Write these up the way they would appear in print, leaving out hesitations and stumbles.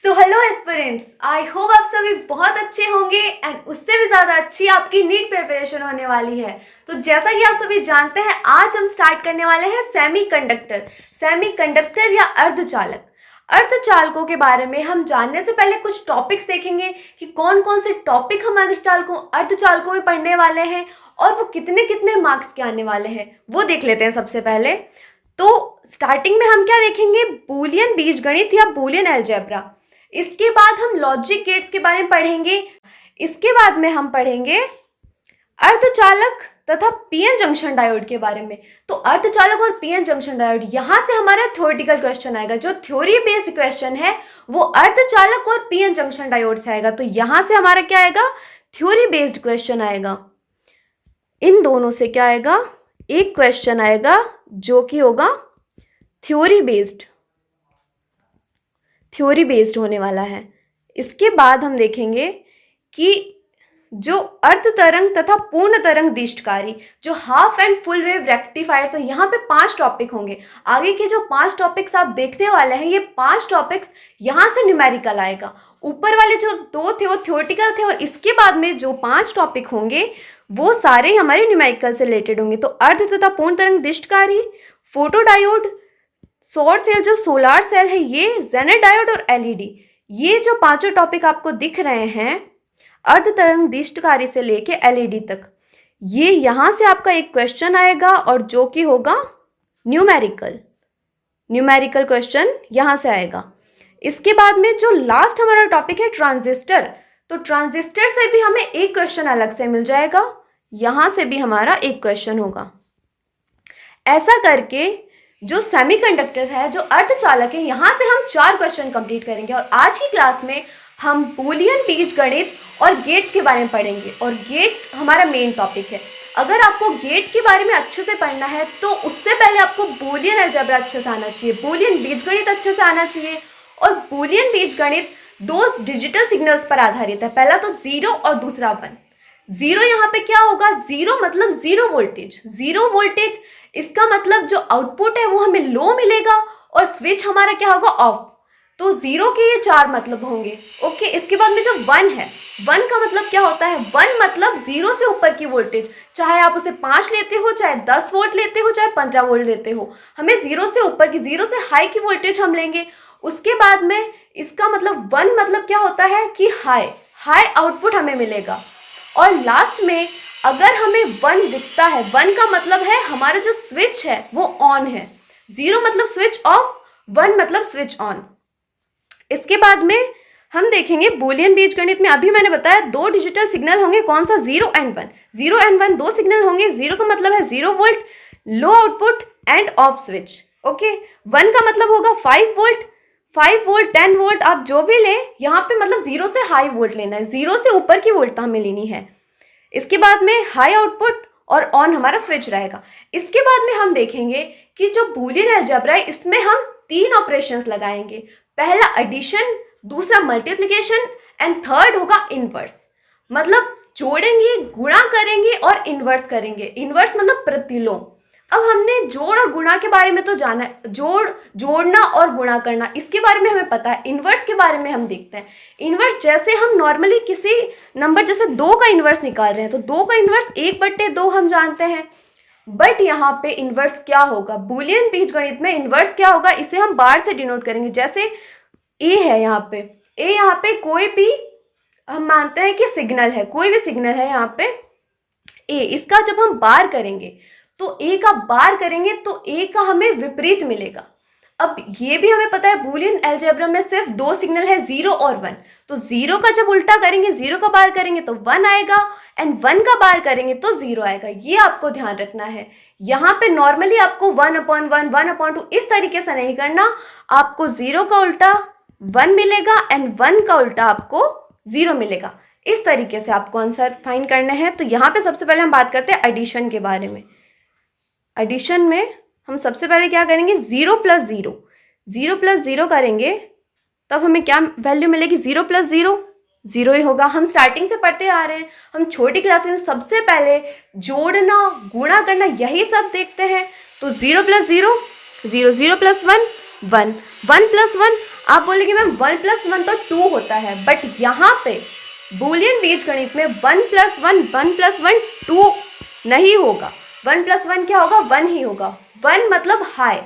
Hello aspirants, I hope आप सभी बहुत अच्छे होंगे एंड उससे भी ज़्यादा अच्छी आपकी नीट प्रिपरेशन होने वाली है। तो जैसा कि आप सभी जानते हैं, आज हम स्टार्ट करने वाले हैं सेमीकंडक्टर या अर्धचालक। अर्धचालकों के बारे में हम जानने से पहले कुछ टॉपिक्स देखेंगे कि कौन कौन से टॉपिक हम अर्धचालकों में पढ़ने वाले हैं और वो कितने कितने मार्क्स के आने वाले हैं, वो देख लेते हैं। सबसे पहले तो स्टार्टिंग में हम क्या देखेंगे, बूलियन बीजगणित या बूलियन अलजेब्रा। इसके बाद हम लॉजिक गेट्स के बारे में पढ़ेंगे। इसके बाद में हम पढ़ेंगे अर्धचालक तथा पीएन जंक्शन डायोड के बारे में। तो अर्धचालक और पीएन जंक्शन डायोड, यहां से हमारा थ्योरेटिकल क्वेश्चन आएगा। जो थ्योरी बेस्ड क्वेश्चन है वो अर्धचालक और पीएन जंक्शन डायोड से आएगा। तो यहां से हमारा क्या आएगा, थ्योरी बेस्ड क्वेश्चन आएगा। इन दोनों से क्या आएगा, एक क्वेश्चन आएगा जो कि होगा थ्योरी बेस्ड होने वाला है। इसके बाद हम देखेंगे कि जो अर्ध तरंग तथा पूर्ण तरंग दिष्टकारी, जो half and full wave rectifiers है, यहाँ पे 5 टॉपिक होंगे। आगे के जो 5 टॉपिक्स आप देखने वाले हैं, ये 5 टॉपिक्स यहाँ से न्यूमेरिकल आएगा। ऊपर वाले जो 2 थे वो थ्योरेटिकल थे और इसके बाद में जो 5 टॉपिक होंगे वो सारे हमारे न्यूमेरिकल से रिलेटेड होंगे। तो अर्ध तथा पूर्ण तरंग दिष्टकारी, फोटोडायोड, सौर सेल जो सोलार सेल है ये, जेनर डायोड और एलईडी, ये जो 5 टॉपिक आपको दिख रहे हैं अर्ध तरंग दिष्टकारी से लेके एलईडी तक, ये यहां से आपका एक क्वेश्चन आएगा और जो कि होगा न्यूमेरिकल क्वेश्चन यहां से आएगा। इसके बाद में जो लास्ट हमारा टॉपिक है ट्रांजिस्टर, तो ट्रांजिस्टर से भी हमें एक क्वेश्चन अलग से मिल जाएगा, यहां से भी हमारा एक क्वेश्चन होगा। ऐसा करके जो सेमीकंडक्टर है, जो अर्धचालक है, यहाँ से हम 4 क्वेश्चन कंप्लीट करेंगे। और आज की क्लास में हम बूलियन बीजगणित और गेट्स के बारे में पढ़ेंगे और गेट हमारा मेन टॉपिक है। अगर आपको गेट के बारे में अच्छे से पढ़ना है तो उससे पहले आपको बूलियन अलजेब्रा अच्छे से आना चाहिए, बूलियन बीजगणित अच्छे से आना चाहिए। और बूलियन बीजगणित 2 डिजिटल सिग्नल्स पर आधारित है, पहला तो 0 और दूसरा 1। 0 यहाँ पे क्या होगा, 0 मतलब 0 वोल्टेज, इसका मतलब जो आउटपुट है वो हमें लो मिलेगा और स्विच हमारा क्या होगा, ऑफ। तो 0 के ये 4 मतलब होंगे। ओके, इसके बाद में जो 1 है, 1 का मतलब क्या होता है, 1 मतलब 0 से ऊपर की वोल्टेज, चाहे आप उसे 5 लेते हो, चाहे 10 वोल्ट लेते हो, चाहे 15 वोल्ट लेते हो, हमें 0 से ऊपर की, 0 से हाई की वोल्टेज हम लेंगे। उसके बाद में इसका मतलब 1 मतलब क्या होता है कि हाई आउटपुट हमें मिलेगा। और लास्ट में अगर हमें 1 दिखता है, 1 का मतलब है हमारा जो स्विच है वो ऑन है, 0 मतलब स्विच ऑफ, 1 मतलब स्विच ऑन। इसके बाद में हम देखेंगे बूलियन बीजगणित में, अभी मैंने बताया 2 डिजिटल सिग्नल होंगे, कौन सा, 0 एंड 1। 0 एंड 1 2 सिग्नल होंगे। 0 का मतलब है 0 volt, low output end off switch. Okay, 1 का मतलब होगा 5 वोल्ट, 10 वोल्ट, आप जो भी लें, यहाँ पे मतलब 0 से हाई वोल्ट लेना है, 0 से ऊपर की वोल्ट हमें लेनी है। इसके बाद में हाई आउटपुट और ऑन हमारा स्विच रहेगा। इसके बाद में हम देखेंगे कि जो बूलियन अलजेब्रा है इसमें हम 3 ऑपरेशंस लगाएंगे। पहला एडिशन, दूसरा मल्टीप्लिकेशन एंड थर्ड होगा इनवर्स। मतलब जोड़ेंगे, गुणा करेंगे और इनवर्स करेंगे। इनवर्स मतलब प्रतिलोम। अब हमने जोड़ और गुणा के बारे में तो जाना है, जोड़ना और गुणा करना, इसके बारे में हमें पता है। इनवर्स के बारे में हम देखते हैं। इनवर्स जैसे हम नॉर्मली किसी नंबर, जैसे 2 का इनवर्स निकाल रहे हैं, तो 2 का इनवर्स 1/2 हम जानते हैं। बट यहाँ पे इनवर्स क्या होगा, बूलियन बीजगणित में इनवर्स क्या होगा, इसे हम बार से डिनोट करेंगे। जैसे ए है यहाँ पे कोई भी, हम मानते हैं कि सिग्नल है, कोई भी सिग्नल है यहाँ पे ए, इसका जब हम बार करेंगे तो ए का बार करेंगे तो ए का हमें विपरीत मिलेगा। अब ये भी हमें पता है बूलियन अलजेब्रा में सिर्फ 2 सिग्नल है, 0 और 1। तो 0 का जब उल्टा करेंगे, 0 का बार करेंगे तो 1 आएगा एंड 1 का बार करेंगे तो 0 आएगा। ये आपको ध्यान रखना है। यहाँ पे नॉर्मली आपको 1/1, 1/2 इस तरीके से नहीं करना, आपको 0 का उल्टा 1 मिलेगा एंड 1 का उल्टा आपको 0 मिलेगा। इस तरीके से आपको आंसर फाइंड करने हैं। तो यहाँ पे सबसे पहले हम बात करते हैं एडिशन के बारे में। एडिशन में हम सबसे पहले क्या करेंगे, 0 + 0 करेंगे, तब हमें क्या वैल्यू मिलेगी, 0 + 0 0 ही होगा। हम स्टार्टिंग से पढ़ते आ रहे हैं, हम छोटी क्लासेस में सबसे पहले जोड़ना, गुणा करना, यही सब देखते हैं। तो 0 + 0 0, 0 + 1 1, 1 + 1 आप बोलेंगे मैम 1 + 1 तो 2 होता है, बट यहाँ पे बूलियन बीजगणित में 1 + 1 2 नहीं होगा। 1 + 1 क्या होगा? 1 ही होगा। 1 मतलब हाई,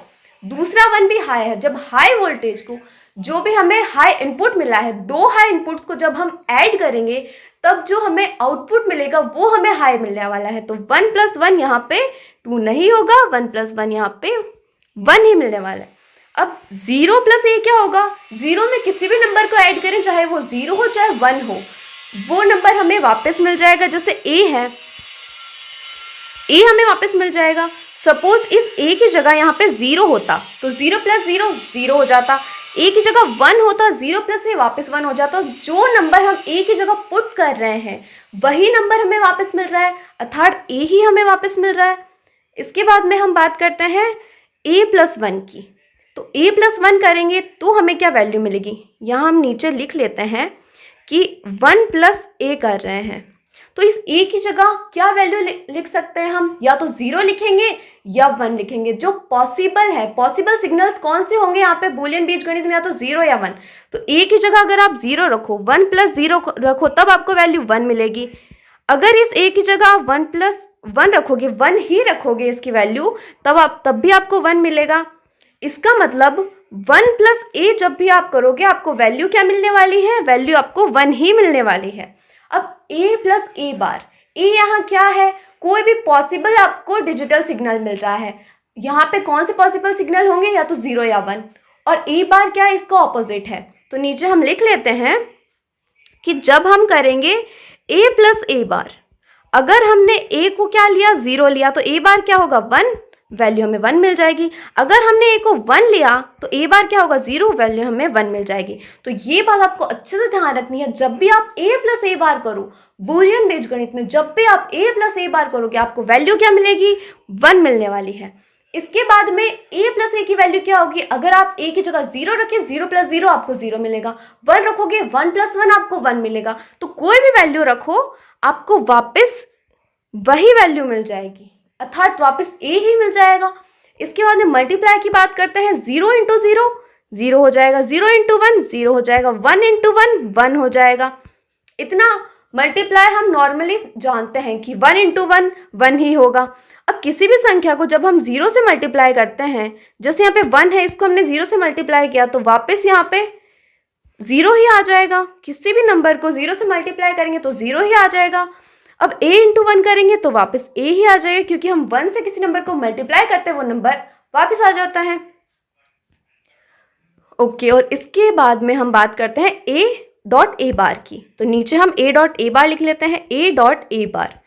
दूसरा 1 भी हाई है। जब हाई वोल्टेज को, जो भी हमें हाई इनपुट मिला है, दो हाई इनपुट्स को जब हम ऐड करेंगे तब जो हमें आउटपुट मिलेगा वो हमें हाई मिलने वाला है। तो 1 + 1 यहाँ पे 2 नहीं होगा, 1 + 1 यहाँ पे 1 ही मिलने वाला है। अब 0 + a क्या होगा? 0 में किसी भी नंबर को ऐड करें, चाहे वो 0 हो चाहे 1 हो, वो नंबर हमें वापस मिल जाएगा। जैसे a है, a हमें वापस मिल जाएगा। सपोज इस a की जगह यहाँ पे 0 होता तो 0 + 0 0 हो जाता, a की जगह 1 होता, 0 + a वापस 1 हो जाता। जो नंबर हम a की जगह पुट कर रहे हैं वही नंबर हमें वापस मिल रहा है, अर्थात a ही हमें वापस मिल रहा है। इसके बाद में हम बात करते हैं a + 1 की। तो a + 1 करेंगे तो हमें क्या वैल्यू मिलेगी? यहाँ हम नीचे लिख लेते हैं कि 1 + a कर रहे हैं। तो इस a की जगह क्या वैल्यू लिख सकते हैं हम? या तो 0 लिखेंगे या 1 लिखेंगे, जो पॉसिबल है। पॉसिबल सिग्नल्स कौन से होंगे यहाँ पे बूलियन बीजगणित में? या तो 0 या 1। तो a की जगह अगर आप 0 रखो, 1 + 0 रखो, तब आपको वैल्यू 1 मिलेगी। अगर इस a की जगह 1 + 1 रखोगे, 1 ही रखोगे इसकी वैल्यू, तब भी आपको 1 मिलेगा। इसका मतलब 1 + a जब भी आप करोगे आपको वैल्यू क्या मिलने वाली है? वैल्यू आपको 1 ही मिलने वाली है। अब a + a बार, a यहाँ क्या है? कोई भी पॉसिबल आपको डिजिटल सिग्नल मिल रहा है। यहाँ पे कौन से पॉसिबल सिग्नल होंगे? या तो 0 या 1। और a बार क्या है? इसका ऑपोजिट है। तो नीचे हम लिख लेते हैं कि जब हम करेंगे a + a बार, अगर हमने a को क्या लिया? 0 लिया, तो a बार क्या होगा? 1, वैल्यू हमें 1 मिल जाएगी। अगर हमने a को 1 लिया तो a बार क्या होगा? 0, वैल्यू हमें 1 मिल जाएगी। तो ये बात आपको अच्छे से ध्यान रखनी है। जब भी आप a + a बार करो बूलियन बीजगणित में, जब भी आप a + a बार करोगे आपको वैल्यू क्या मिलेगी? 1 मिलने वाली है। इसके बाद में a + a की वैल्यू क्या होगी? अगर आप a की जगह 0 रखें, 0 + 0 आपको 0 मिलेगा। 1 रखोगे, 1 + 1 आपको 1 मिलेगा। तो कोई भी वैल्यू रखो आपको वापस वही वैल्यू मिल जाएगी, अर्थात वापस a ही मिल जाएगा। इसके बाद में मल्टीप्लाई की बात करते हैं। 0 × 0 0 हो जाएगा, 0 × 1 0 हो जाएगा, 1 × 1 1 हो जाएगा। इतना मल्टीप्लाई हम नॉर्मली जानते हैं कि 1 × 1 1 ही होगा। अब किसी भी संख्या को जब हम 0 से मल्टीप्लाई करते हैं, जैसे यहाँ पे 1 है, इसको हमने 0 से मल्टीप्लाई किया तो वापस यहाँ पे 0 ही आ जाएगा। किसी भी नंबर को 0 से मल्टीप्लाई करेंगे तो 0 ही आ जाएगा। अब a × 1 करेंगे तो वापस a ही आ जाएगा, क्योंकि हम 1 से किसी नंबर को मल्टीप्लाई करते हैं वो नंबर वापस आ जाता है। ओके, और इसके बाद में हम बात करते हैं a.a बार की। तो नीचे हम a.a बार लिख लेते हैं, a.a बार।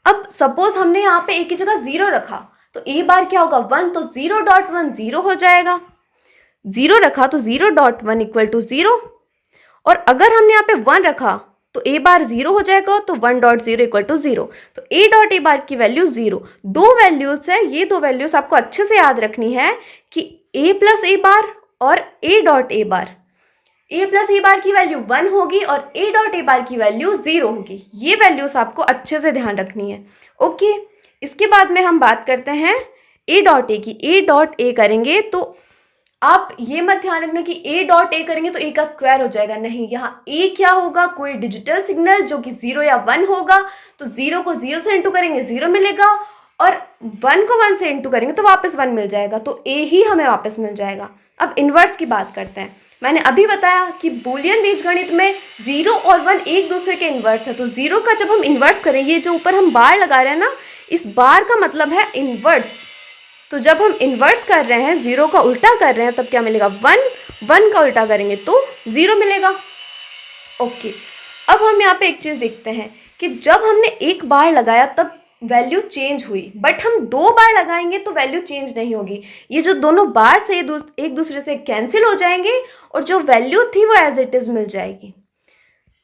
अब सपोज हमने यहाँ पे a की जगह 0 रखा तो a बार क्या होगा? 1, तो 0.1 0 हो जाएगा। 0 रखा तो 0.1 = 0। और अगर हमने यहाँ पे 1 रखा तो a बार 0 हो जाएगा, तो 1.0 = 0। तो a.a बार की वैल्यू 0। दो वैल्यूज है, ये दो वैल्यूज आपको अच्छे से याद रखनी है कि a + a बार और a.a बार। a + a बार की वैल्यू 1 होगी और a.a बार की वैल्यू 0 होगी। ये वैल्यूज आपको अच्छे से ध्यान रखनी है। ओके, इसके बाद में हम बात करते हैं a.a की। a.a करेंगे तो आप ये मत ध्यान रखना कि a.a करेंगे तो a का स्क्वायर हो जाएगा। नहीं, यहाँ a क्या होगा? कोई डिजिटल सिग्नल जो कि 0 या 1 होगा। तो 0 को 0 से इंटू करेंगे 0 मिलेगा, और 1 को 1 से इंटू करेंगे तो वापस 1 मिल जाएगा। तो a ही हमें वापस मिल जाएगा। अब इन्वर्स की बात करते हैं। मैंने अभी बताया कि बूलियन बीजगणित में 0 और 1 एक दूसरे के इन्वर्स है। तो 0 का जब हम इन्वर्स करें, ये जो ऊपर हम बार लगा रहे हैं ना, इस बार का मतलब है इन्वर्स। तो जब हम इन्वर्स कर रहे हैं, 0 का उल्टा कर रहे हैं, तब क्या मिलेगा? 1। 1 का उल्टा करेंगे तो 0 मिलेगा। ओके, अब हम यहाँ पे एक चीज़ देखते हैं कि जब हमने एक बार लगाया तब वैल्यू चेंज हुई, बट हम 2 बार लगाएंगे तो वैल्यू चेंज नहीं होगी। ये जो दोनों बार से एक दूसरे से कैंसिल हो जाएंगे और जो वैल्यू थी वो एज इट इज मिल जाएगी।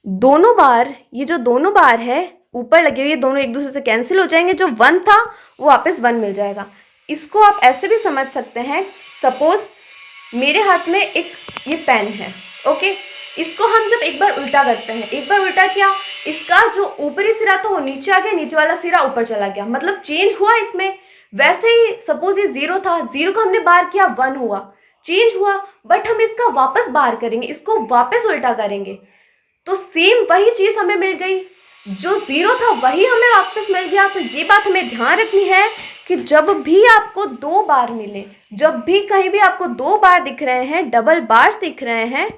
दोनों बार, ये जो दोनों बार है ऊपर लगे हुए, दोनों एक दूसरे से कैंसिल हो जाएंगे। जो 1 था वो वापस 1 मिल जाएगा। इसको आप ऐसे भी समझ सकते हैं, सपोज मेरे हाथ में एक ये पेन है। ओके, इसको हम जब एक बार उल्टा करते हैं, एक बार उल्टा किया, इसका जो ऊपरी सिरा था वो नीचे आ गया, नीचे वाला सिरा ऊपर चला गया, मतलब चेंज हुआ इसमें। वैसे ही सपोज ये 0 था, 0 का हमने बार किया 1 हुआ, चेंज हुआ, बट हम इसका वापस बार करेंगे, इसको वापस उल्टा करेंगे तो सेम वही चीज हमें मिल गई, जो 0 था वही हमें वापस मिल गया। तो ये बात हमें ध्यान रखनी है कि जब भी आपको 2 बार मिले, जब भी कहीं भी आपको 2 बार दिख रहे हैं, डबल बार्स दिख रहे हैं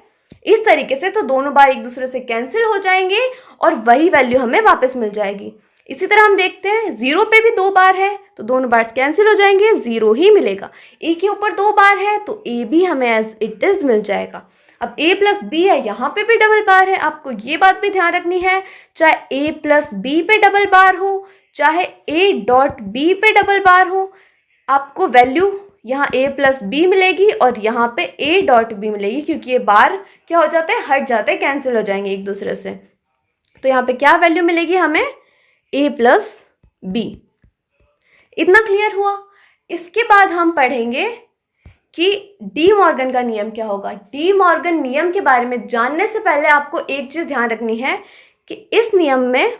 इस तरीके से, तो दोनों बार एक दूसरे से कैंसिल हो जाएंगे और वही वैल्यू हमें वापस मिल जाएगी। इसी तरह हम देखते हैं 0 पे भी 2 बार है तो दोनों बार कैंसिल हो जाएंगे, 0 ही मिलेगा। ए के ऊपर 2 बार है तो ए भी हमें एज इट इज मिल जाएगा। अब a प्लस बी है, यहाँ पे भी डबल बार है, आपको ये बात भी ध्यान रखनी है, चाहे a प्लस बी पे डबल बार हो, चाहे a डॉट बी पे डबल बार हो, आपको वैल्यू यहाँ a प्लस बी मिलेगी और यहाँ पे a डॉट बी मिलेगी, क्योंकि ये बार क्या हो जाते हैं, हट जाते हैं, कैंसिल हो जाएंगे एक दूसरे से। तो यहाँ पे क्या वैल्यू मिलेगी हमें, a प्लस बी। इतना क्लियर हुआ। इसके बाद हम पढ़ेंगे कि डी मॉर्गन का नियम क्या होगा। डी मॉर्गन नियम के बारे में जानने से पहले आपको एक चीज ध्यान रखनी है कि इस नियम में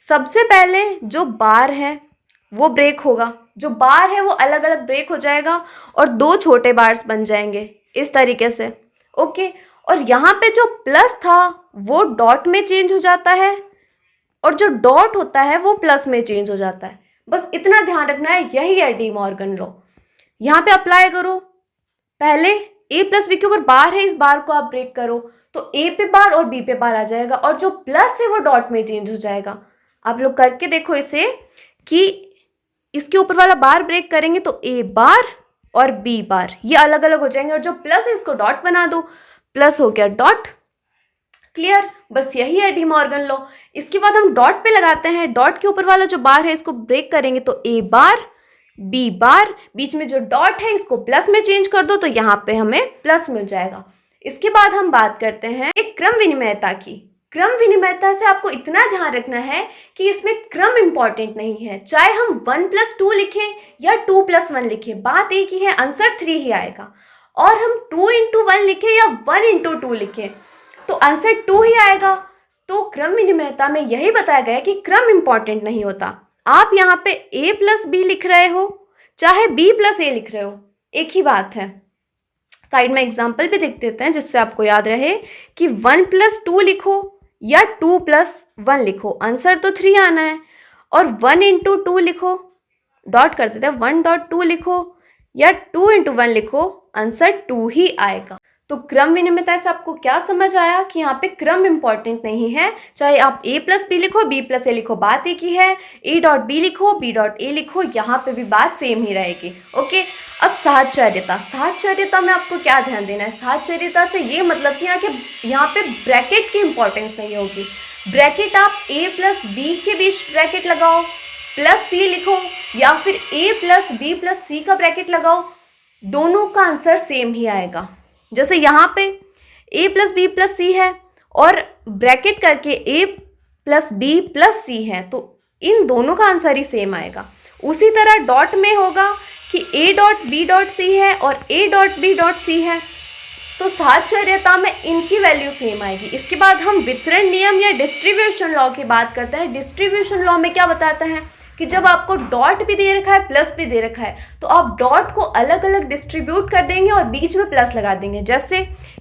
सबसे पहले जो बार है वो ब्रेक होगा, जो बार है वो अलग अलग ब्रेक हो जाएगा और 2 छोटे बार्स बन जाएंगे इस तरीके से। ओके, और यहाँ पे जो प्लस था वो डॉट में चेंज हो जाता है और जो डॉट होता है वो प्लस में चेंज हो जाता है। बस इतना ध्यान रखना है, यही है डी मॉर्गन लॉ। यहाँ पे अप्लाई करो, पहले a प्लस बी के ऊपर बार है, इस बार को आप ब्रेक करो तो a पे बार और b पे बार आ जाएगा और जो प्लस है वो डॉट में चेंज हो जाएगा। आप लोग करके देखो इसे कि इसके ऊपर वाला बार ब्रेक करेंगे तो a बार और b बार ये अलग अलग हो जाएंगे और जो प्लस है इसको डॉट बना दो, प्लस हो गया डॉट। क्लियर, बस यही है डी मॉर्गन लॉ। इसके बाद हम डॉट पे लगाते हैं, डॉट के ऊपर वाला जो बार है इसको ब्रेक करेंगे तो a बार बी बार, बीच में जो डॉट है इसको प्लस में चेंज कर दो तो यहाँ पे हमें प्लस मिल जाएगा। इसके बाद हम बात करते हैं एक क्रम विनिमयता की। क्रम विनिमयता से आपको इतना ध्यान रखना है कि इसमें क्रम इंपॉर्टेंट नहीं है, चाहे हम 1 प्लस 2 लिखें या 2 प्लस 1 लिखें, बात एक ही है, आंसर 3 ही आएगा। और हम 2 इंटू 1 लिखें या 1 इंटू 2 लिखें तो आंसर 2 ही आएगा। तो क्रम विनिमयता में यही बताया गया है कि क्रम इंपॉर्टेंट नहीं होता। आप यहाँ पे a प्लस बी लिख रहे हो चाहे b प्लस a लिख रहे हो, एक ही बात है। साइड में एग्जाम्पल भी देख देते हैं जिससे आपको याद रहे कि 1 प्लस 2 लिखो या 2 प्लस 1 लिखो, आंसर तो 3 आना है। और 1 इंटू 2 लिखो, डॉट कर देते हैं, 1 डॉट 2 लिखो या 2 इंटू 1 लिखो, आंसर 2 ही आएगा। तो क्रम विनिमयता से आपको क्या समझ आया कि यहाँ पे क्रम इंपॉर्टेंट नहीं है, चाहे आप a प्लस बी लिखो b प्लस a लिखो, बात एक ही है। a डॉट बी लिखो b डॉट a लिखो, यहाँ पे भी बात सेम ही रहेगी। ओके, अब साहचर्यता। साहचर्यता में आपको क्या ध्यान देना है, साहचर्यता से ये मतलब कि यहाँ पे ब्रैकेट की इंपॉर्टेंस नहीं होगी। ब्रैकेट आप a प्लस बी के बीच ब्रैकेट लगाओ, प्लस c लिखो, या फिर a plus B plus c का ब्रैकेट लगाओ, दोनों का आंसर सेम ही आएगा। जैसे यहाँ पे a प्लस बी प्लस सी है और ब्रैकेट करके a प्लस बी प्लस सी है तो इन दोनों का आंसर ही सेम आएगा। उसी तरह डॉट में होगा कि a dot B dot C है और a dot B dot C है तो साहचर्यता में इनकी वैल्यू सेम आएगी। इसके बाद हम वितरण नियम या डिस्ट्रीब्यूशन लॉ की बात करते हैं। डिस्ट्रीब्यूशन लॉ में क्या बताता है कि जब आपको डॉट भी दे रखा है प्लस भी दे रखा है तो आप डॉट को अलग अलग डिस्ट्रीब्यूट कर देंगे और बीच में प्लस लगा देंगे। जैसे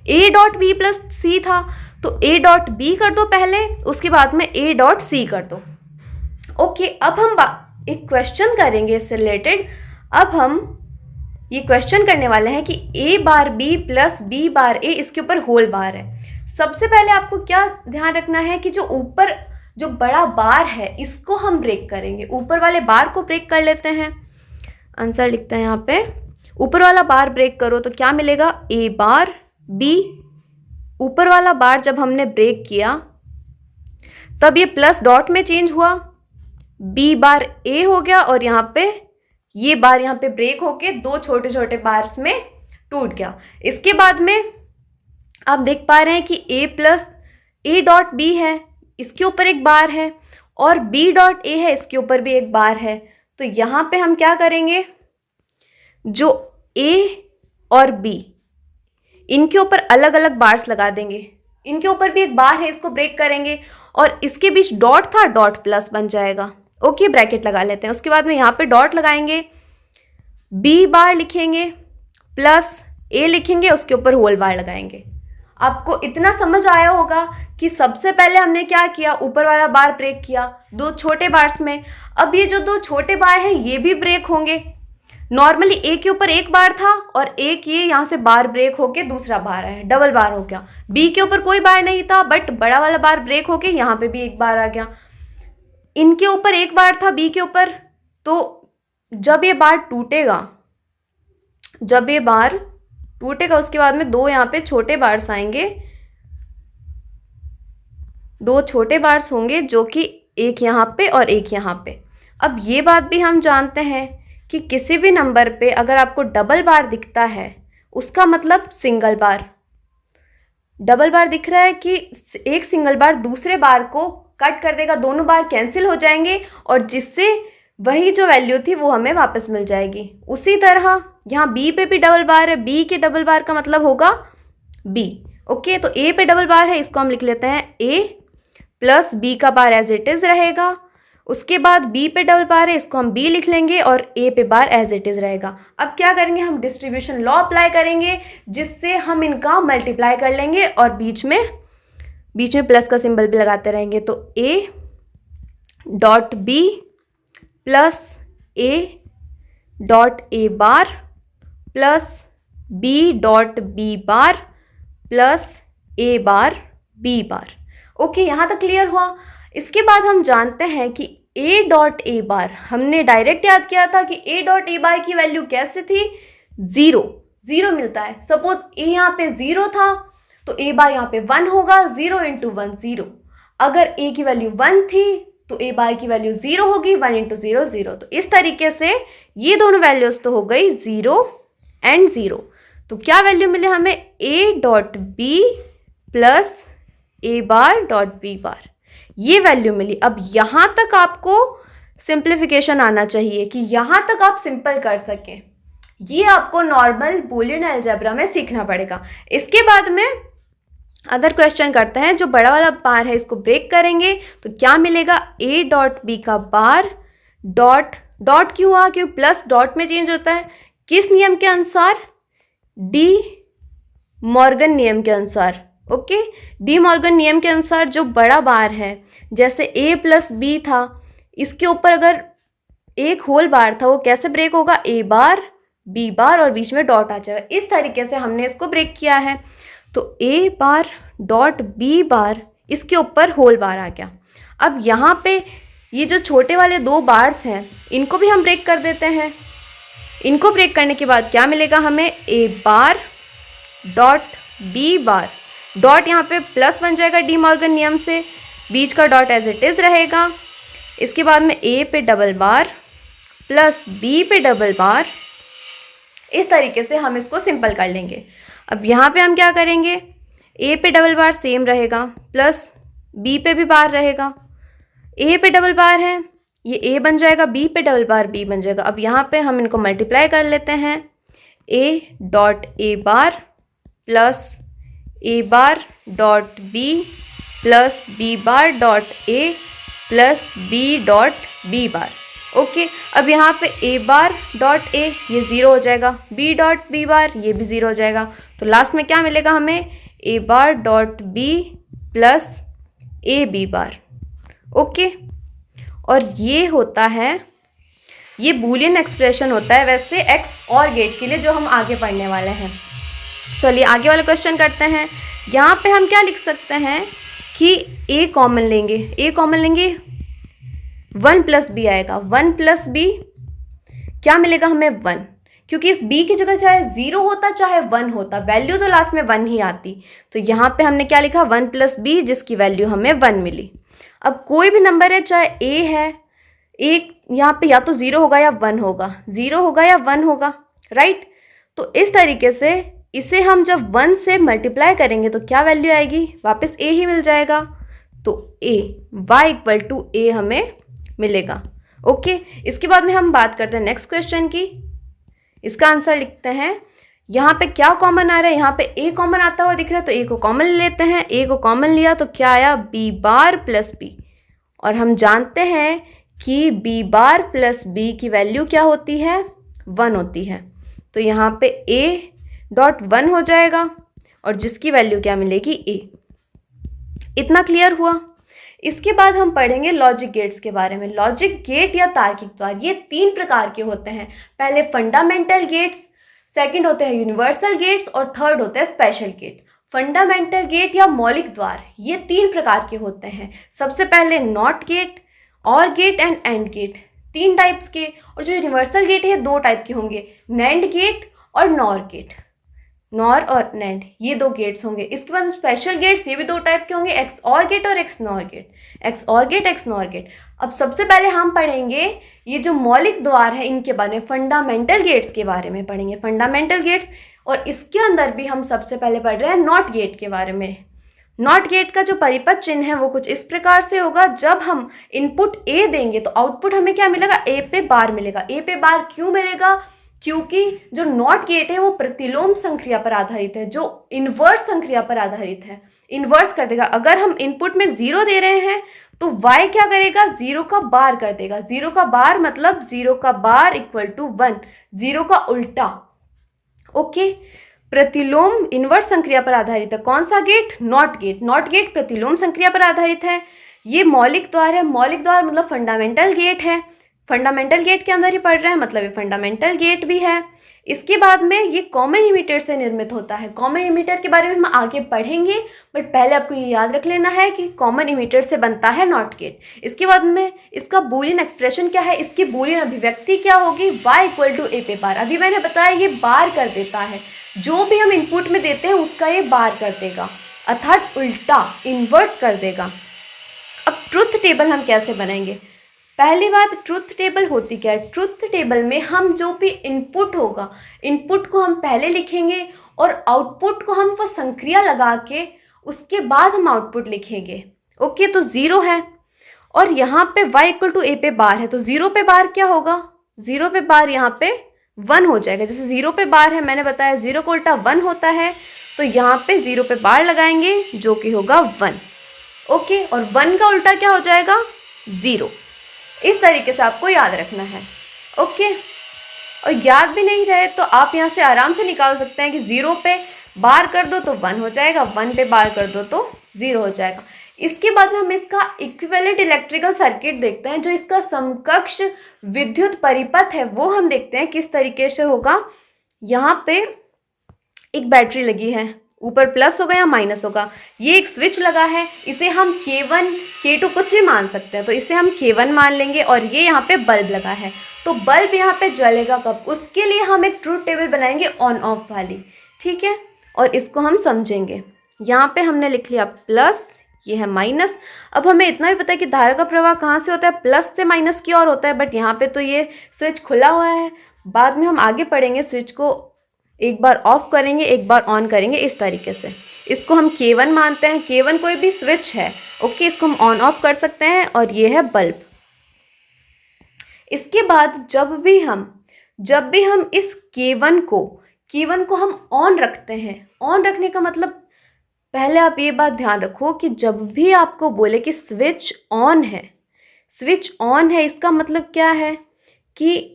a डॉट बी प्लस सी था तो a डॉट बी कर दो पहले, उसके बाद में a डॉट सी कर दो। ओके, अब हम एक क्वेश्चन करेंगे इससे रिलेटेड। अब हम ये क्वेश्चन करने वाले हैं कि a bar b plus b bar a, इसके ऊपर होल बार है। सबसे पहले आपको क्या ध्यान रखना है कि जो ऊपर जो बड़ा बार है इसको हम ब्रेक करेंगे, ऊपर वाले बार को ब्रेक कर लेते हैं। आंसर लिखते हैं यहाँ पे, ऊपर वाला बार ब्रेक करो तो क्या मिलेगा, a बार b, ऊपर वाला बार जब हमने ब्रेक किया तब ये प्लस डॉट में चेंज हुआ, b बार a हो गया और यहाँ पे ये बार यहाँ पे ब्रेक होके 2 छोटे छोटे बार्स में टूट गया। इसके बाद में आप देख पा रहे हैं कि a plus a dot b है, इसके ऊपर एक बार है, और b डॉट a है, इसके ऊपर भी एक बार है। तो यहाँ पे हम क्या करेंगे, जो a और b इनके ऊपर अलग अलग बार्स लगा देंगे। इनके ऊपर भी एक बार है, इसको ब्रेक करेंगे और इसके बीच डॉट था, डॉट प्लस बन जाएगा। ओके, ब्रैकेट लगा लेते हैं। उसके बाद में यहाँ पे डॉट लगाएंगे, b बार लिखेंगे प्लस ए लिखेंगे, उसके ऊपर होल बार लगाएंगे। आपको इतना समझ आया होगा कि सबसे पहले हमने क्या किया, ऊपर वाला बार ब्रेक किया दो छोटे बार्स में। अब ये जो दो छोटे बार हैं ये भी ब्रेक होंगे। नॉर्मली ए के ऊपर एक बार था और एक ये यहाँ से बार ब्रेक होके दूसरा बार है, डबल बार हो गया। बी के ऊपर कोई बार नहीं था बट बड़ा वाला बार ब्रेक होके यहाँ पे भी एक बार आ गया। इनके ऊपर एक बार था बी के ऊपर, तो जब ये बार टूटेगा, जब ये बार टूटेगा उसके बाद में दो यहाँ पे छोटे बार्स आएंगे, दो छोटे बार्स होंगे जो कि एक यहाँ पे और एक यहाँ पे। अब ये बात भी हम जानते हैं कि किसी भी नंबर पे अगर आपको डबल बार दिखता है उसका मतलब सिंगल बार। डबल बार दिख रहा है कि एक सिंगल बार दूसरे बार को कट कर देगा, दोनों बार कैंसिल हो जाएंगे और जिससे वही जो वैल्यू थी वो हमें वापस मिल जाएगी। उसी तरह यहाँ बी पे भी डबल बार है, बी के डबल बार का मतलब होगा बी। ओके, तो ए पे डबल बार है, इसको हम लिख लेते हैं ए प्लस बी का बार एज इट इज रहेगा। उसके बाद बी पे डबल बार है, इसको हम बी लिख लेंगे और ए पे बार एज इट इज रहेगा। अब क्या करेंगे, हम डिस्ट्रीब्यूशन लॉ अप्लाई करेंगे जिससे हम इनका मल्टीप्लाई कर लेंगे और बीच में प्लस का सिंबल भी लगाते रहेंगे। तो A dot B plus A dot A bar plus B dot B bar plus A bar B bar. Okay, यहाँ तक क्लियर हुआ। इसके बाद हम जानते हैं कि ए डॉट ए बार हमने डायरेक्ट याद किया था कि ए डॉट ए बार की वैल्यू कैसे थी, जीरो मिलता है। सपोज ए यहाँ पे 0 था तो ए बार यहाँ पे 1 होगा, 0 इंटू 1 0। अगर ए की वैल्यू 1 थी तो ए बार की वैल्यू 0 होगी, 1 इंटू 0 0। तो इस तरीके से ये दोनों वैल्यूज तो हो गई 0 एंड 0। तो क्या वैल्यू मिले हमें, A dot B plus A bar dot B bar, ये वैल्यू मिली। अब यहाँ तक आपको सिंप्लीफिकेशन आना चाहिए कि यहाँ तक आप सिंपल कर सकें। ये आपको नॉर्मल बूलियन अलजेब्रा में सीखना पड़ेगा। इसके बाद में अदर क्वेश्चन करते हैं। जो बड़ा वाला बार है इसको ब्रेक करेंगे तो क्या मिलेगा, ए डॉट बी का बार डॉट क्यों हुआ, क्यों प्लस डॉट में चेंज होता है, किस नियम के अनुसार, डी मॉर्गन नियम के अनुसार। ओके, डी मॉर्गन नियम के अनुसार जो बड़ा बार है, जैसे ए प्लस बी था, इसके ऊपर अगर एक होल बार था वो कैसे ब्रेक होगा, ए बार बी बार और बीच में डॉट आ जाएगा। इस तरीके से हमने इसको ब्रेक किया है। तो ए बार डॉट बी बार, इसके ऊपर होल बार आ गया। अब यहाँ पे ये जो छोटे वाले दो बार्स हैं इनको भी हम ब्रेक कर देते हैं। इनको ब्रेक करने के बाद क्या मिलेगा हमें, A bar dot B bar, dot यहाँ पे प्लस बन जाएगा डी मॉर्गन नियम से, बीच का डॉट एज इट इज रहेगा। इसके बाद में ए पे डबल बार प्लस बी पे डबल बार। इस तरीके से हम इसको सिंपल कर लेंगे। अब यहाँ पे हम क्या करेंगे, ए पे डबल बार सेम रहेगा प्लस बी पे भी बार रहेगा। ए पे डबल बार है, ये ए बन जाएगा, बी पे डबल बार बी बन जाएगा। अब यहाँ पे हम इनको मल्टीप्लाई कर लेते हैं, A dot A bar plus A bar dot B plus B bar dot A plus B dot B bar. Okay, अब यहाँ पे ए बार डॉट ए ये 0 हो जाएगा, बी डॉट बी बार ये भी 0 हो जाएगा। तो लास्ट में क्या मिलेगा हमें, A bar dot B plus A B bar. Okay, और ये होता है, ये बूलियन एक्सप्रेशन होता है वैसे एक्स और गेट के लिए जो हम आगे पढ़ने वाले हैं। चलिए आगे वाला क्वेश्चन करते हैं। यहाँ पे हम क्या लिख सकते हैं कि ए कॉमन लेंगे, ए कॉमन लेंगे 1 प्लस बी आएगा, 1 प्लस बी क्या मिलेगा हमें 1, क्योंकि इस b की जगह चाहे 0 होता चाहे 1 होता, वैल्यू तो लास्ट में 1 ही आती। तो यहाँ पे हमने क्या लिखा 1 प्लस बी, जिसकी वैल्यू हमें 1 मिली। अब कोई भी नंबर है, चाहे a है, एक यहाँ पे या तो 0 होगा या 1 होगा, 0 होगा या 1 होगा, राइट। तो इस तरीके से इसे हम जब 1 से मल्टीप्लाई करेंगे तो क्या वैल्यू आएगी, वापस a ही मिल जाएगा। तो a y equal to a हमें मिलेगा। ओके, इसके बाद में हम बात करते हैं नेक्स्ट क्वेश्चन की। इसका आंसर लिखते हैं। यहाँ पे क्या कॉमन आ रहा है, यहाँ पे a कॉमन आता हुआ दिख रहा है तो a को कॉमन ले लेते हैं। a को कॉमन लिया तो क्या आया, b बार प्लस b, और हम जानते हैं कि b बार प्लस b की वैल्यू क्या होती है, 1 होती है। तो यहाँ पे a डॉट 1 हो जाएगा और जिसकी वैल्यू क्या मिलेगी ए। इतना क्लियर हुआ। इसके बाद हम पढ़ेंगे लॉजिक गेट्स के बारे में। लॉजिक गेट या तार्किक द्वार ये 3 प्रकार के होते हैं। पहले फंडामेंटल गेट्स, सेकंड होते हैं यूनिवर्सल गेट्स और थर्ड होते हैं स्पेशल गेट। फंडामेंटल गेट या मौलिक द्वार ये 3 प्रकार के होते हैं। सबसे पहले not gate, or gate and and gate, 3 types के। और जो यूनिवर्सल गेट है 2 टाइप के होंगे, नैंड गेट और नॉर गेट। नॉर और नैंड ये 2 गेट्स होंगे। इसके बाद स्पेशल गेट्स ये भी 2 टाइप के होंगे, एक्स और गेट और एक्स नॉर गेट। एक्स और गेट, एक्स नॉर गेट। अब सबसे पहले हम पढ़ेंगे ये जो मौलिक द्वार है इनके बारे में, फंडामेंटल गेट्स के बारे में पढ़ेंगे, फंडामेंटल गेट्स। और इसके अंदर भी हम सबसे पहले पढ़ रहे हैं नॉट गेट के बारे में। नॉट गेट का जो परिपथ चिन्ह है वो कुछ इस प्रकार से होगा। जब हम इनपुट ए देंगे तो आउटपुट हमें क्या मिलेगा, ए पे बार मिलेगा। ए पे बार क्यों मिलेगा, क्योंकि जो नॉट गेट है वो प्रतिलोम संक्रिया पर आधारित है, जो इन्वर्स संक्रिया पर आधारित है, इन्वर्स कर देगा। अगर हम इनपुट में 0 दे रहे हैं तो y क्या करेगा, 0 का बार कर देगा। 0 का बार मतलब 0 का बार इक्वल टू 1, 0 का उल्टा। ओके, प्रतिलोम इन्वर्स संक्रिया पर आधारित है। कौन सा gate, not gate. Not gate प्रतिलोम संक्रिया पर आधारित है। ये मौलिक द्वार है। मौलिक द्वार मतलब फंडामेंटल गेट है। फंडामेंटल गेट के अंदर ही पढ़ रहे हैं, मतलब ये फंडामेंटल गेट भी है। इसके बाद में ये कॉमन इमीटर से निर्मित होता है। कॉमन इमीटर के बारे में हम आगे पढ़ेंगे, बट पहले आपको ये याद रख लेना है कि कॉमन इमीटर से बनता है नॉट गेट। इसके बाद में इसका बूलियन एक्सप्रेशन क्या है, इसकी बूलियन अभिव्यक्ति क्या होगी, y इक्वल टू ए पे बार। अभी मैंने बताया ये बार कर देता है, जो भी हम इनपुट में देते हैं उसका ये बार कर देगा, अर्थात उल्टा इन्वर्स कर देगा। अब ट्रुथ टेबल हम कैसे बनाएंगे। पहली बात, ट्रुथ टेबल होती क्या है। ट्रुथ टेबल में हम जो भी इनपुट होगा, इनपुट को हम पहले लिखेंगे और आउटपुट को हम वो संक्रिया लगा के उसके बाद हम आउटपुट लिखेंगे। ओके, तो 0 है और यहाँ पे y इक्वल टू ए पे बार है, तो 0 पे बार क्या होगा, 0 पे बार यहाँ पे 1 हो जाएगा। जैसे 0 पे बार है, मैंने बताया 0 का उल्टा 1 होता है, तो यहाँ पे 0 पे बार लगाएंगे जो कि होगा 1। ओके, और 1 का उल्टा क्या हो जाएगा, 0। इस तरीके से आपको याद रखना है। ओके, और याद भी नहीं रहे तो आप यहाँ से आराम से निकाल सकते हैं कि 0 पे बार कर दो तो 1 हो जाएगा, 1 पे बार कर दो तो 0 हो जाएगा। इसके बाद में हम इसका इक्विवेलेंट इलेक्ट्रिकल सर्किट देखते हैं, जो इसका समकक्ष विद्युत परिपथ है वो हम देखते हैं किस तरीके से होगा। यहाँ पे एक बैटरी लगी है, ऊपर प्लस होगा या माइनस होगा। ये एक स्विच लगा है, इसे हम K1 K2 कुछ भी मान सकते हैं, तो इसे हम K1 मान लेंगे। और ये यहाँ पे बल्ब लगा है, तो बल्ब यहाँ पे जलेगा कब, उसके लिए हम एक ट्रुथ टेबल बनाएंगे ऑन ऑफ वाली, ठीक है। और इसको हम समझेंगे। यहाँ पे हमने लिख लिया प्लस, ये है माइनस। अब हमें इतना भी पता है कि धारा का प्रवाह कहाँ से होता है, प्लस से माइनस की ओर होता है, बट यहाँ पे तो ये स्विच खुला हुआ है। बाद में हम आगे पढ़ेंगे, स्विच को एक बार ऑफ करेंगे, एक बार ऑन करेंगे, इस तरीके से। इसको हम K1 मानते हैं, K1 कोई भी स्विच है। ओके, इसको हम ऑन ऑफ कर सकते हैं, और ये है बल्ब। इसके बाद जब भी हम इस K1 को हम ऑन रखते हैं, ऑन रखने का मतलब, पहले आप ये बात ध्यान रखो कि जब भी आपको बोले कि स्विच ऑन है, इसका मतलब क्या है कि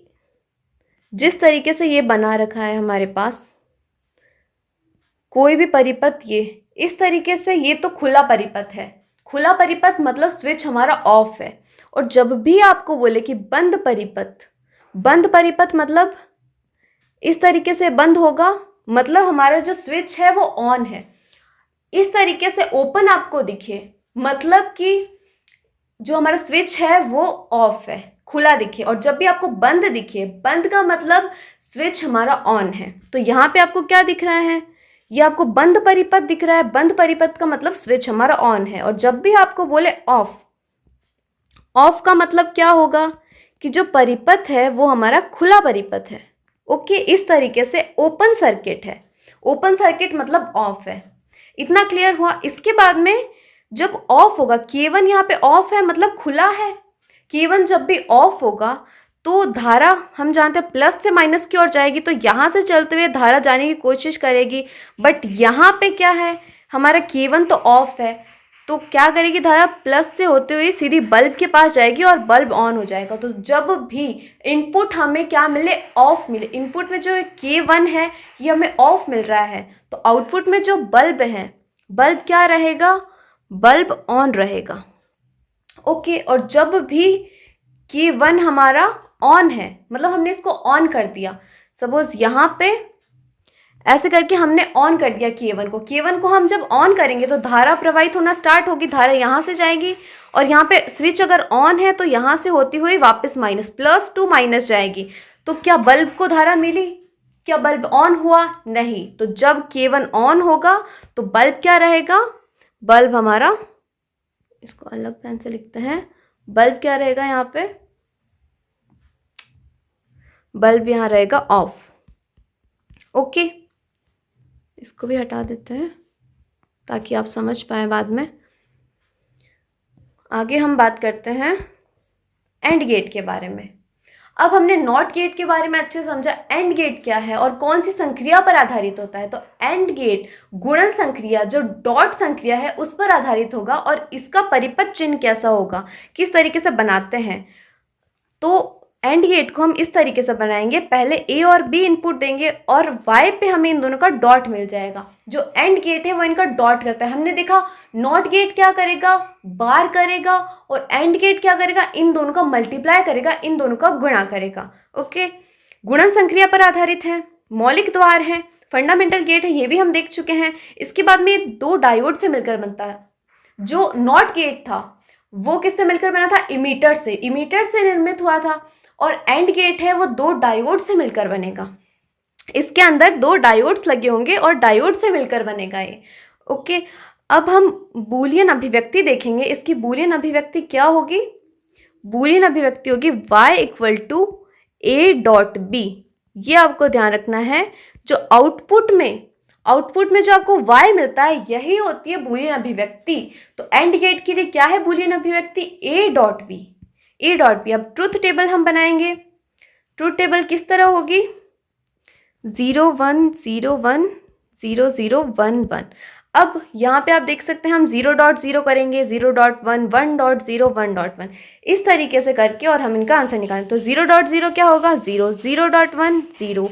जिस तरीके से ये बना रखा है हमारे पास कोई भी परिपथ, ये इस तरीके से, ये तो खुला परिपथ है। खुला परिपथ मतलब स्विच हमारा ऑफ है। और जब भी आपको बोले कि बंद परिपथ मतलब इस तरीके से बंद होगा, मतलब हमारा जो स्विच है वो ऑन है। इस तरीके से ओपन आपको दिखे, मतलब कि जो हमारा स्विच है वो ऑफ है, खुला दिखे। और जब भी आपको बंद दिखे, बंद का मतलब स्विच हमारा ऑन है। तो यहाँ पे आपको क्या दिख रहा है, ये आपको बंद परिपथ दिख रहा है। बंद परिपथ का मतलब स्विच हमारा ऑन है। और जब भी आपको बोले ऑफ का मतलब क्या होगा कि जो परिपथ है वो हमारा खुला परिपथ है। ओके, इस तरीके से ओपन सर्किट है। ओपन सर्किट मतलब ऑफ है। इतना क्लियर हुआ। इसके बाद में जब ऑफ होगा, K1 यहाँ पे ऑफ है मतलब खुला है। K1 जब भी ऑफ होगा तो धारा हम जानते हैं प्लस से माइनस की ओर जाएगी, तो यहाँ से चलते हुए धारा जाने की कोशिश करेगी। बट यहाँ पे क्या है, हमारा K1 तो ऑफ है, तो क्या करेगी धारा, प्लस से होते हुए सीधी बल्ब के पास जाएगी और बल्ब ऑन हो जाएगा। तो जब भी इनपुट हमें क्या मिले, ऑफ मिले, इनपुट में जो K1 है ये हमें ऑफ मिल रहा है, तो आउटपुट में जो बल्ब है, बल्ब क्या रहेगा, बल्ब ऑन रहेगा। ओके, और जब भी K1 हमारा ऑन है, मतलब हमने इसको ऑन कर दिया, सपोज यहाँ पे ऐसे करके हमने ऑन कर दिया K1 को हम जब ऑन करेंगे तो धारा प्रवाहित होना स्टार्ट होगी, धारा यहाँ से जाएगी और यहाँ पे स्विच अगर ऑन है तो यहाँ से होती हुई वापस माइनस, प्लस टू माइनस जाएगी। तो क्या बल्ब को धारा मिली, क्या बल्ब ऑन हुआ, नहीं। तो जब K1 ऑन होगा तो बल्ब क्या रहेगा, बल्ब हमारा, इसको अलग पेन से लिखते हैं, बल्ब क्या रहेगा यहाँ पे, बल्ब यहाँ रहेगा ऑफ। ओके, इसको भी हटा देते हैं ताकि आप समझ पाए बाद में। आगे हम बात करते हैं एंड गेट के बारे में। अब हमने नॉट गेट के बारे में अच्छे समझा, एंड गेट क्या है और कौन सी संक्रिया पर आधारित होता है। तो एंड गेट गुणन संक्रिया, जो डॉट संक्रिया है उस पर आधारित होगा और इसका परिपथ चिन्ह कैसा होगा, किस तरीके से बनाते हैं। तो एंड गेट को हम इस तरीके से बनाएंगे, पहले ए और बी इनपुट देंगे और वाई पे हमें इन दोनों का डॉट मिल जाएगा। जो एंड गेट है वो इनका डॉट करता है। हमने देखा नॉट गेट क्या करेगा, बार करेगा, और एंड गेट क्या करेगा, इन दोनों का मल्टीप्लाई करेगा, इन दोनों का गुणा करेगा। ओके, गुणन संक्रिया पर आधारित है, मौलिक द्वार है, फंडामेंटल गेट है, ये भी हम देख चुके हैं। इसके बाद में ये दो डायोड से मिलकर बनता है। जो नॉट गेट था वो किससे मिलकर बना था, इमीटर से निर्मित हुआ था, और एंड गेट है वो दो डायोड से मिलकर बनेगा। इसके अंदर दो डायोड्स लगे होंगे और डायोड से मिलकर बनेगा ये। ओके, अब हम बूलियन अभिव्यक्ति देखेंगे। इसकी बूलियन अभिव्यक्ति क्या होगी, बूलियन अभिव्यक्ति होगी y equal to a dot b। ये आपको ध्यान रखना है, जो आउटपुट में जो आपको y मिलता है यही होती है बूलियन अभिव्यक्ति। तो एंड गेट के लिए क्या है बूलियन अभिव्यक्ति, a डॉट b। अब ट्रुथ टेबल हम बनाएंगे। ट्रुथ टेबल किस तरह होगी, 0 1 0 1 0 0 1 1। अब यहाँ पे आप देख सकते हैं हम 0.0 करेंगे, 0.1 1.0 1.1, इस तरीके से करके और हम इनका आंसर निकालें। तो 0.0 क्या होगा, 0 0.1 0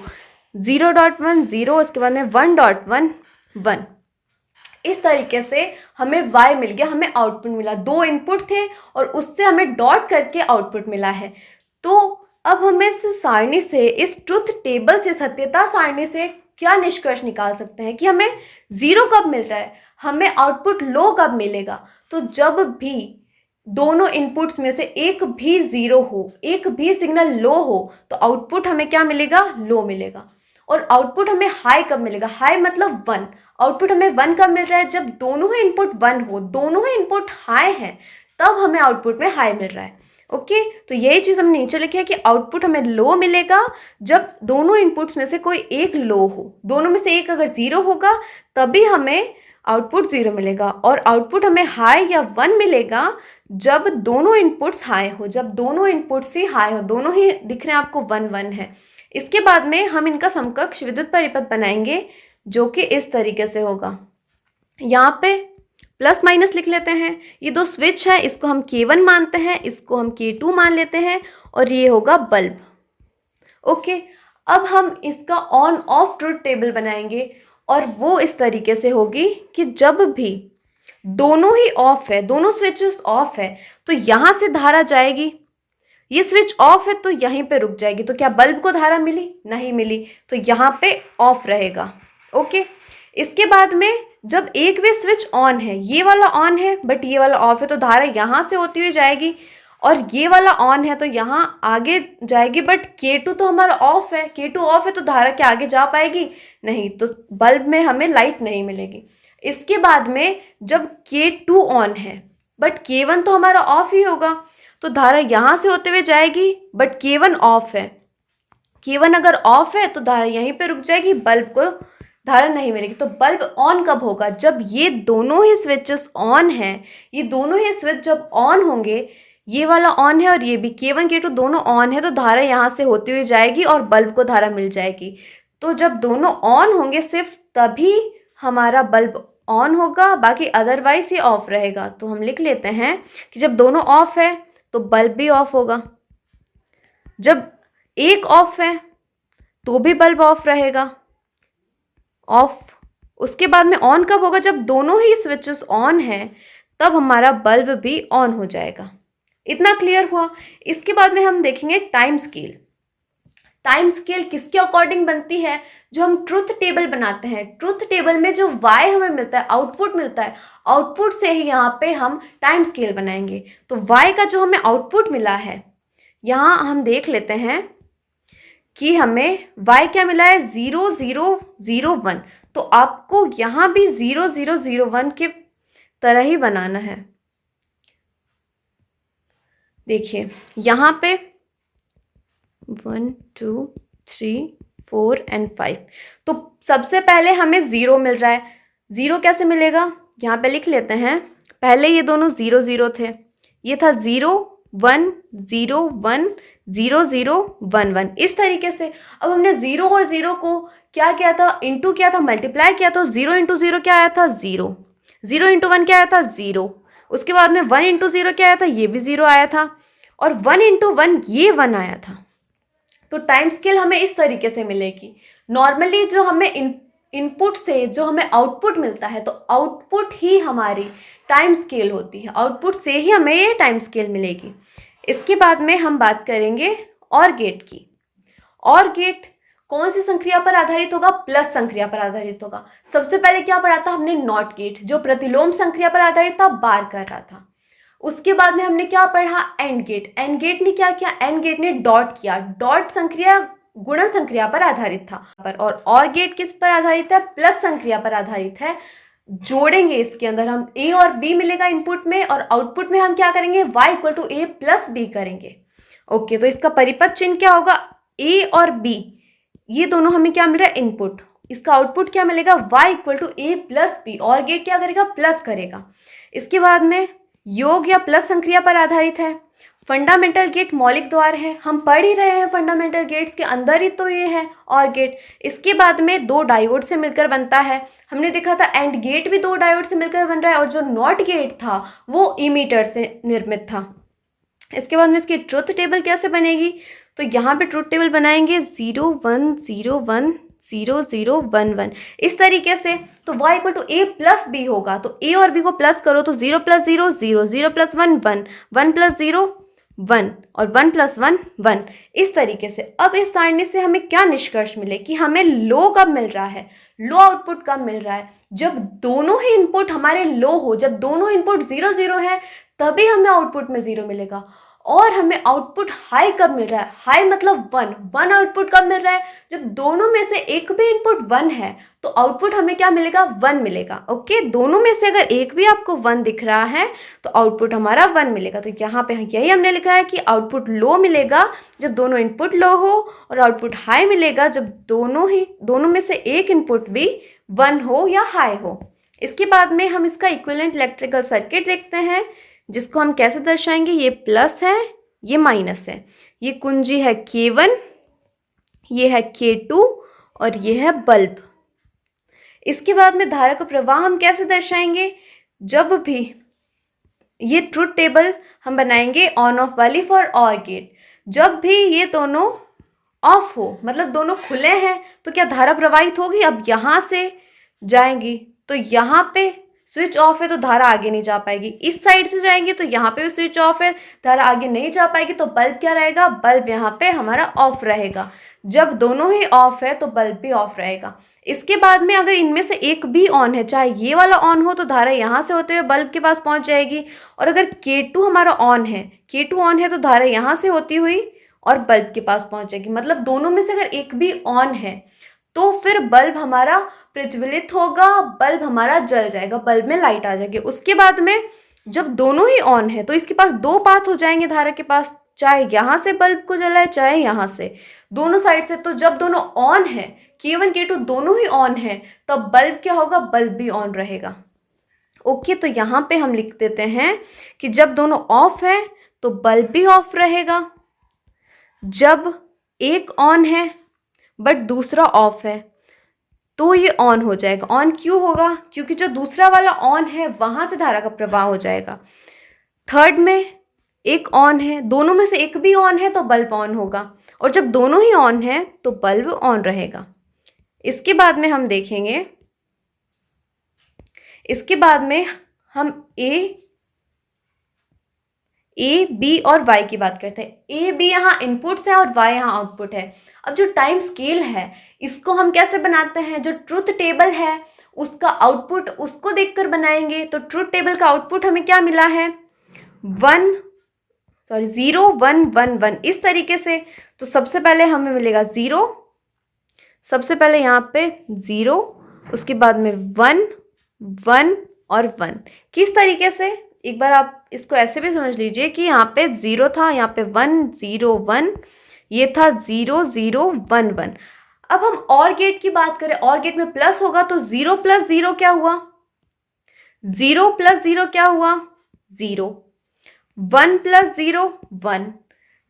0.1 0, उसके बाद में 1.1 1। इस तरीके से हमें y मिल गया, हमें आउटपुट मिला। दो इनपुट थे और उससे हमें डॉट करके आउटपुट मिला है। तो अब हमें इस सारणी से, इस ट्रुथ टेबल से, सत्यता सारणी से क्या निष्कर्ष निकाल सकते हैं कि हमें 0 कब मिल रहा है, हमें आउटपुट लो कब मिलेगा। तो जब भी दोनों इनपुट्स में से एक भी 0 हो, एक भी सिग्नल लो हो, तो आउटपुट हमें क्या मिलेगा, लो मिलेगा। और आउटपुट हमें हाई कब मिलेगा, हाई मतलब 1। आउटपुट हमें 1 कब मिल रहा है, जब दोनों ही इनपुट 1 हो, दोनों ही इनपुट हाई है, तब हमें आउटपुट में हाई मिल रहा है। ओके, तो यही चीज़ हमने नीचे लिखी है कि आउटपुट हमें लो मिलेगा जब दोनों इनपुट्स में से कोई एक लो हो। दोनों में से एक अगर 0 होगा तभी हमें आउटपुट 0 मिलेगा, और आउटपुट हमें हाई या 1 मिलेगा जब दोनों इनपुट्स हाई हो, जब दोनों इनपुट्स ही हाई हो, दोनों ही दिख रहे हैं आपको 1 1 है। इसके बाद में हम इनका समकक्ष विद्युत परिपथ बनाएंगे जो कि इस तरीके से होगा। यहाँ पे प्लस माइनस लिख लेते हैं। ये दो स्विच है, इसको हम K1 मानते हैं, इसको हम K2 मान लेते हैं, और ये होगा बल्ब। ओके, अब हम इसका ऑन ऑफ ट्रुथ टेबल बनाएंगे और वो इस तरीके से होगी कि जब भी दोनों ही ऑफ है, दोनों स्विचेस ऑफ है, तो यहाँ से धारा जाएगी। ये स्विच ऑफ है तो यहीं पे रुक जाएगी। तो क्या बल्ब को धारा मिली, नहीं मिली, तो यहाँ पे ऑफ रहेगा। ओके, इसके बाद में जब एक भी स्विच ऑन है, ये वाला ऑन है बट ये वाला ऑफ है, तो धारा यहाँ से होती हुई जाएगी, और ये वाला ऑन है तो यहाँ आगे जाएगी, बट K2 तो हमारा ऑफ है, K2 ऑफ है तो धारा के आगे जा पाएगी नहीं, तो बल्ब में हमें लाइट नहीं मिलेगी। इसके बाद में जब K2 ऑन है बट K1 तो हमारा ऑफ ही होगा, तो धारा यहाँ से होते हुए जाएगी, बट K1 ऑफ है। K1 अगर ऑफ है तो धारा यहीं पे रुक जाएगी, बल्ब को धारा नहीं मिलेगी। तो बल्ब ऑन कब होगा, जब ये दोनों ही स्विचेस ऑन हैं। ये दोनों ही स्विच जब ऑन होंगे, ये वाला ऑन है और ये भी, K1 K2 दोनों ऑन है, तो धारा यहाँ से होती हुई जाएगी और बल्ब को धारा मिल जाएगी। तो जब दोनों ऑन होंगे सिर्फ तभी हमारा बल्ब ऑन होगा, बाकी अदरवाइज ये ऑफ रहेगा। तो हम लिख लेते हैं कि जब दोनों ऑफ है तो बल्ब भी ऑफ होगा, जब एक ऑफ है तो भी बल्ब ऑफ रहेगा, ऑफ। उसके बाद में ऑन कब होगा, जब दोनों ही स्विचेस ऑन है तब हमारा बल्ब भी ऑन हो जाएगा। इतना क्लियर हुआ। इसके बाद में हम देखेंगे टाइम स्केल। टाइम स्केल किसके अकॉर्डिंग बनती है, जो हम ट्रुथ टेबल बनाते हैं, ट्रुथ टेबल में जो y हमें मिलता है, आउटपुट मिलता है, आउटपुट से ही यहाँ पे हम टाइम स्केल बनाएंगे। तो y का जो हमें आउटपुट मिला है, यहाँ हम देख लेते हैं कि हमें y क्या मिला है, 0001। तो आपको यहाँ भी 0001 के तरह ही बनाना है। देखिए यहाँ पे 1 2 3 4 एंड 5, तो सबसे पहले हमें 0 मिल रहा है। 0 कैसे मिलेगा, यहाँ पे लिख लेते हैं। पहले ये दोनों 0 0 थे, ये था 0 1 0 1 0 0 1 1, इस तरीके से। अब हमने 0 और 0 को क्या किया था, इंटू किया था, मल्टीप्लाई किया, तो 0 इंटू 0 क्या आया था, 0। 0 इंटू 1 क्या आया था, 0। उसके बाद में 1 इंटू 0 क्या आया था, ये भी 0 आया था, और 1 इंटू 1 ये 1 आया था। तो टाइम स्केल हमें इस तरीके से मिलेगी। नॉर्मली जो हमें इनपुट से जो हमें आउटपुट मिलता है, तो आउटपुट ही हमारी टाइम स्केल होती है, आउटपुट से ही हमें ये टाइम स्केल मिलेगी। इसके बाद में हम बात करेंगे और गेट की। और गेट कौन सी संक्रिया पर आधारित होगा, प्लस संक्रिया पर आधारित होगा। सबसे पहले क्या पढ़ा था हमने, नॉट गेट, जो प्रतिलोम संक्रिया पर आधारित था, बार कर रहा था। उसके बाद में हमने क्या पढ़ा, एंड गेट। एंड गेट ने क्या किया, एंड गेट ने डॉट किया, डॉट संक्रिया गुणन संक्रिया पर आधारित था। और गेट किस पर आधारित है, प्लस संक्रिया पर आधारित है। जोड़ेंगे इसके अंदर हम a और b मिलेगा इनपुट में, और आउटपुट में हम क्या करेंगे, y equal to a plus b करेंगे। ओके, तो इसका परिपथ चिन्ह क्या होगा, a और b, ये दोनों हमें क्या मिल रहा है, इनपुट। इसका आउटपुट क्या मिलेगा, y equal to a plus b, or gate क्या करेगा, प्लस करेगा। इसके बाद में योग या प्लस संक्रिया पर आधारित है। फंडामेंटल गेट मौलिक द्वार है, हम पढ़ ही रहे हैं, फंडामेंटल गेट्स के अंदर ही तो ये है और गेट। इसके बाद में 2 डायोड से मिलकर बनता है। हमने देखा था एंड गेट भी 2 डायोड से मिलकर बन रहा है, और जो नॉट गेट था वो इमीटर से निर्मित था। इसके बाद में इसकी ट्रुथ टेबल कैसे बनेगी, तो यहाँ पे ट्रुथ टेबल बनाएंगे 0 1 0 1 0 0 1 1, इस तरीके से। तो y equal to a plus b होगा, तो a और b को प्लस करो तो 0 प्लस 0 0, 0 प्लस 1 1, 1 प्लस 0 1, और 1 प्लस 1 1, इस तरीके से। अब इस सारणी से हमें क्या निष्कर्ष मिले कि हमें लो कब मिल रहा है, लो आउटपुट कब मिल रहा है, जब दोनों ही इनपुट हमारे लो हो, जब दोनों इनपुट 0 0 है तभी हमें आउटपुट में 0 मिलेगा। और हमें आउटपुट हाई कब मिल रहा है, हाई मतलब 1 आउटपुट कब मिल रहा है, जब दोनों में से एक भी इनपुट 1 है तो आउटपुट हमें क्या मिलेगा, 1 मिलेगा। ओके, दोनों में से अगर एक भी आपको 1 दिख रहा है तो आउटपुट हमारा 1 मिलेगा। तो यहाँ पे यही हमने लिखा है कि आउटपुट लो मिलेगा जब दोनों इनपुट लो हो, और आउटपुट हाई मिलेगा जब दोनों में से एक इनपुट भी 1 हो या हाई हो। इसके बाद में हम इसका इक्विवेलेंट इलेक्ट्रिकल सर्किट देखते हैं, जिसको हम कैसे दर्शाएंगे, ये प्लस है, ये माइनस है, ये कुंजी है K1, ये है K2, और ये है बल्ब। इसके बाद में धारा का प्रवाह हम कैसे दर्शाएंगे, जब भी ये ट्रुथ टेबल हम बनाएंगे ऑन ऑफ वाली फॉर और गेट, जब भी ये दोनों ऑफ हो, मतलब दोनों खुले हैं, तो क्या धारा प्रवाहित होगी। अब यहाँ से जाएंगी तो यहाँ पे स्विच ऑफ है तो धारा आगे नहीं जा पाएगी, इस साइड से जाएंगे तो यहाँ पे भी स्विच ऑफ है, धारा आगे नहीं जा पाएगी, तो बल्ब क्या रहेगा, बल्ब यहाँ पे हमारा ऑफ रहेगा। जब दोनों ही ऑफ है तो बल्ब भी ऑफ रहेगा। इसके बाद में अगर इनमें से एक भी ऑन है, चाहे ये वाला ऑन हो, तो धारा यहाँ से होते हुए बल्ब के पास पहुँच जाएगी। और अगर K2 हमारा ऑन है, K2 ऑन है तो धारा यहाँ से होती हुई और बल्ब के पास पहुँच जाएगी। मतलब दोनों में से अगर एक भी ऑन है तो फिर बल्ब हमारा प्रज्वलित होगा, बल्ब हमारा जल जाएगा, बल्ब में लाइट आ जाएगी। उसके बाद में जब दोनों ही ऑन है तो इसके पास 2 पाथ हो जाएंगे धारा के पास, चाहे यहाँ से बल्ब को जलाए चाहे यहाँ से, दोनों साइड से। तो जब दोनों ऑन है, K1 K2 दोनों ही ऑन है, तब बल्ब क्या होगा, बल्ब भी ऑन रहेगा। ओके, तो यहाँ पे हम लिख देते हैं कि जब दोनों ऑफ है तो बल्ब भी ऑफ रहेगा, जब एक ऑन है बट दूसरा ऑफ है तो ये ऑन हो जाएगा। ऑन क्यों होगा? क्योंकि जो दूसरा वाला ऑन है वहाँ से धारा का प्रवाह हो जाएगा। थर्ड में एक ऑन है, दोनों में से एक भी ऑन है तो बल्ब ऑन होगा, और जब दोनों ही ऑन है तो बल्ब ऑन रहेगा। इसके बाद में हम देखेंगे, इसके बाद में हम ए बी और वाई की बात करते हैं। ए बी यहाँ इनपुट्स है और वाई यहाँ आउटपुट है। अब जो टाइम स्केल है इसको हम कैसे बनाते हैं? जो ट्रुथ टेबल है उसका आउटपुट उसको देखकर बनाएंगे। तो ट्रुथ टेबल का आउटपुट हमें क्या मिला है? 0 1 1 1 इस तरीके से। तो सबसे पहले हमें मिलेगा 0, सबसे पहले यहाँ पे 0, उसके बाद में 1 1 और 1। किस तरीके से? एक बार आप इसको ऐसे भी समझ लीजिए कि यहाँ पे 0 था, यहाँ पे 1 0 1, ये था 0 0 1 1। अब हम और गेट की बात करें, और गेट में प्लस होगा तो 0 + 0 क्या हुआ? 0 + 0 क्या हुआ? 0। 1 + 0 1,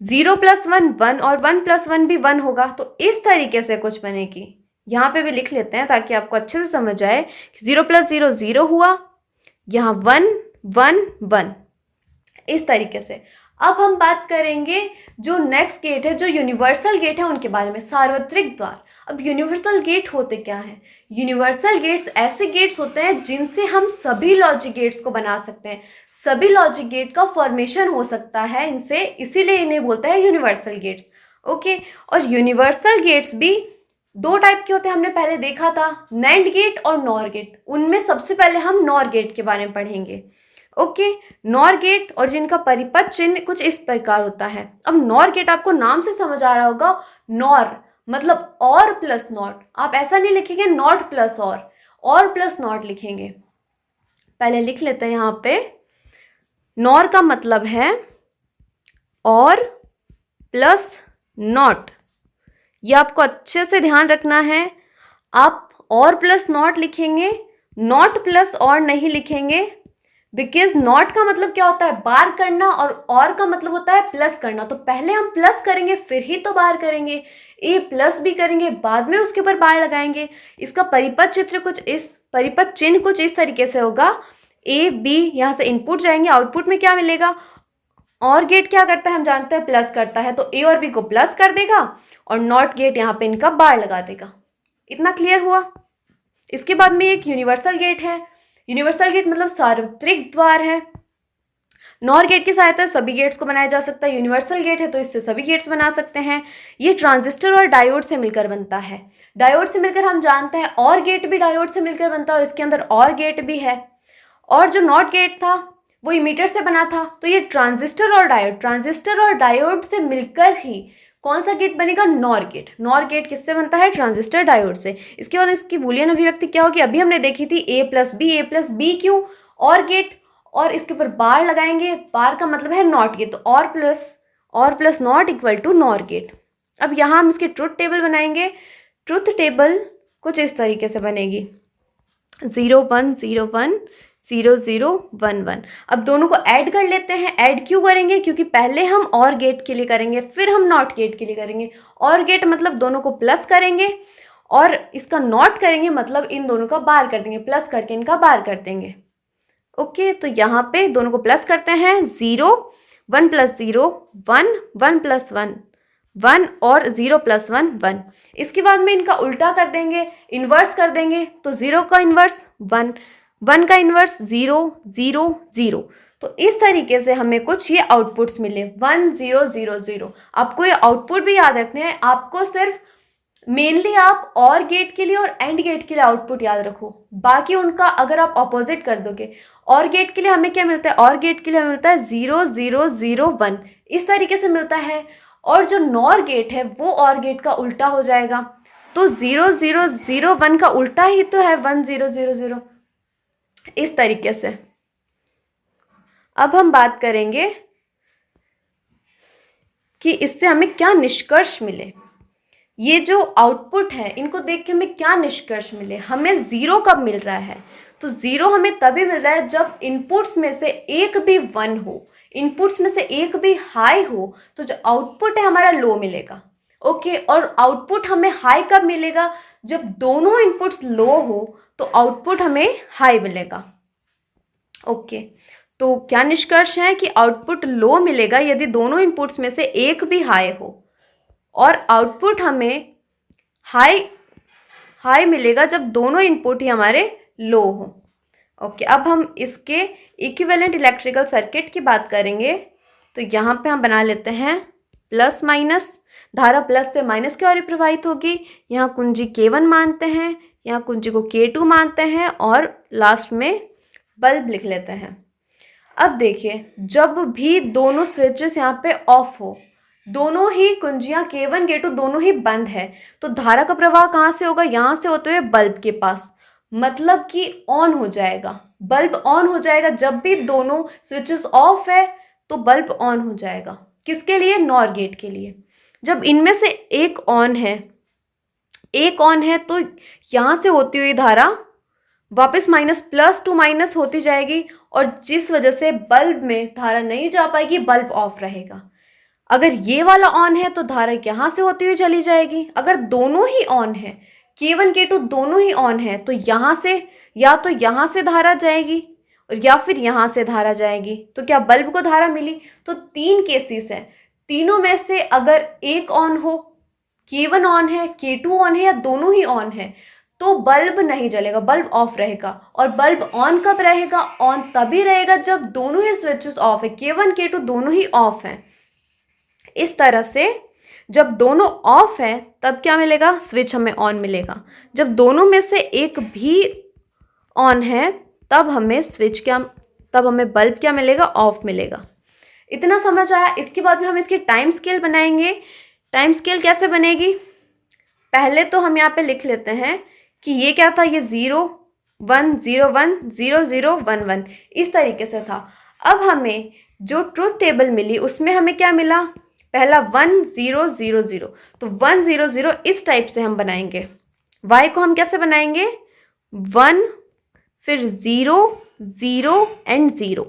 0 + 1 1, और 1 + 1 भी 1 होगा। तो इस तरीके से कुछ बनेगी। यहाँ पे भी लिख लेते हैं ताकि आपको अच्छे से समझ आए कि 0 + 0 0 हुआ, यहाँ 1 1 1 इस तरीके से। अब हम बात करेंगे जो नेक्स्ट गेट है, जो यूनिवर्सल गेट है उनके बारे में। सार्वत्रिक द्वार। अब यूनिवर्सल गेट होते क्या है? यूनिवर्सल गेट्स ऐसे गेट्स होते हैं जिनसे हम सभी लॉजिक गेट्स को बना सकते हैं। सभी लॉजिक गेट का फॉर्मेशन हो सकता है इनसे, इसीलिए इन्हें बोलते हैं यूनिवर्सल गेट्स। ओके, और यूनिवर्सल गेट्स भी दो टाइप के होते हैं, हमने पहले देखा था, नैंड गेट और नॉर गेट। उनमें सबसे पहले हम नॉर गेट के बारे में पढ़ेंगे। ओके, नॉर गेट और जिनका परिपथ चिन्ह कुछ इस प्रकार होता है। अब नॉर गेट आपको नाम से समझ आ रहा होगा, नॉर मतलब और प्लस नॉट। आप ऐसा नहीं लिखेंगे नॉट प्लस और प्लस नॉट लिखेंगे। पहले लिख लेते हैं यहाँ पे, नॉर का मतलब है और प्लस नॉट। ये आपको अच्छे से ध्यान रखना है। आप और प्लस नॉट लिखेंगे, नॉट प्लस और नहीं लिखेंगे। बिकॉज नॉट का मतलब क्या होता है? बार करना, और का मतलब होता है प्लस करना। तो पहले हम प्लस करेंगे फिर ही तो बार करेंगे। ए प्लस भी करेंगे, बाद में उसके ऊपर बार लगाएंगे। इसका परिपथ चिन्ह कुछ इस तरीके से होगा। ए बी यहाँ से इनपुट जाएंगे, आउटपुट में क्या मिलेगा? और गेट क्या करता है हम जानते हैं, प्लस करता है। तो ए और बी को प्लस कर देगा, और नॉट गेट यहाँ पे इनका बार लगा देगा। इतना क्लियर हुआ? इसके बाद में एक यूनिवर्सल गेट है। यूनिवर्सल गेट मतलब सार्वत्रिक द्वार है। नॉर गेट की सहायता से सभी गेट्स को बनाया जा सकता है। यूनिवर्सल गेट है तो इससे सभी गेट्स बना सकते हैं। ये ट्रांजिस्टर और डायोड से मिलकर बनता है। डायोड से मिलकर हम जानते हैं और गेट भी डायोड से मिलकर बनता है, और इसके अंदर और गेट भी है। और जो नॉट गेट था वो इमीटर से बना था। तो ये ट्रांजिस्टर और डायोड से मिलकर ही कौन सा गेट बनेगा? Nor gate. नॉर गेट किससे बनता है? ट्रांजिस्टर डायोड से। इसके बाद इसकी बूलियन अभिव्यक्ति क्या होगी? अभी हमने देखी थी a + b क्यों? और गेट, और इसके ऊपर बार लगाएंगे। बार का मतलब है नॉट गेट। तो or plus not equal to nor gate. अब यहाँ हम इसकी ट्रुथ टेबल बनाएंगे। ट्रुथ टेबल कुछ इस तरीके से बनेगी, 0 1 0 1 0 0 1 1। अब दोनों को ऐड कर लेते हैं। ऐड क्यों करेंगे? क्योंकि पहले हम और गेट के लिए करेंगे, फिर हम नॉट गेट के लिए करेंगे। और गेट मतलब दोनों को प्लस करेंगे, और इसका नॉट करेंगे मतलब इन दोनों का बार कर देंगे, प्लस करके इनका बार कर देंगे। ओके, तो यहाँ पे दोनों को प्लस करते हैं। 0 1 + 0 1 1 + 1 1, और 0 + 1 1। इसके बाद में इनका उल्टा कर देंगे, इन्वर्स कर देंगे। तो 0 का इन्वर्स 1, 1 का इन्वर्स 0 0 0। तो इस तरीके से हमें कुछ ये आउटपुट्स मिले 1 0 0 0। आपको ये आउटपुट भी याद रखने हैं। आपको सिर्फ मेनली आप और गेट के लिए और एंड गेट के लिए आउटपुट याद रखो, बाकी उनका अगर आप ऑपोजिट कर दोगे। और गेट के लिए हमें क्या मिलता है? और गेट के लिए हमें मिलता है 0 0 0 1 इस तरीके से मिलता है। और जो नॉर गेट है वो और गेट का उल्टा हो जाएगा। तो 0 0 0 1 का उल्टा ही तो है 1 0 0 0 इस तरीके से। अब हम बात करेंगे कि इससे हमें क्या निष्कर्ष मिले। ये जो आउटपुट है इनको देख के हमें क्या निष्कर्ष मिले। हमें 0 कब मिल रहा है? तो 0 हमें तभी मिल रहा है जब इनपुट्स में से एक भी 1 हो, इनपुट्स में से एक भी हाई हो, तो जो आउटपुट है हमारा लो मिलेगा। ओके, और आउटपुट हमें हाई कब मिलेगा? जब दोनों इनपुट्स लो हो तो आउटपुट हमें हाई मिलेगा। ओके, तो क्या निष्कर्ष है कि आउटपुट लो मिलेगा यदि दोनों इनपुट्स में से एक भी हाई हो, और आउटपुट हमें हाई मिलेगा जब दोनों इनपुट ही हमारे लो हो। ओके, अब हम इसके इक्विवेलेंट इलेक्ट्रिकल सर्किट की बात करेंगे। तो यहाँ पे हम बना लेते हैं प्लस माइनस, धारा प्लस से माइनस की ओर प्रवाहित होगी। यहाँ कुंजी K1 मानते हैं, यहाँ कुंजी को K2 मानते हैं, और लास्ट में बल्ब लिख लेते हैं। अब देखिए, जब भी दोनों स्विचेस यहाँ पे ऑफ हो, दोनों ही कुंजियाँ K1 K2 दोनों ही बंद है, तो धारा का प्रवाह कहाँ से होगा? यहाँ से होते हुए बल्ब के पास, मतलब कि ऑन हो जाएगा, बल्ब ऑन हो जाएगा। जब भी दोनों स्विचेस ऑफ है तो बल्ब ऑन हो जाएगा। किसके लिए? नॉर गेट के लिए। जब इनमें से एक ऑन है तो यहाँ से होती हुई धारा वापस माइनस प्लस टू माइनस होती जाएगी, और जिस वजह से बल्ब में धारा नहीं जा पाएगी, बल्ब ऑफ रहेगा। अगर ये वाला ऑन है तो धारा यहाँ से होती हुई चली जाएगी। अगर दोनों ही ऑन है, K1 K2 दोनों ही ऑन है, तो यहाँ से या तो यहाँ से धारा जाएगी और या फिर यहाँ से धारा जाएगी। तो क्या बल्ब को धारा मिली? तो 3 केसेस है, तीनों में से अगर एक ऑन हो, K1 ऑन है, K2 ऑन है, या दोनों ही ऑन है, तो बल्ब नहीं जलेगा, बल्ब ऑफ रहेगा। और बल्ब ऑन कब रहेगा? ऑन तभी रहेगा जब दोनों ही स्विचेस ऑफ है, K1 K2 दोनों ही ऑफ हैं। इस तरह से जब दोनों ऑफ है तब क्या मिलेगा? स्विच हमें ऑन मिलेगा। जब दोनों में से एक भी ऑन है तब हमें बल्ब क्या मिलेगा? ऑफ मिलेगा। इतना समझ आया? इसके बाद में हम इसकी टाइम स्केल बनाएंगे। टाइम स्केल कैसे बनेगी? पहले तो हम यहाँ पे लिख लेते हैं कि ये क्या था, ये 0 1 0 1 0 0 1 1 इस तरीके से था। अब हमें जो ट्रुथ टेबल मिली उसमें हमें क्या मिला? पहला 1 0 0 0, तो 1 0 0 इस टाइप से हम बनाएंगे। y को हम कैसे बनाएंगे? 1 फिर 0 0 एंड 0,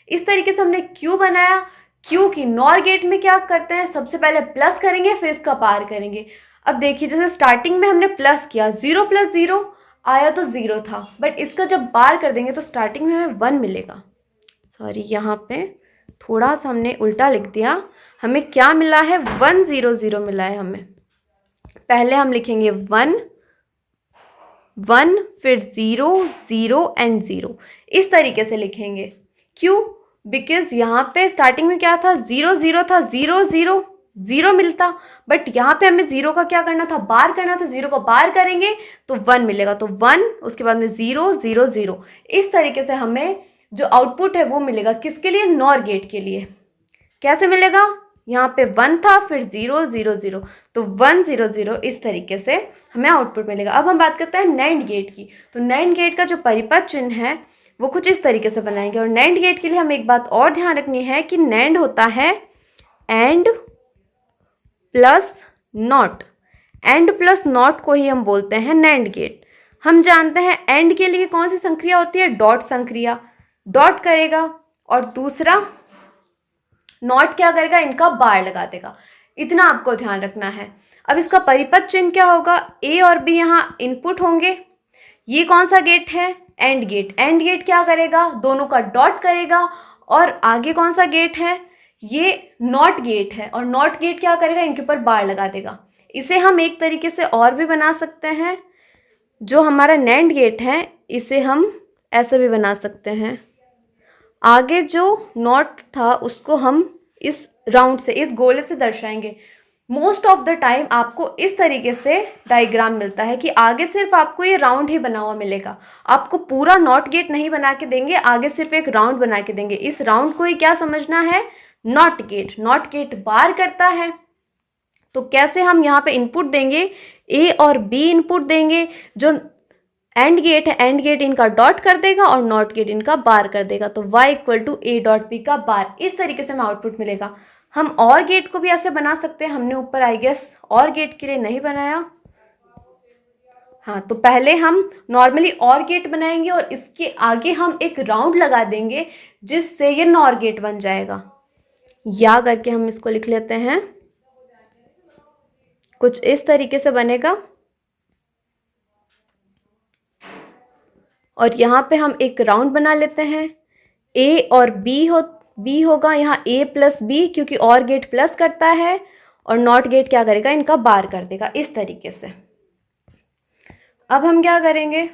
इस तरीके से हमने q बनाया। q की नॉर गेट में क्या करते हैं? सबसे पहले प्लस करेंगे, फिर इसका पार करेंगे। अब देखिए, जैसे स्टार्टिंग में हमने प्लस किया, 0 प्लस 0 आया तो 0 था, बट इसका जब बार कर देंगे तो स्टार्टिंग में हमें 1 मिलेगा। सॉरी, यहाँ पे थोड़ा सा हमने उल्टा लिख दिया। हमें क्या मिला है? 1 0 0 मिला है हमें। पहले हम लिखेंगे 1 1 फिर 0 0 एंड 0, इस तरीके से लिखेंगे। क्यों? बिकॉज यहाँ पे स्टार्टिंग में क्या था? 0 0 था, 0 0 0 मिलता, बट यहाँ पे हमें 0 का क्या करना था? बार करना था। 0 को बार करेंगे तो 1 मिलेगा, तो 1, उसके बाद में 0 0 0, इस तरीके से हमें जो आउटपुट है वो मिलेगा। किसके लिए? नॉर गेट के लिए। कैसे मिलेगा? यहाँ पे 1 था, फिर 0 0 0, तो 1 0 0 इस तरीके से हमें आउटपुट मिलेगा। अब हम बात करते हैं नैंड गेट की। तो नैंड गेट का जो परिपथ चिन्ह है वो कुछ इस तरीके से बनाएंगे। और नैंड गेट के लिए हमें एक बात और ध्यान रखनी है कि नैंड होता है and plus not. And plus not को ही हम बोलते हैं नैंड गेट। हम जानते हैं एंड के लिए कौन सी संक्रिया होती है? डॉट संक्रिया। डॉट करेगा और दूसरा नॉट क्या करेगा? इनका बार लगा देगा। इतना आपको ध्यान रखना है। अब इसका परिपथ चिन्ह क्या होगा? ए और बी यहाँ इनपुट होंगे। ये कौन सा गेट है? And gate. एंड गेट क्या करेगा? दोनों का डॉट करेगा। और आगे कौन सा गेट है? ये नॉट गेट है, और नॉट गेट क्या करेगा? इनके ऊपर बार लगा देगा। इसे हम एक तरीके से और भी बना सकते हैं। जो हमारा नैंड गेट है इसे हम ऐसे भी बना सकते हैं। आगे जो नॉट था उसको हम इस राउंड से, इस गोले से दर्शाएंगे। मोस्ट ऑफ द टाइम आपको इस तरीके से डायग्राम मिलता है कि आगे सिर्फ आपको ये राउंड ही बना हुआ मिलेगा। आपको पूरा नॉट गेट नहीं बना के देंगे, आगे सिर्फ एक राउंड बना के देंगे। इस राउंड को ही क्या समझना है? Not gate. नॉट गेट बार करता है। तो कैसे हम यहाँ पे इनपुट देंगे? ए और बी इनपुट देंगे। जो एंड गेट है, एंड गेट इनका डॉट कर देगा और नॉट गेट इनका बार कर देगा। तो y equal to A dot B का बार, इस तरीके से हमें आउटपुट मिलेगा। हम और गेट को भी ऐसे बना सकते हैं। हमने ऊपर आई गेस और गेट के लिए नहीं बनाया। हाँ, तो पहले हम नॉर्मली और गेट बनाएंगे और इसके आगे हम एक राउंड लगा देंगे जिससे ये नॉर गेट बन जाएगा। या करके हम इसको लिख लेते हैं कुछ इस तरीके से बनेगा। और यहाँ पे हम एक राउंड बना लेते हैं। ए और बी होगा यहाँ ए प्लस बी, क्योंकि और गेट प्लस करता है और नॉट गेट क्या करेगा, इनका बार कर देगा इस तरीके से। अब हम क्या करेंगे,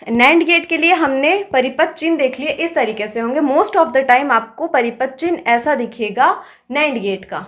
नैंड गेट के लिए हमने परिपथ चिन्ह देख लिए, इस तरीके से होंगे। मोस्ट ऑफ द टाइम आपको परिपथ चिन्ह ऐसा दिखेगा नैंड गेट का।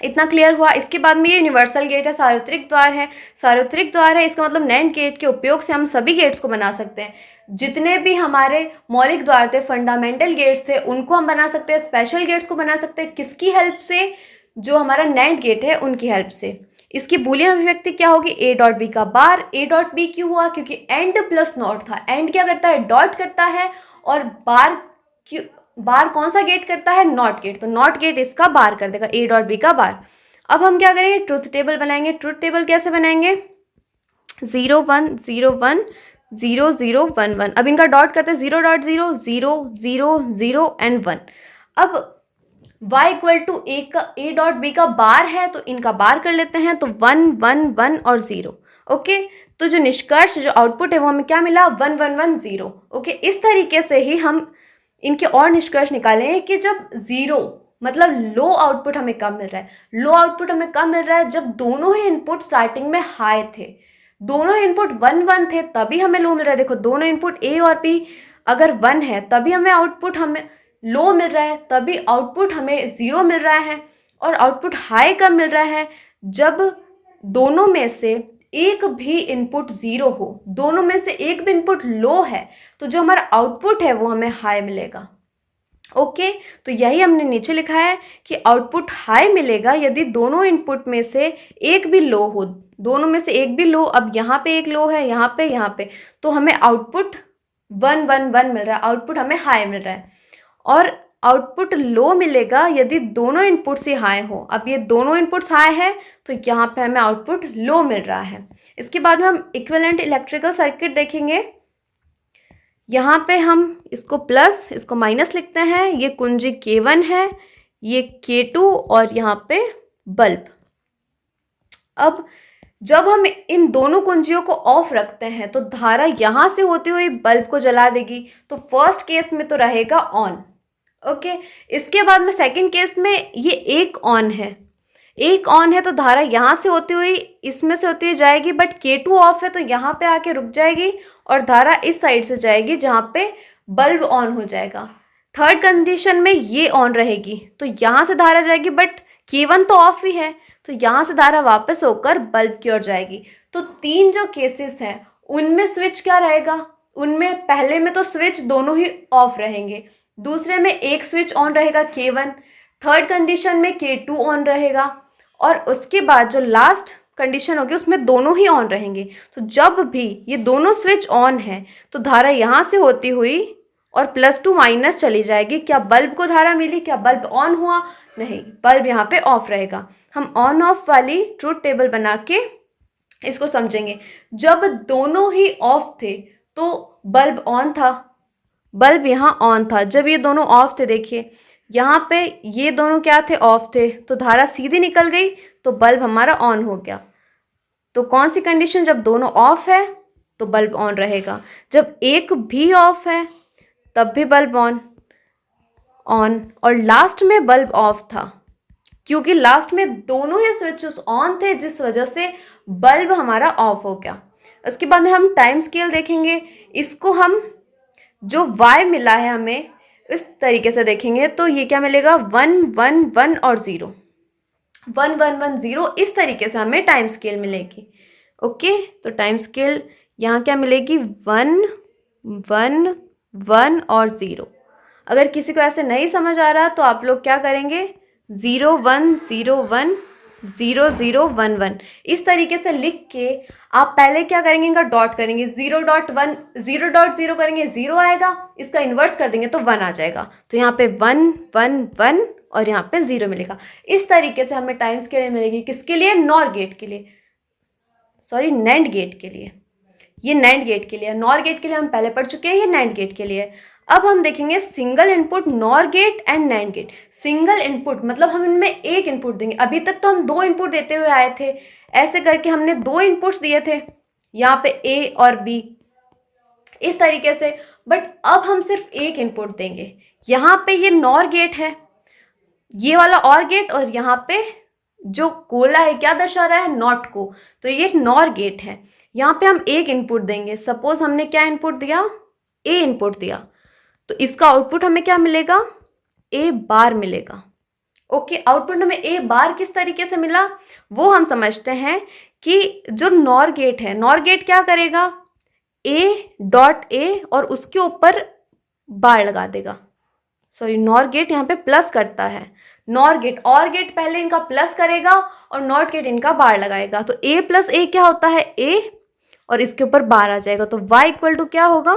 इतना क्लियर हुआ। इसके बाद में ये यूनिवर्सल गेट है, सार्वत्रिक द्वार है। सार्वत्रिक द्वार है, इसका मतलब नैंड गेट के उपयोग से हम सभी गेट्स को बना सकते हैं। जितने भी हमारे मौलिक द्वार थे, फंडामेंटल गेट्स थे, उनको हम बना सकते हैं। स्पेशल गेट्स को बना सकते हैं, किसकी हेल्प से, जो हमारा नैंड गेट है उनकी हेल्प से। इसकी बूलियन अभिव्यक्ति क्या होगी, ए डॉट बी का बार। ए डॉट बी क्यों हुआ, क्योंकि एंड प्लस नॉट था। एंड क्या करता है, डॉट करता है, और बार कौन सा गेट करता है, नॉट गेट। तो नॉट गेट इसका बार कर देगा, ए डॉट बी का बार। अब हम क्या करेंगे, ट्रुथ टेबल बनाएंगे। ट्रुथ टेबल कैसे बनाएंगे, 0 1 0 1 0 0 1 1। अब इनका डॉट करते हैं, 0.0 0 0 0 एंड 1। अब y equal to A dot B का बार है, तो इनका बार कर लेते हैं। तो 1 1 1 और 0। ओके, तो जो निष्कर्ष, जो आउटपुट है वो हमें क्या मिला, 1 1 1 0। ओके, इस तरीके से ही हम इनके और निष्कर्ष निकाले हैं कि जब 0 मतलब लो आउटपुट हमें कब मिल रहा है। लो आउटपुट हमें कब मिल रहा है, जब दोनों ही इनपुट स्टार्टिंग में हाई थे, दोनों इनपुट 1 1 थे, तभी हमें लो मिल रहा है। देखो, दोनों इनपुट ए और बी अगर 1 है तभी हमें आउटपुट हमें लो मिल रहा है, तभी आउटपुट हमें 0 मिल रहा है। और आउटपुट हाई कब मिल रहा है, जब दोनों में से एक भी इनपुट 0 हो, दोनों में से एक भी इनपुट लो है, तो जो हमारा आउटपुट है वो हमें हाई मिलेगा। ओके, तो यही हमने नीचे लिखा है कि आउटपुट हाई मिलेगा यदि दोनों इनपुट में से एक भी लो हो। दोनों में से एक भी लो, अब यहाँ पे एक लो है, यहाँ पे, तो हमें आउटपुट 1 1 1 मिल रहा है, आउटपुट हमें हाई मिल रहा है। और आउटपुट लो मिलेगा यदि दोनों इनपुट्स ही हाई हो। अब ये दोनों इनपुट्स हाई है, तो यहाँ पे हमें आउटपुट लो मिल रहा है। इसके बाद में हम इक्विवेलेंट इलेक्ट्रिकल सर्किट देखेंगे। यहाँ पे हम इसको प्लस, इसको माइनस लिखते हैं। ये कुंजी K1 है, ये K2 और यहाँ पे बल्ब। अब जब हम इन दोनों कुंजियों को ऑफ रखते हैं तो धारा यहाँ से होती हुई बल्ब को जला देगी। तो फर्स्ट केस में तो रहेगा ऑन। ओके, इसके बाद में सेकंड केस में ये एक ऑन है, एक ऑन है, तो धारा यहाँ से होती हुई इसमें से होती हुई जाएगी, बट K2 ऑफ है तो यहाँ पे आके रुक जाएगी और धारा इस साइड से जाएगी जहाँ पे बल्ब ऑन हो जाएगा। थर्ड कंडीशन में ये ऑन रहेगी तो यहाँ से धारा जाएगी, बट K1 तो ऑफ ही है, तो यहाँ से धारा वापस होकर बल्ब की ओर जाएगी। तो तीन जो केसेस हैं उनमें स्विच क्या रहेगा, उनमें पहले में तो स्विच दोनों ही ऑफ रहेंगे, दूसरे में एक स्विच ऑन रहेगा K1, थर्ड कंडीशन में K2 ऑन रहेगा, और उसके बाद जो लास्ट कंडीशन होगी उसमें दोनों ही ऑन रहेंगे। तो जब भी ये दोनों स्विच ऑन है तो धारा यहाँ से होती हुई और +2 माइनस चली जाएगी। क्या बल्ब को धारा मिली, क्या बल्ब ऑन हुआ, नहीं, बल्ब यहाँ पे ऑफ रहेगा। हम ऑन ऑफ वाली ट्रुथ टेबल बना के इसको समझेंगे। जब दोनों ही ऑफ थे तो बल्ब ऑन था, बल्ब यहाँ ऑन था। जब ये दोनों ऑफ थे, देखिए यहाँ पे ये दोनों क्या थे, ऑफ थे, तो धारा सीधी निकल गई तो बल्ब हमारा ऑन हो गया। तो कौन सी कंडीशन, जब दोनों ऑफ है तो बल्ब ऑन रहेगा, जब एक भी ऑफ है तब भी बल्ब ऑन, और लास्ट में बल्ब ऑफ था क्योंकि लास्ट में दोनों ही स्विचेस ऑन थे जिस वजह से बल्ब हमारा ऑफ हो गया। उसके बाद में हम टाइम स्केल देखेंगे। इसको हम जो y मिला है हमें इस तरीके से देखेंगे तो ये क्या मिलेगा, 1 1 1 और 0, 1 1 1 0, इस तरीके से हमें टाइम स्केल मिलेगी। ओके, तो टाइम स्केल यहाँ क्या मिलेगी, 1 1 1 और 0। अगर किसी को ऐसे नहीं समझ आ रहा तो आप लोग क्या करेंगे, 0 1 0 1 0 0 1 1 इस तरीके से लिख के आप पहले क्या करेंगे, इनका डॉट करेंगे। 0.1 0.0 करेंगे 0 आएगा, इसका इन्वर्स कर देंगे तो 1 आ जाएगा। तो यहाँ पे 1 1 1 और यहाँ पे 0 मिलेगा। इस तरीके से हमें टाइम स्केल मिलेगी। किसके लिए, नॉर गेट के लिए, सॉरी नैंड गेट के लिए। ये नैंड गेट के लिए, नॉर गेट के लिए हम पहले पढ़ चुके हैं, ये नैंड गेट के लिए। अब हम देखेंगे single input nor gate and nand gate. Single input मतलब हम इनमें एक इनपुट देंगे। अभी तक तो हम 2 इनपुट देते हुए आए थे, ऐसे करके हमने 2 इनपुट्स दिए थे, यहाँ पे ए और बी इस तरीके से। बट अब हम सिर्फ एक इनपुट देंगे। यहाँ पे ये नॉर गेट है, ये वाला और गेट, और यहाँ पे जो गोला है क्या दर्शा रहा है, नॉट को, तो ये नॉर गेट है। यहाँ पे हम एक इनपुट देंगे। सपोज हमने क्या इनपुट दिया, ए इनपुट दिया, तो इसका आउटपुट हमें क्या मिलेगा, ए बार मिलेगा। ओके, आउटपुट हमें ए बार किस तरीके से मिला वो हम समझते हैं कि जो नॉर गेट है, नॉर गेट क्या करेगा, ए डॉट ए और उसके ऊपर बार लगा देगा। सॉरी, नॉर गेट यहाँ पे प्लस करता है, नॉर गेट और गेट पहले इनका प्लस करेगा और नॉट गेट इनका बार लगाएगा। तो ए प्लस ए क्या होता है, ए, और इसके ऊपर बार आ जाएगा, तो y इक्वल टू क्या होगा,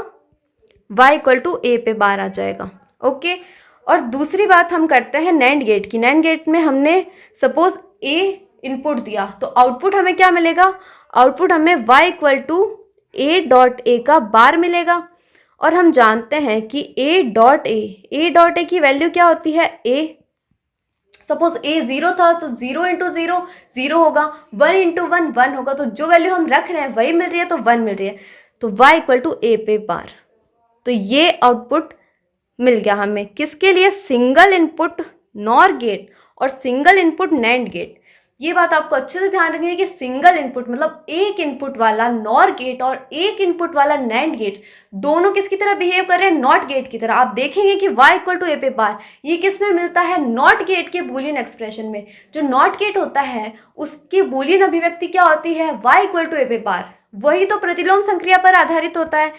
y इक्वल टू ए पे बार आ जाएगा। ओके, और दूसरी बात हम करते हैं नैंड गेट की। नैंड गेट में हमने सपोज ए इनपुट दिया, तो आउटपुट हमें क्या मिलेगा, आउटपुट हमें y equal to A dot A का बार मिलेगा। और हम जानते हैं कि ए डॉट ए की वैल्यू क्या होती है, ए। सपोज ए 0 था तो 0 इंटू 0 0 होगा, 1 इंटू 1 1 होगा, तो जो वैल्यू हम रख रहे हैं वही मिल रही है, तो 1 मिल रही है, तो y इक्वल टू ए पे बार। तो ये आउटपुट मिल गया हमें किसके लिए, सिंगल इनपुट नॉर गेट और सिंगल इनपुट नैंड गेट। ये बात आपको अच्छे से ध्यान रखनी है कि सिंगल इनपुट मतलब एक इनपुट वाला नॉर गेट और एक इनपुट वाला नैंड गेट दोनों किसकी तरह बिहेव कर रहे हैं, नॉट गेट की तरह। आप देखेंगे कि y इक्वल टू ए पे बार ये किस में मिलता है, नॉट गेट के बूलियन एक्सप्रेशन में। जो नॉट गेट होता है उसकी बूलियन अभिव्यक्ति क्या होती है, y इक्वल टू ए पे बार, वही तो प्रतिलोम संक्रिया पर आधारित होता है।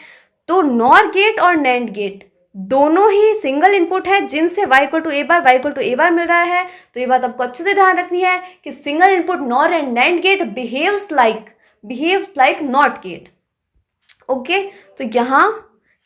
तो नॉर गेट और नैंड गेट दोनों ही सिंगल इनपुट है जिनसे y इक्वल टू ए बार मिल रहा है। तो ये बात आपको अच्छे से ध्यान रखनी है कि single input nor and nand gate behaves like not gate. Okay, तो यहाँ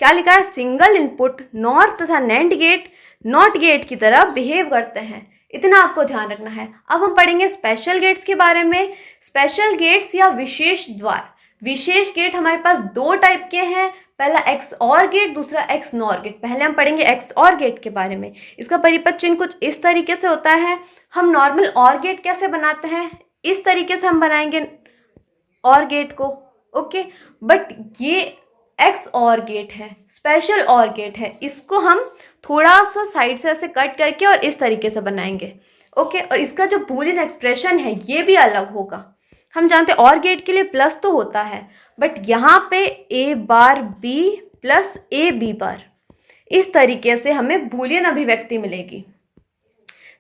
क्या लिखा है, सिंगल इनपुट नॉर तथा नैंड गेट नॉट गेट की तरह बिहेव करते हैं, इतना आपको ध्यान रखना है। अब हम पढ़ेंगे स्पेशल गेट्स के बारे में। स्पेशल गेट्स या विशेष द्वार। विशेष गेट हमारे पास 2 टाइप के हैं, पहला एक्स और गेट, दूसरा एक्स नॉर गेट। पहले हम पढ़ेंगे एक्स और गेट के बारे में। इसका परिपथ चिन्ह कुछ इस तरीके से होता है। हम नॉर्मल और गेट कैसे बनाते हैं, इस तरीके से हम बनाएंगे और गेट को। ओके, बट ये एक्स और गेट है, स्पेशल और गेट है, इसको हम थोड़ा सा साइड से ऐसे कट करके और इस तरीके से बनाएंगे। ओके, और इसका जो बूलियन एक्सप्रेशन है ये भी अलग होगा। हम जानते हैं और गेट के लिए प्लस तो होता है, बट यहाँ पे A bar B plus A B bar, इस तरीके से हमें बूलियन अभिव्यक्ति मिलेगी।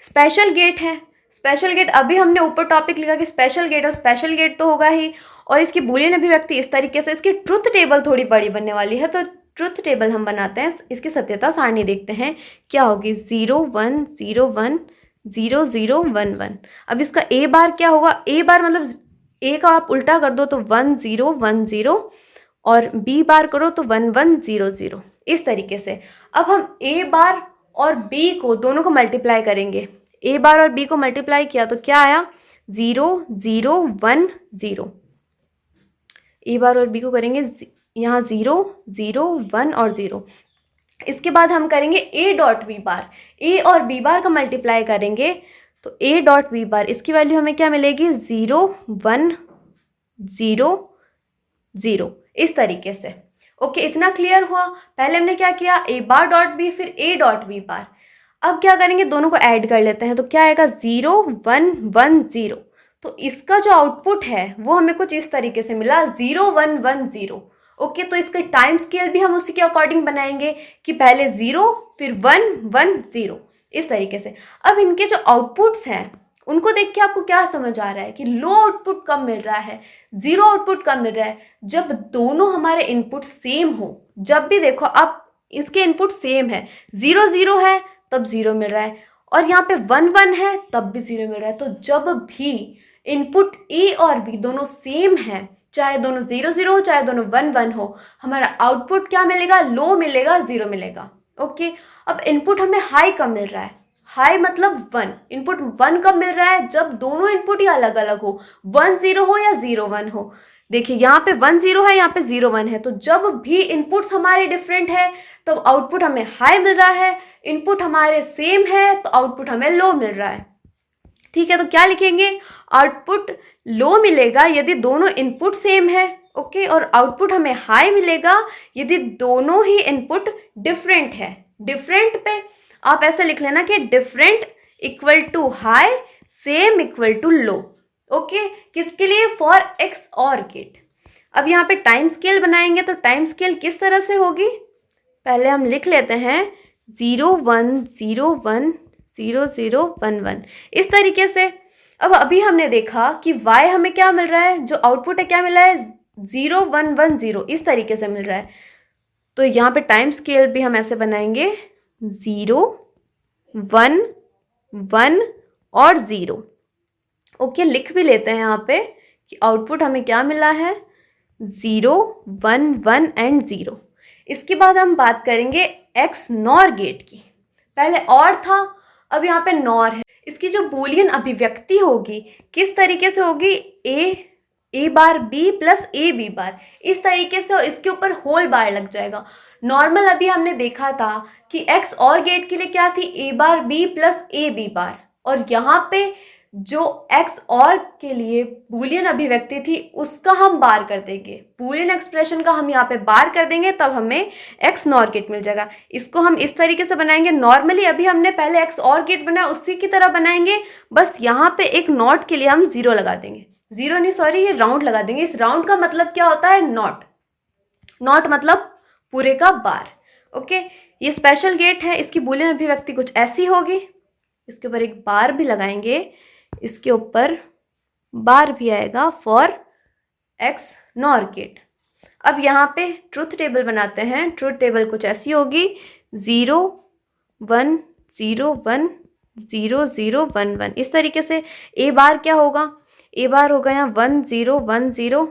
स्पेशल गेट है, स्पेशल गेट अभी हमने ऊपर टॉपिक लिखा कि स्पेशल गेट और स्पेशल गेट तो होगा ही, और इसकी बूलियन अभिव्यक्ति इस तरीके से। इसकी ट्रुथ टेबल थोड़ी बड़ी बनने वाली है, तो ट्रुथ टेबल हम बनाते हैं। इसकी सत्यता सारणी देखते हैं क्या होगी, 0 1 0 1 0 0 1 1। अब इसका ए बार क्या होगा, ए बार मतलब ए का आप उल्टा कर दो तो 1 0 1 0, और बी बार करो तो 1 1 0 0, इस तरीके से। अब हम ए बार और बी को दोनों को मल्टीप्लाई करेंगे। ए बार और बी को मल्टीप्लाई किया तो क्या आया, 0 0 1 0। ए बार और बी को करेंगे यहाँ 0 0 1 और 0। इसके बाद हम करेंगे ए डॉट बी बार, ए और बी बार का मल्टीप्लाई करेंगे तो ए डॉट बी बार, इसकी वैल्यू हमें क्या मिलेगी, 0 1 0 0, इस तरीके से। ओके, इतना क्लियर हुआ। पहले हमने क्या किया, ए बार डॉट बी, फिर ए डॉट बी बार। अब क्या करेंगे, दोनों को ऐड कर लेते हैं, तो क्या आएगा 0 1 1 0। तो इसका जो आउटपुट है वो हमें कुछ इस तरीके से मिला, 0 1 1 0। ओके, तो इसका टाइम स्केल भी हम उसी के अकॉर्डिंग बनाएंगे कि पहले 0 फिर 1 1 0, इस तरीके से। अब इनके जो आउटपुट्स हैं उनको देख के आपको क्या समझ आ रहा है कि लो आउटपुट कब मिल रहा है, 0 आउटपुट कब मिल रहा है, जब दोनों हमारे इनपुट सेम हो। जब भी देखो अब इसके इनपुट सेम है, 0 0 है तब 0 मिल रहा है, और यहाँ पे 1 1 है तब भी 0 मिल रहा है। तो जब भी इनपुट ए और बी दोनों सेम है, चाहे दोनों 0 0 हो चाहे दोनों 1 1 हो, हमारा आउटपुट क्या मिलेगा, लो मिलेगा, 0 मिलेगा। ओके, अब इनपुट हमें हाई कब मिल रहा है, हाई मतलब 1। इनपुट 1 कब मिल रहा है, जब दोनों इनपुट ही अलग अलग हो, 1 0 हो या 0 1 हो। देखिए यहाँ पे 1 0 है, यहाँ पे 0 1 है, तो जब भी इनपुट्स हमारे डिफरेंट है तो आउटपुट हमें हाई मिल रहा है, इनपुट हमारे सेम है तो आउटपुट हमें लो मिल रहा है। ठीक है, तो क्या लिखेंगे, आउटपुट लो मिलेगा यदि दोनों इनपुट सेम है, ओके, और आउटपुट हमें हाई मिलेगा यदि दोनों ही इनपुट डिफरेंट है। डिफरेंट पे आप ऐसे लिख लेना कि different equal to high, same equal to low, okay. किसके लिए, फॉर एक्स और गेट। अब यहाँ पे टाइम स्केल बनाएंगे तो टाइम स्केल किस तरह से होगी, पहले हम लिख लेते हैं 0 1 0 1 0 0 1 1 इस तरीके से। अब अभी हमने देखा कि y हमें क्या मिल रहा है, जो आउटपुट है क्या मिला है, 0 1 1 0 इस तरीके से मिल रहा है। तो यहाँ पे टाइम स्केल भी हम ऐसे बनाएंगे 0 1 1 और 0, ओके। लिख भी लेते हैं यहाँ पे कि आउटपुट हमें क्या मिला है, 0 1 1 एंड 0। इसके बाद हम बात करेंगे एक्स नॉर गेट की। पहले और था, अब यहाँ पे नॉर है। इसकी जो बूलियन अभिव्यक्ति होगी किस तरीके से होगी, A bar B plus A B bar इस तरीके से, और इसके ऊपर होल बार लग जाएगा। नॉर्मल अभी हमने देखा था कि एक्स और गेट के लिए क्या थी, A bar B plus A B bar, और यहाँ पे जो एक्स और के लिए बूलियन अभिव्यक्ति थी उसका हम बार कर देंगे, बूलियन एक्सप्रेशन का हम यहाँ पे बार कर देंगे, तब हमें एक्स नॉर गेट मिल जाएगा। इसको हम इस तरीके से बनाएंगे। नॉर्मली अभी हमने पहले एक्स और गेट बनाया उसी की तरह बनाएंगे, बस यहाँ पे एक नॉट के लिए हम 0 लगा देंगे, 0 नहीं सॉरी, ये राउंड लगा देंगे। इस राउंड का मतलब क्या होता है, नॉट, नॉट मतलब पूरे का बार, ओके। ये स्पेशल गेट है, इसकी बूलियन अभिव्यक्ति कुछ ऐसी होगी। इसके ऊपर एक बार भी लगाएंगे, इसके ऊपर बार भी आएगा फॉर एक्स नॉर गेट। अब यहाँ पे ट्रुथ टेबल बनाते हैं। ट्रुथ टेबल कुछ ऐसी होगी 0 1 0 1 0 0 1 1 इस तरीके से। ए बार क्या होगा, ए बार होगा यहाँ 1 0 1 0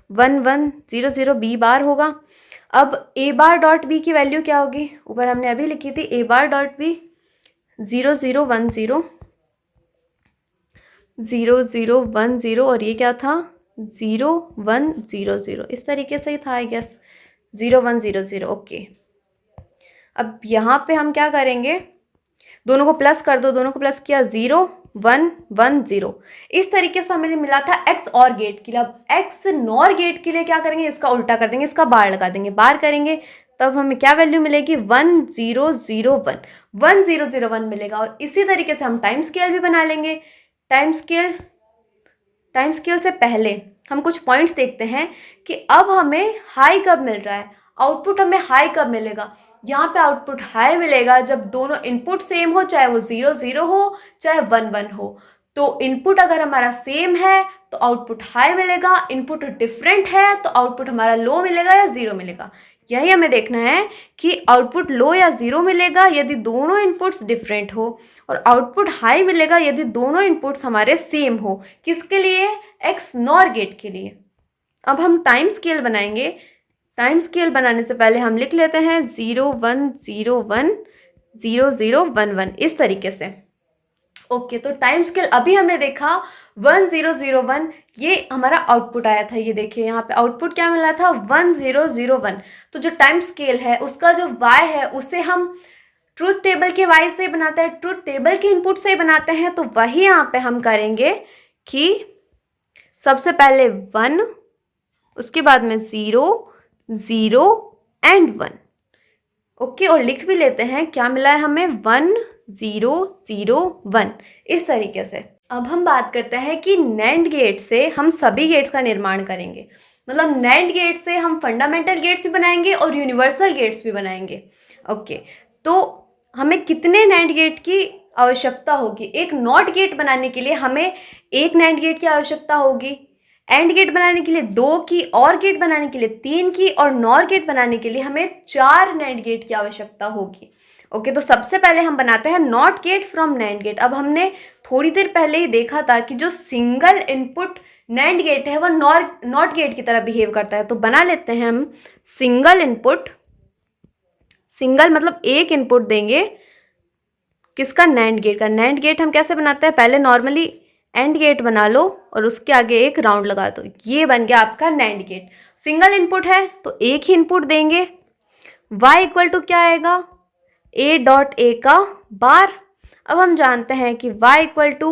1 1 0 0 बी बार होगा। अब ए बार डॉट बी की वैल्यू क्या होगी, ऊपर हमने अभी लिखी थी ए बार डॉट बी 0 0 1 0 0 0 1 0, और ये क्या था 0 1 0 0 इस तरीके से ही था आई गेस, 0 1 0 0, ओके। अब यहाँ पे हम क्या करेंगे, दोनों को प्लस कर दो, दोनों को प्लस किया 0 1 1 0 इस तरीके से हमें मिला था एक्स और गेट के लिए। अब एक्स नॉर गेट के लिए क्या करेंगे, इसका उल्टा कर देंगे, इसका बार लगा देंगे, बार करेंगे तब हमें क्या वैल्यू मिलेगी 1 0 0 1 1 0 0 1 मिलेगा। और इसी तरीके से हम टाइम स्केल भी बना लेंगे। टाइम स्केल से पहले हम कुछ पॉइंट्स देखते हैं कि अब हमें हाई कब मिल रहा है, आउटपुट हमें हाई कब मिलेगा। यहाँ पे आउटपुट हाई मिलेगा जब दोनों इनपुट सेम हो, चाहे वो 0 0 हो चाहे 1 1 हो। तो इनपुट अगर हमारा सेम है तो आउटपुट हाई मिलेगा, इनपुट डिफरेंट है तो आउटपुट हमारा लो मिलेगा या 0 मिलेगा। यही हमें देखना है कि आउटपुट लो या 0 मिलेगा यदि दोनों इनपुट्स डिफरेंट हो, और आउटपुट हाई मिलेगा यदि दोनों इनपुट्स हमारे सेम हो। किसके लिए, एक्स नॉर गेट के लिए। अब हम टाइम स्केल बनाएंगे। टाइम स्केल बनाने से पहले हम लिख लेते हैं 0 1 0 1 0 0 1 1 इस तरीके से, ओके। तो टाइम स्केल अभी हमने देखा 1 0 0 1, ये हमारा आउटपुट आया था। ये देखिए यहाँ पे आउटपुट क्या मिला था 1 0 0 1। तो जो टाइम स्केल है उसका जो y है उसे हम ट्रुथ टेबल के y से बनाते हैं, ट्रुथ टेबल के इनपुट से बनाते हैं। तो वही यहाँ पे हम करेंगे कि सबसे पहले 1, उसके बाद में 0 0 एंड 1, ओके। और लिख भी लेते हैं क्या मिला है हमें 1 0 0 1 इस तरीके से। अब हम बात करते हैं कि नैंड गेट से हम सभी गेट्स का निर्माण करेंगे। मतलब नैंड गेट से हम फंडामेंटल गेट्स भी बनाएंगे और यूनिवर्सल गेट्स भी बनाएंगे, ओके। तो हमें कितने नैंड गेट की आवश्यकता होगी, एक नॉट गेट बनाने के लिए हमें एक नैंड गेट की आवश्यकता होगी, एंड गेट बनाने के लिए 2 की, और गेट बनाने के लिए 3 की, और नॉर गेट बनाने के लिए हमें 4 नैंड गेट की आवश्यकता होगी, ओके। तो सबसे पहले हम बनाते हैं not gate from nand gate. अब हमने थोड़ी देर पहले ही देखा था कि जो सिंगल इनपुट नैंड गेट है वो नॉट गेट की तरह बिहेव करता है। तो बना लेते हैं हम सिंगल इनपुट, सिंगल मतलब एक इनपुट देंगे किसका, नैंड गेट का। नैंड गेट हम कैसे बनाते हैं, पहले नॉर्मली एंड गेट बना लो और उसके आगे एक राउंड लगा दो, ये बन गया आपका नैंड गेट। सिंगल इनपुट है तो एक ही इनपुट देंगे, y इक्वल टू क्या आएगा, a डॉट a का बार। अब हम जानते हैं कि y equal to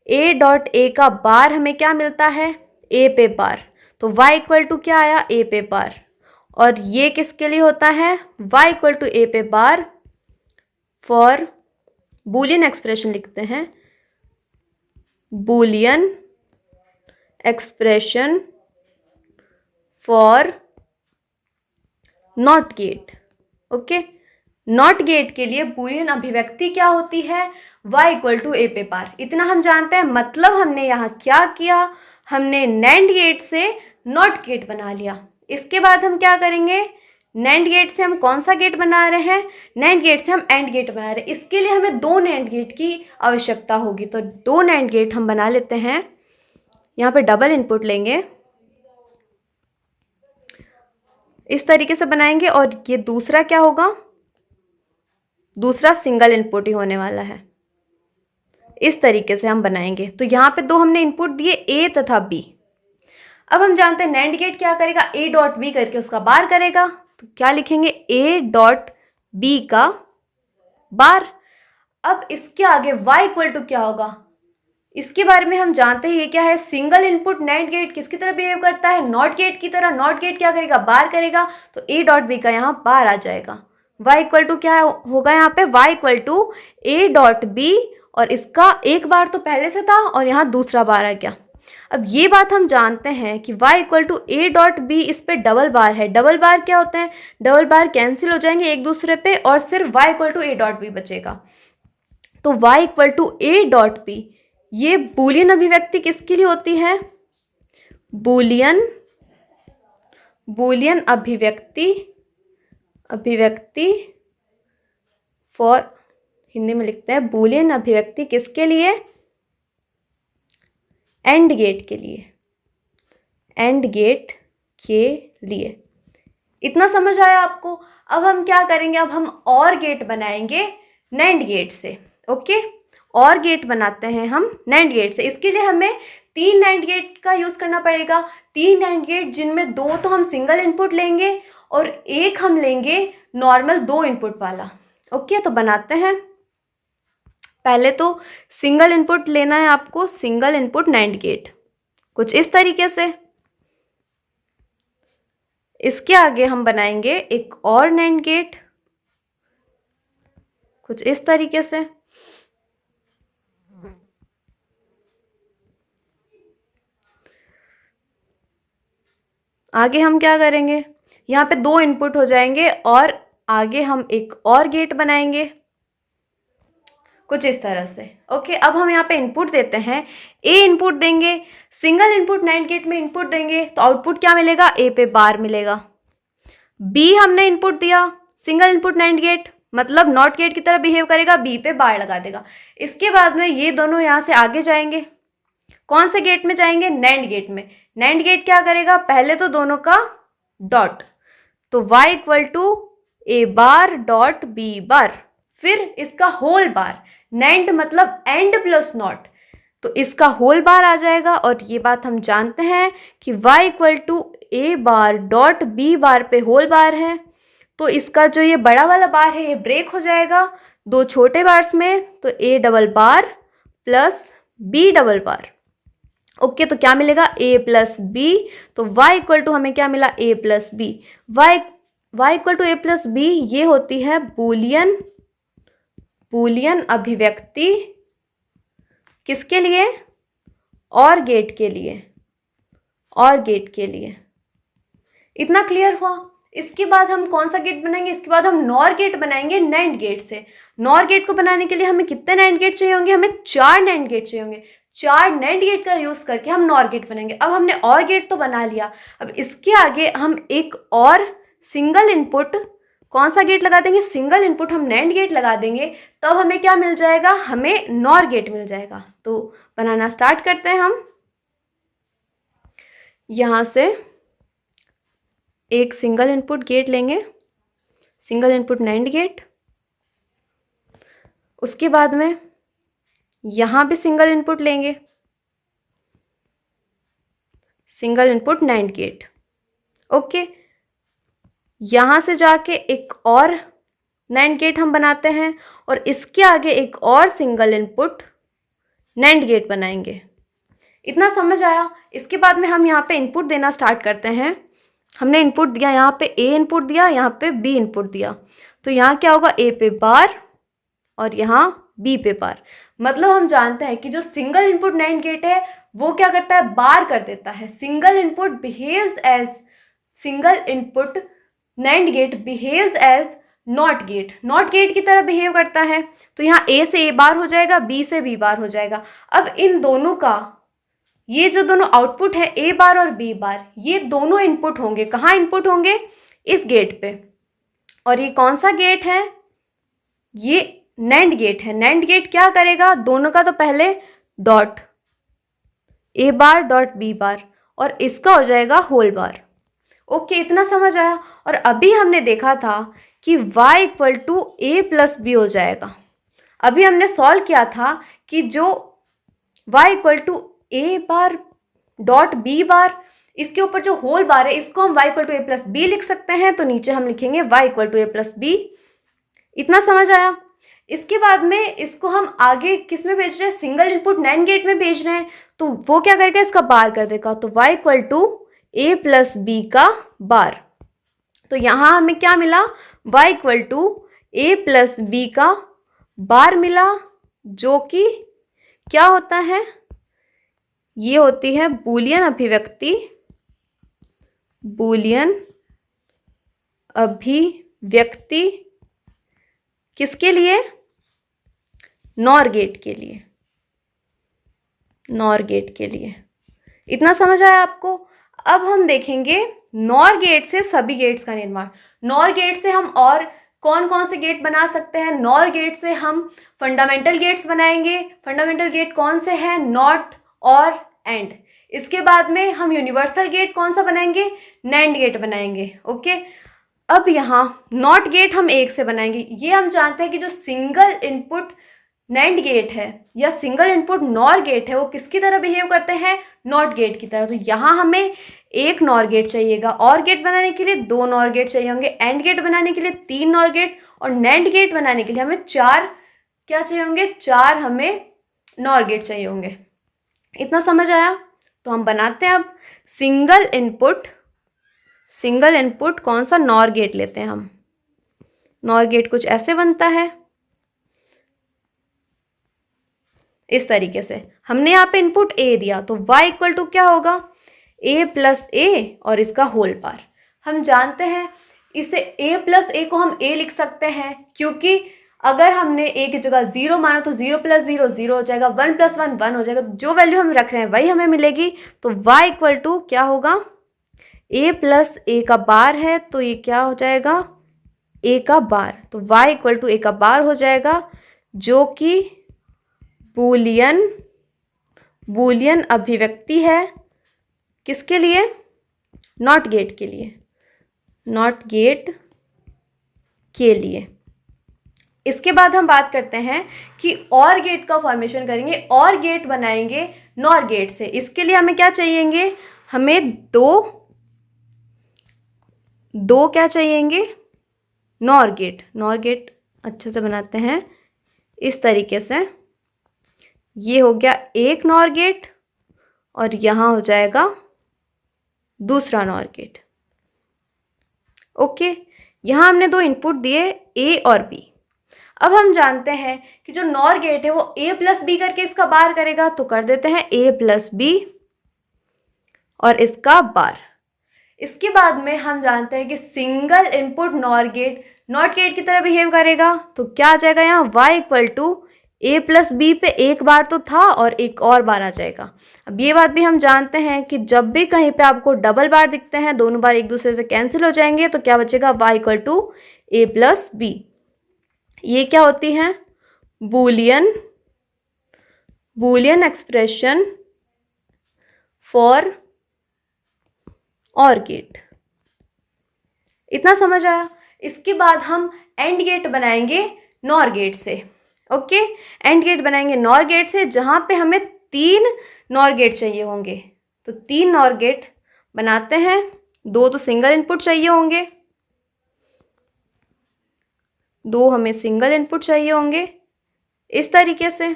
a dot a का बार हमें क्या मिलता है, a पे बार। तो y इक्वल टू क्या आया, a पे बार। और ये किसके लिए होता है, y इक्वल टू a पे बार फॉर बूलियन एक्सप्रेशन लिखते हैं, Boolean expression for not gate. Okay, not gate के लिए बूलियन अभिव्यक्ति क्या होती है, y इक्वल टू a पे बार। इतना हम जानते हैं। मतलब हमने यहाँ क्या किया, हमने नैंड गेट से नॉट गेट बना लिया। इसके बाद हम क्या करेंगे, नैंड गेट से हम कौन सा गेट बना रहे हैं, नैंड गेट से हम एंड गेट बना रहे हैं। इसके लिए हमें दो नैंड गेट की आवश्यकता होगी। तो दो नैंड गेट हम बना लेते हैं। यहाँ पे डबल इनपुट लेंगे, इस तरीके से बनाएंगे। और ये दूसरा क्या होगा, दूसरा सिंगल इनपुट ही होने वाला है। इस तरीके से हम बनाएंगे। तो यहाँ पे दो हमने इनपुट दिए, ए तथा बी। अब हम जानते हैं नैंड गेट क्या करेगा, ए डॉट बी करके उसका बार करेगा। तो क्या लिखेंगे, ए डॉट बी का बार। अब इसके आगे y इक्वल टू क्या होगा, इसके बारे में हम जानते हैं ये क्या है, सिंगल इनपुट नैंड गेट किसकी तरह बिहेव करता है, नॉट गेट की तरह। नॉट गेट क्या करेगा, बार करेगा। तो a डॉट बी का यहाँ बार आ जाएगा। y इक्वल टू क्या होगा, यहाँ पे y equal to a dot B, और इसका एक बार तो पहले से था और यहाँ दूसरा बार आ गया। अब ये बात हम जानते हैं कि y equal to a dot B, इस पे डबल बार है। डबल बार क्या होते हैं, डबल बार कैंसिल हो जाएंगे एक दूसरे पे और सिर्फ y equal to a dot B बचेगा। तो y equal to a dot B, ये बूलियन अभिव्यक्ति किसके लिए होती है, बूलियन अभिव्यक्ति फॉर, हिंदी में लिखते हैं बूलियन अभिव्यक्ति किसके लिए, एंड गेट के लिए, एंड गेट के लिए। इतना समझ आया आपको। अब हम क्या करेंगे, अब हम और गेट बनाएंगे नैंड गेट से। ओके, और गेट बनाते हैं हम नैंड गेट से। इसके लिए हमें तीन नैंड गेट का यूज करना पड़ेगा। तीन नैंड गेट, जिनमें दो तो हम सिंगल इनपुट लेंगे और एक हम लेंगे नॉर्मल दो इनपुट वाला। ओके, तो बनाते हैं। पहले तो सिंगल इनपुट लेना है आपको, सिंगल इनपुट नैंड गेट कुछ इस तरीके से। इसके आगे हम बनाएंगे एक और नैंड गेट कुछ इस तरीके से। आगे हम क्या करेंगे, यहाँ पे दो इनपुट हो जाएंगे और आगे हम एक और गेट बनाएंगे कुछ इस तरह से। ओके, अब हम यहाँ पे इनपुट देते हैं, ए इनपुट देंगे। सिंगल इनपुट नैंड गेट में इनपुट देंगे तो आउटपुट क्या मिलेगा, ए पे बार मिलेगा। बी हमने इनपुट दिया, सिंगल इनपुट नैंड गेट, मतलब नॉट गेट की तरह बिहेव करेगा, बी पे बार लगा देगा। इसके बाद में ये दोनों यहाँ से आगे जाएंगे। कौन से गेट में जाएंगे, नैंड गेट में। नैंड गेट क्या करेगा, पहले तो दोनों का डॉट, तो y equal to A bar dot B bar, फिर इसका होल बार। नैंड मतलब एंड प्लस नॉट, तो इसका होल बार आ जाएगा। और ये बात हम जानते हैं कि y equal to A bar dot B bar पे होल बार है, तो इसका जो ये बड़ा वाला बार है ये ब्रेक हो जाएगा दो छोटे बार्स में, तो A double bar plus B double bar. Okay, तो क्या मिलेगा, a प्लस बी। तो y इक्वल टू हमें क्या मिला, a plus B. y equal to a plus B, ये होती है बूलियन अभिव्यक्ति किसके लिए, और गेट के लिए, और गेट के लिए। इतना क्लियर हुआ। इसके बाद हम कौन सा गेट बनाएंगे, इसके बाद हम नॉर गेट बनाएंगे नैंड गेट से। नॉर गेट को बनाने के लिए हमें कितने नैंड गेट चाहिए होंगे, हमें 4 नैंड गेट चाहिए होंगे। 4 नैंड गेट का यूज करके हम नॉर गेट बनाएंगे। अब हमने और गेट तो बना लिया, अब इसके आगे हम एक और सिंगल इनपुट, कौन सा गेट लगा देंगे, सिंगल इनपुट हम नैंड गेट लगा देंगे। तब हमें क्या मिल जाएगा, हमें नॉर गेट मिल जाएगा। तो बनाना स्टार्ट करते हैं हम। यहाँ से एक सिंगल इनपुट गेट लेंगे, सिंगल इनपुट नैंड गेट। उसके बाद में यहाँ भी सिंगल इनपुट लेंगे, single input NAND gate. Okay, यहाँ से जाके एक और नैंड गेट हम बनाते हैं और इसके आगे एक और सिंगल इनपुट नैंड गेट बनाएंगे। इतना समझ आया? इसके बाद में हम यहाँ पे इनपुट देना स्टार्ट करते हैं। हमने इनपुट दिया, यहाँ पे ए इनपुट दिया, यहाँ पे बी इनपुट दिया, तो यहाँ क्या होगा, ए पे बार और यहाँ बी पे बार। मतलब हम जानते हैं कि जो सिंगल इनपुट नैंड गेट है वो क्या करता है, बार कर देता है। Single input behaves as single input NAND gate behaves as NOT gate, not gate की तरह बिहेव करता है। तो यहाँ ए से ए बार हो जाएगा, बी से बी बार हो जाएगा। अब इन दोनों का ये जो दोनों आउटपुट है ए बार और बी बार, ये दोनों इनपुट होंगे। कहाँ इनपुट होंगे, इस गेट पे। और ये कौन सा गेट है, ये नैंड गेट है। नैंड गेट क्या करेगा, दोनों का तो पहले dot A bar dot B bar और इसका हो जाएगा होल बार। ओके, इतना समझ आया? और अभी हमने देखा था कि y equal to A plus B हो जाएगा। अभी हमने सॉल्व किया था कि जो y equal to A bar dot B bar, इसके ऊपर जो होल बार है इसको हम y equal to A plus B लिख सकते हैं, तो नीचे हम लिखेंगे y equal to A plus B. इतना समझ आया? इसके बाद में इसको हम आगे किस में भेज रहे हैं, सिंगल इनपुट नैंड गेट में भेज रहे हैं, तो वो क्या करेगा, इसका बार कर देगा। तो y equal to A plus B का बार। तो यहाँ हमें क्या मिला, y equal to A plus B का बार मिला, जो कि क्या होता है, ये होती है बूलियन अभिव्यक्ति। बूलियन अभिव्यक्ति किसके लिए, नॉर गेट के लिए, नॉर गेट के लिए। इतना समझ आया आपको? अब हम देखेंगे नॉर गेट से सभी गेट्स का निर्माण। नॉर गेट से हम और कौन कौन से गेट बना सकते हैं, नॉर गेट से हम फंडामेंटल गेट्स बनाएंगे। फंडामेंटल गेट कौन से हैं, नॉट और एंड। इसके बाद में हम यूनिवर्सल गेट कौन सा बनाएंगे, नैंड गेट बनाएंगे। ओके, अब यहाँ नॉट गेट हम एक से बनाएंगे। ये हम जानते हैं कि जो सिंगल इनपुट नैंड गेट है या सिंगल इनपुट नॉर गेट है वो किसकी तरह बिहेव करते हैं, नॉट गेट की तरह। तो यहाँ हमें एक नॉर गेट चाहिएगा, और गेट बनाने के लिए दो नॉर गेट चाहिए होंगे, एंड गेट बनाने के लिए तीन नॉर गेट, और नैंड गेट बनाने के लिए हमें चार क्या चाहिए होंगे, चार हमें नॉर गेट चाहिए होंगे। इतना समझ आया? तो हम बनाते हैं अब सिंगल इनपुट कौन सा, नॉर गेट लेते हैं हम। नॉर गेट कुछ ऐसे बनता है, इस तरीके से। हमने यहाँ पे इनपुट ए दिया, तो y इक्वल टू क्या होगा, a प्लस ए और इसका होल बार। हम जानते हैं इसे a प्लस ए को हम a लिख सकते हैं, क्योंकि अगर हमने a की जगह 0 माना तो 0 प्लस 0 0 हो जाएगा, 1 प्लस 1 1 हो जाएगा। जो वैल्यू हम रख रहे हैं वही हमें मिलेगी। तो y इक्वल टू क्या होगा, a प्लस ए का बार है, तो ये क्या हो जाएगा, a का बार। तो y इक्वल टू ए का बार हो जाएगा, जो कि बूलियन अभिव्यक्ति है किसके लिए, नॉट गेट के लिए, नॉट गेट के लिए। इसके बाद हम बात करते हैं कि और गेट का फॉर्मेशन करेंगे, और गेट बनाएंगे नॉर गेट से। इसके लिए हमें क्या चाहिएंगे, हमें दो क्या चाहिएंगे, नॉर गेट। नॉर गेट अच्छे से बनाते हैं इस तरीके से। ये हो गया एक नॉर गेट और यहाँ हो जाएगा दूसरा नॉर गेट। ओके, यहाँ हमने दो इनपुट दिए ए और बी। अब हम जानते हैं कि जो नॉर गेट है वो ए प्लस बी करके इसका बार करेगा, तो कर देते हैं ए प्लस बी और इसका बार। इसके बाद में हम जानते हैं कि single input nor gate not gate की तरह बिहेव करेगा, तो क्या आ जाएगा यहाँ, y equal to A plus B पे एक बार तो था और एक और बार आ जाएगा। अब ये बात भी हम जानते हैं कि जब भी कहीं पे आपको डबल बार दिखते हैं, दोनों बार एक दूसरे से कैंसिल हो जाएंगे, तो क्या बचेगा, y equal to A plus B. ये क्या होती है, Boolean expression for OR gate. इतना समझ आया? इसके बाद हम एंड गेट बनाएंगे नॉर गेट से। ओके, एंड गेट बनाएंगे नॉर गेट से, जहां पे हमें तीन नॉर गेट चाहिए होंगे। तो तीन नॉर गेट बनाते हैं, दो तो सिंगल इनपुट चाहिए होंगे 2 हमें सिंगल इनपुट चाहिए होंगे इस तरीके से।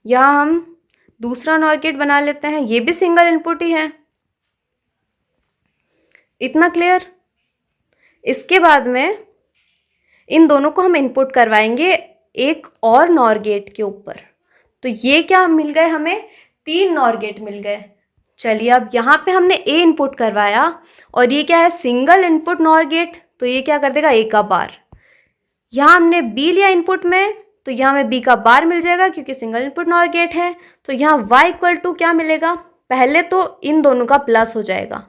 यहाँ हम दूसरा नॉर गेट बना लेते हैं, ये भी सिंगल इनपुट ही है। इतना क्लियर। इसके बाद में इन दोनों को हम इनपुट करवाएंगे एक और नॉर गेट के ऊपर। तो ये क्या मिल गए, हमें 3 नॉर गेट मिल गए। चलिए अब यहाँ पे हमने ए इनपुट करवाया और ये क्या है, सिंगल इनपुट नॉर गेट, तो ये क्या कर देगा, ए का बार। यहाँ हमने बी लिया इनपुट में, तो यहाँ हमें बी का बार मिल जाएगा क्योंकि सिंगल इनपुट नॉर गेट है। तो यहाँ y इक्वल टू क्या मिलेगा, पहले तो इन दोनों का प्लस हो जाएगा,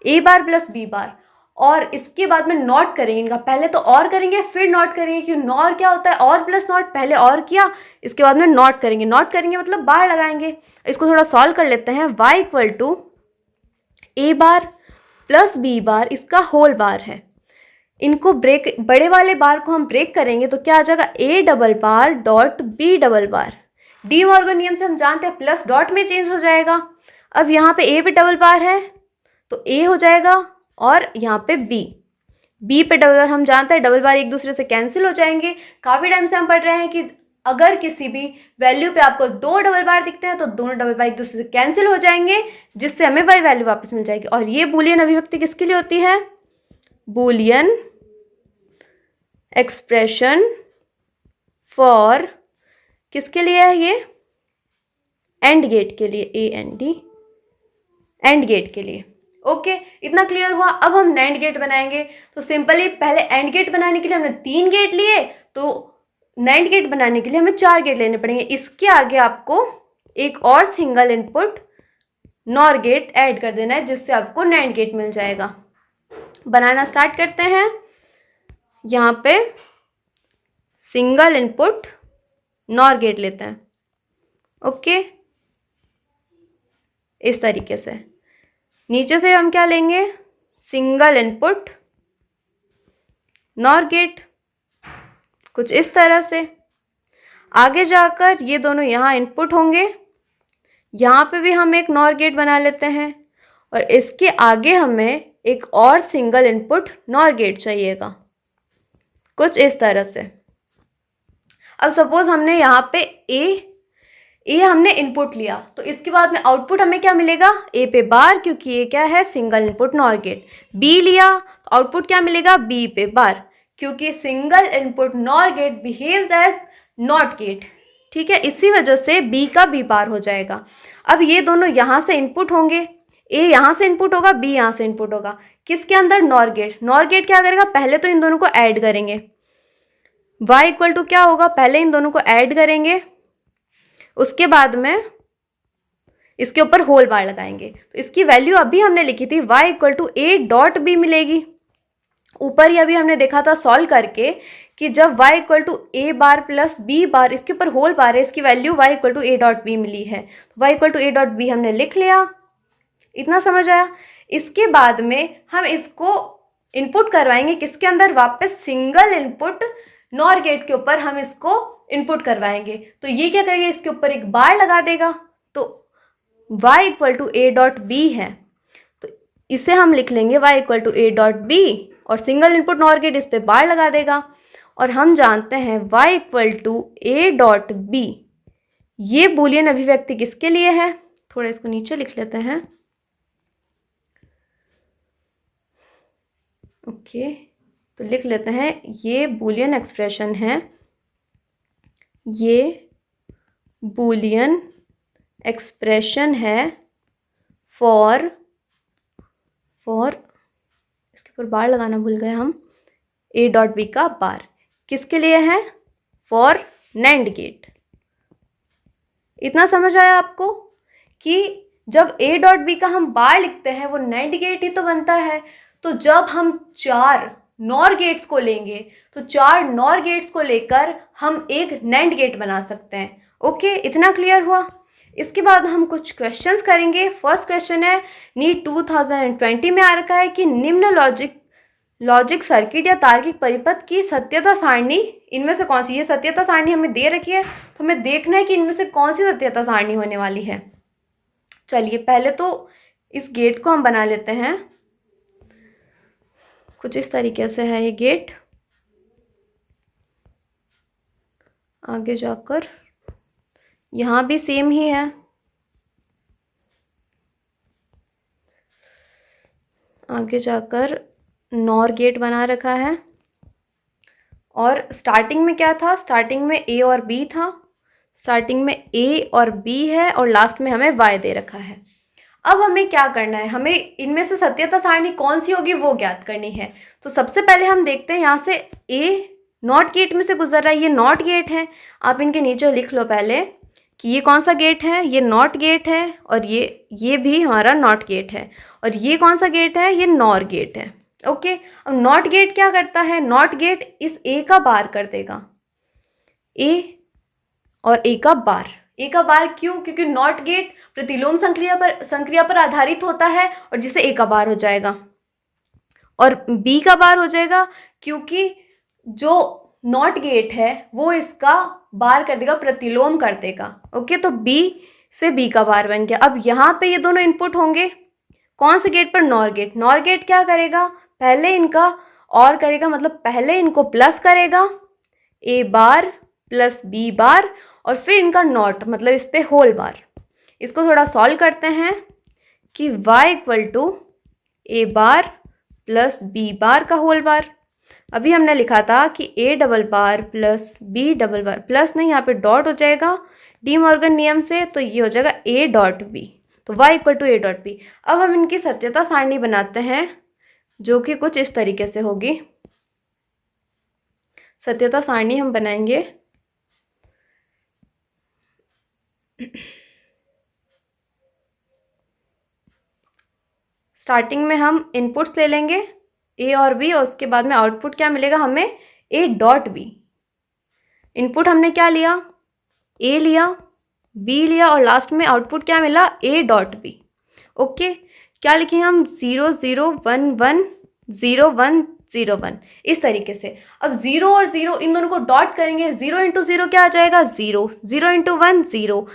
ए बार प्लस बी बार, और इसके बाद में नॉट करेंगे इनका, पहले तो और करेंगे फिर नॉट करेंगे, क्यों नॉर क्या होता है, और प्लस नॉट, पहले और किया इसके बाद में नॉट करेंगे, नॉट करेंगे मतलब बार लगाएंगे। इसको थोड़ा सॉल्व कर लेते हैं। y equal to A bar plus B bar, इसका होल बार है। इनको ब्रेक, बड़े वाले बार को हम ब्रेक करेंगे तो क्या आ जाएगा, A double bar dot B double bar. De Morgan नियम से हम जानते हैं प्लस डॉट में चेंज हो जाएगा। अब यहाँ पे ए पे डबल बार है तो ए हो जाएगा, और यहाँ पे बी पे डबल बार, हम जानते हैं डबल बार एक दूसरे से कैंसिल हो जाएंगे। काफ़ी टाइम से हम पढ़ रहे हैं कि अगर किसी भी वैल्यू पे आपको 2 डबल बार दिखते हैं तो दोनों डबल बार एक दूसरे से कैंसिल हो जाएंगे, जिससे हमें वही वैल्यू वापस मिल जाएगी। और ये बूलियन अभिव्यक्ति किसके लिए होती है, बूलियन एक्सप्रेशन फॉर, किसके लिए है ये, एंड गेट के लिए, AND, एंड गेट के लिए। ओके, इतना क्लियर हुआ। अब हम नैंड गेट बनाएंगे। तो सिंपली पहले एंड गेट बनाने के लिए हमने 3 गेट लिए, तो नैंड गेट बनाने के लिए हमें 4 गेट लेने पड़ेंगे। इसके आगे आपको एक और single input nor gate add कर देना है, जिससे आपको नैंड गेट मिल जाएगा। बनाना स्टार्ट करते हैं। यहाँ पे सिंगल इनपुट नॉर गेट लेते हैं। ओके, इस तरीके से नीचे से हम क्या लेंगे, सिंगल इनपुट नॉर गेट, कुछ इस तरह से। आगे जाकर ये दोनों यहाँ इनपुट होंगे, यहाँ पे भी हम एक नॉर गेट बना लेते हैं, और इसके आगे हमें एक और सिंगल इनपुट नॉर गेट चाहिएगा, कुछ इस तरह से। अब सपोज हमने यहाँ पे ए हमने इनपुट लिया, तो इसके बाद में आउटपुट हमें क्या मिलेगा, ए पे बार, क्योंकि ये क्या है, single input nor gate. B लिया तो आउटपुट क्या मिलेगा, बी पे बार, क्योंकि single input nor gate behaves as NOT gate. ठीक है, इसी वजह से बी का बी बार हो जाएगा। अब ये दोनों यहाँ से इनपुट होंगे, ए यहाँ से इनपुट होगा, बी यहाँ से इनपुट होगा, किसके अंदर, नॉर गेट। नॉर गेट क्या करेगा, पहले तो इन दोनों को ऐड करेंगे। y इक्वल टू क्या होगा, पहले इन दोनों को ऐड करेंगे, उसके बाद में इसके ऊपर होल बार लगाएंगे। तो इसकी वैल्यू अभी हमने लिखी थी, y equal to A dot B मिलेगी। ऊपर ही अभी हमने देखा था सॉल्व करके कि जब y equal to A bar plus B bar, इसके ऊपर होल बार है, इसकी value y equal to A dot B मिली है। तो y equal to A dot B हमने लिख लिया। इतना समझ आया। इसके बाद में हम इसको इनपुट करवाएंगे किसके अंदर, वापस सिंगल इनपुट नॉर गेट के ऊपर हम इसको इनपुट करवाएंगे। तो ये क्या करेगा, इसके ऊपर एक बार लगा देगा, तो y equal to A dot B है, तो इसे हम लिख लेंगे y equal to A dot B, और सिंगल इनपुट नॉर गेट इस पे बार लगा देगा। और हम जानते हैं y equal to A dot B, ये बूलियन अभिव्यक्ति किसके लिए है, थोड़ा इसको नीचे लिख लेते हैं। ओके, तो लिख लेते हैं, ये बूलियन एक्सप्रेशन है, ये बूलियन एक्सप्रेशन है फॉर इसके ऊपर बार लगाना भूल गए हम, ए डॉट बी का बार किसके लिए है, फॉर नैंड गेट। इतना समझ आया आपको कि जब ए डॉट बी का हम बार लिखते हैं वो नैंड गेट ही तो बनता है। तो जब हम 4 नॉर गेट्स को लेंगे तो 4 नॉर गेट्स को लेकर हम एक नैंड गेट बना सकते हैं। ओके, इतना क्लियर हुआ। इसके बाद हम कुछ क्वेश्चंस करेंगे। फर्स्ट क्वेश्चन है, नीट 2020 में आ रखा है कि निम्न लॉजिक सर्किट या तार्किक परिपथ की सत्यता सारणी इनमें से कौन सी। ये सत्यता सारणी हमें दे रखी है, तो हमें देखना है कि इनमें से कौन सी सत्यता सारणी होने वाली है। चलिए पहले तो इस गेट को हम बना लेते हैं, कुछ इस तरीके से है ये गेट। आगे जाकर यहाँ भी सेम ही है, आगे जाकर नॉर गेट बना रखा है। और स्टार्टिंग में क्या था, स्टार्टिंग में ए और बी था, स्टार्टिंग में ए और बी है और लास्ट में हमें वाई दे रखा है। अब हमें क्या करना है, हमें इनमें से सत्यता सारणी कौन सी होगी वो ज्ञात करनी है। तो सबसे पहले हम देखते हैं, यहाँ से ए नॉट गेट में से गुजर रहा है, ये नॉट गेट है। आप इनके नीचे लिख लो पहले कि ये कौन सा गेट है, ये नॉट गेट है, और ये भी हमारा नॉट गेट है। और ये कौन सा गेट है, ये नॉर गेट है। ओके, अब नॉट गेट क्या करता है, नॉट गेट इस ए का बार कर देगा, ए और ए का बार। ए का बार क्यों, क्योंकि नॉट गेट प्रतिलोम संक्रिया पर आधारित होता है और जिसे ए का बार हो जाएगा। और बी का बार हो जाएगा क्योंकि जो नॉट गेट है वो इसका बार कर देगा, प्रतिलोम कर देगा। ओके, तो बी से बी का बार बन गया। अब यहाँ पे ये दोनों इनपुट होंगे कौन से गेट पर, नॉर गेट। नॉर गेट क्या करेगा, पहले इनका और करेगा, मतलब पहले इनको प्लस करेगा, ए बार प्लस बी बार, और फिर इनका नॉट मतलब इस पे होल बार। इसको थोड़ा सॉल्व करते हैं कि y equal to A bar plus B bar का होल बार। अभी हमने लिखा था कि A double bar plus B double bar, plus नहीं यहाँ पे डॉट हो जाएगा डी मॉर्गन नियम से, तो ये हो जाएगा ए डॉट बी। तो y equal to A dot B. अब हम इनकी सत्यता सारणी बनाते हैं जो कि कुछ इस तरीके से होगी। सत्यता सारणी हम बनाएंगे स्टार्टिंग में हम इनपुट्स ले लेंगे ए और बी, और उसके बाद में आउटपुट क्या मिलेगा हमें, ए डॉट बी। इनपुट हमने क्या लिया, ए लिया, बी लिया, और लास्ट में आउटपुट क्या मिला, ए डॉट बी। ओके, क्या लिखेंगे हम, 0 0 1 1 0 1 0 1, इस तरीके से। अब 0 और 0 इन दोनों को डॉट करेंगे, 0 इंटू 0 क्या आ जाएगा, 0, 0 इंटू 1 0,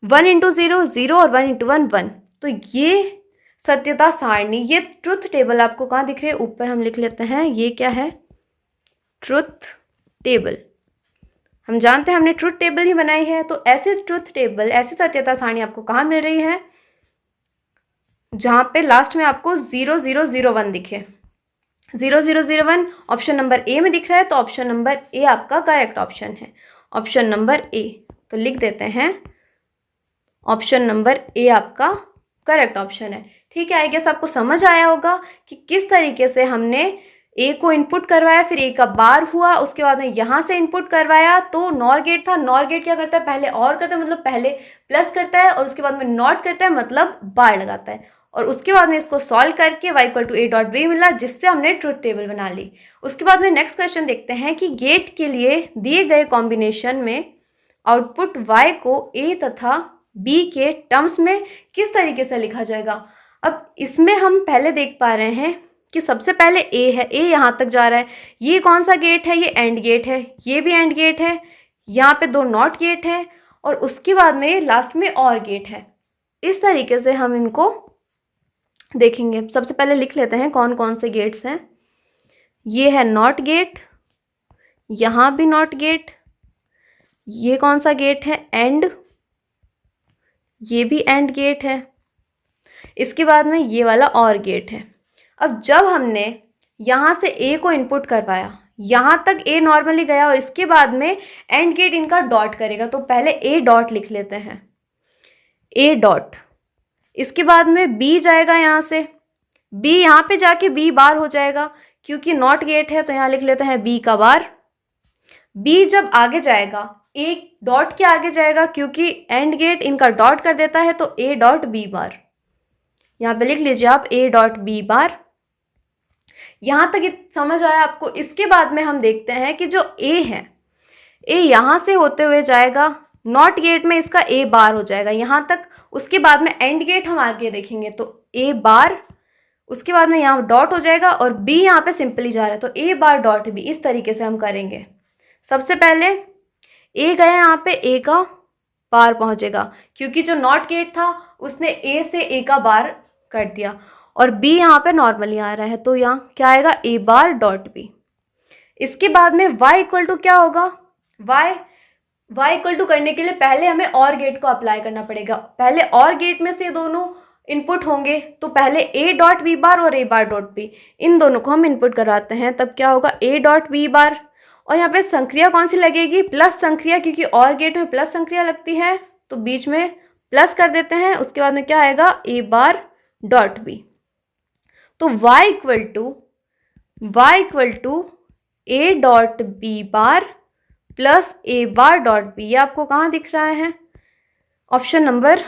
1 इंटू 0 0, और 1 इंटू 1 1। तो ये सत्यता सारणी, ये ट्रुथ टेबल आपको कहाँ दिख रही है, ऊपर हम लिख लेते हैं, ये क्या है, ट्रुथ टेबल। हम जानते हैं हमने ट्रुथ टेबल ही बनाई है। तो ऐसे ट्रुथ टेबल, ऐसी सत्यता सारणी आपको कहाँ मिल रही है, जहाँ पे लास्ट में आपको 0 0 0 1 दिखे। 0 0 0 1 ऑप्शन नंबर ए में दिख रहा है, तो ऑप्शन नंबर ए आपका करेक्ट ऑप्शन है, ऑप्शन नंबर ए। तो लिख देते हैं ऑप्शन नंबर ए आपका करेक्ट ऑप्शन है। ठीक है, आई गेस आपको समझ आया होगा कि किस तरीके से हमने ए को इनपुट करवाया, फिर ए का बार हुआ, उसके बाद में यहाँ से इनपुट करवाया तो नॉर गेट था। नॉर गेट क्या करता है, पहले और करता है मतलब पहले प्लस करता है, और उसके बाद में नॉट करता है मतलब बार लगाता है, और उसके बाद में इसको सॉल्व करके y equal to A dot B मिला, जिससे हमने ट्रुथ टेबल बना ली। उसके बाद में नेक्स्ट क्वेश्चन देखते हैं कि गेट के लिए दिए गए कॉम्बिनेशन में आउटपुट y को a तथा b के टर्म्स में किस तरीके से लिखा जाएगा। अब इसमें हम पहले देख पा रहे हैं कि सबसे पहले a है, a यहाँ तक जा रहा है, ये कौन सा गेट है, ये एंड गेट है, ये भी एंड गेट है, यहाँ पे दो नॉट गेट है, और उसके बाद में लास्ट में और गेट है। इस तरीके से हम इनको देखेंगे। सबसे पहले लिख लेते हैं कौन कौन से गेट्स हैं। ये है नॉट गेट, यहाँ भी नॉट गेट, ये कौन सा गेट है, एंड, ये भी एंड गेट है, इसके बाद में ये वाला और गेट है। अब जब हमने यहाँ से ए को इनपुट करवाया, यहाँ तक ए नॉर्मली गया, और इसके बाद में एंड गेट इनका डॉट करेगा, तो पहले ए डॉट लिख लेते हैं, ए डॉट। इसके बाद में बी जाएगा, यहाँ से बी यहाँ पे जाके बी बार हो जाएगा, क्योंकि नॉट गेट है तो यहाँ लिख लेते हैं बी का बार। बी जब आगे जाएगा, ए डॉट के आगे जाएगा, क्योंकि एंड गेट इनका डॉट कर देता है, तो ए डॉट बी बार, यहाँ पे लिख लीजिए आप ए डॉट बी बार। यहाँ तक समझ आया आपको। इसके बाद में हम देखते हैं कि जो ए है, ए यहाँ से होते हुए जाएगा, नॉट गेट में इसका ए बार हो जाएगा यहाँ तक। उसके बाद में एंड गेट हम आगे देखेंगे तो ए बार, उसके बाद में यहाँ डॉट हो जाएगा, और बी यहाँ पे सिंपली जा रहा है, तो ए बार डॉट बी। इस तरीके से हम करेंगे। सबसे पहले ए गया, यहाँ पे ए का बार पहुँचेगा, क्योंकि जो नॉट गेट था उसने ए से ए का बार कर दिया, और बी यहाँ पे नॉर्मली आ रहा है, तो यहाँ क्या आएगा, ए बार डॉट बी। इसके बाद में y इक्वल टू क्या होगा, y y इक्वल टू करने के लिए पहले हमें और गेट को अप्लाई करना पड़ेगा। पहले और गेट में से दोनों इनपुट होंगे, तो पहले a डॉट बी बार और a बार डॉट बी, इन दोनों को हम इनपुट कराते हैं, तब क्या होगा a डॉट बी बार, और यहाँ पे संक्रिया कौन सी लगेगी, प्लस संक्रिया, क्योंकि और गेट में प्लस संक्रिया लगती है तो बीच में प्लस कर देते हैं। उसके बाद में क्या आएगा a बार डॉट बी। तो y equal to a dot B bar plus a bar dot B, ये आपको कहाँ दिख रहा है, option number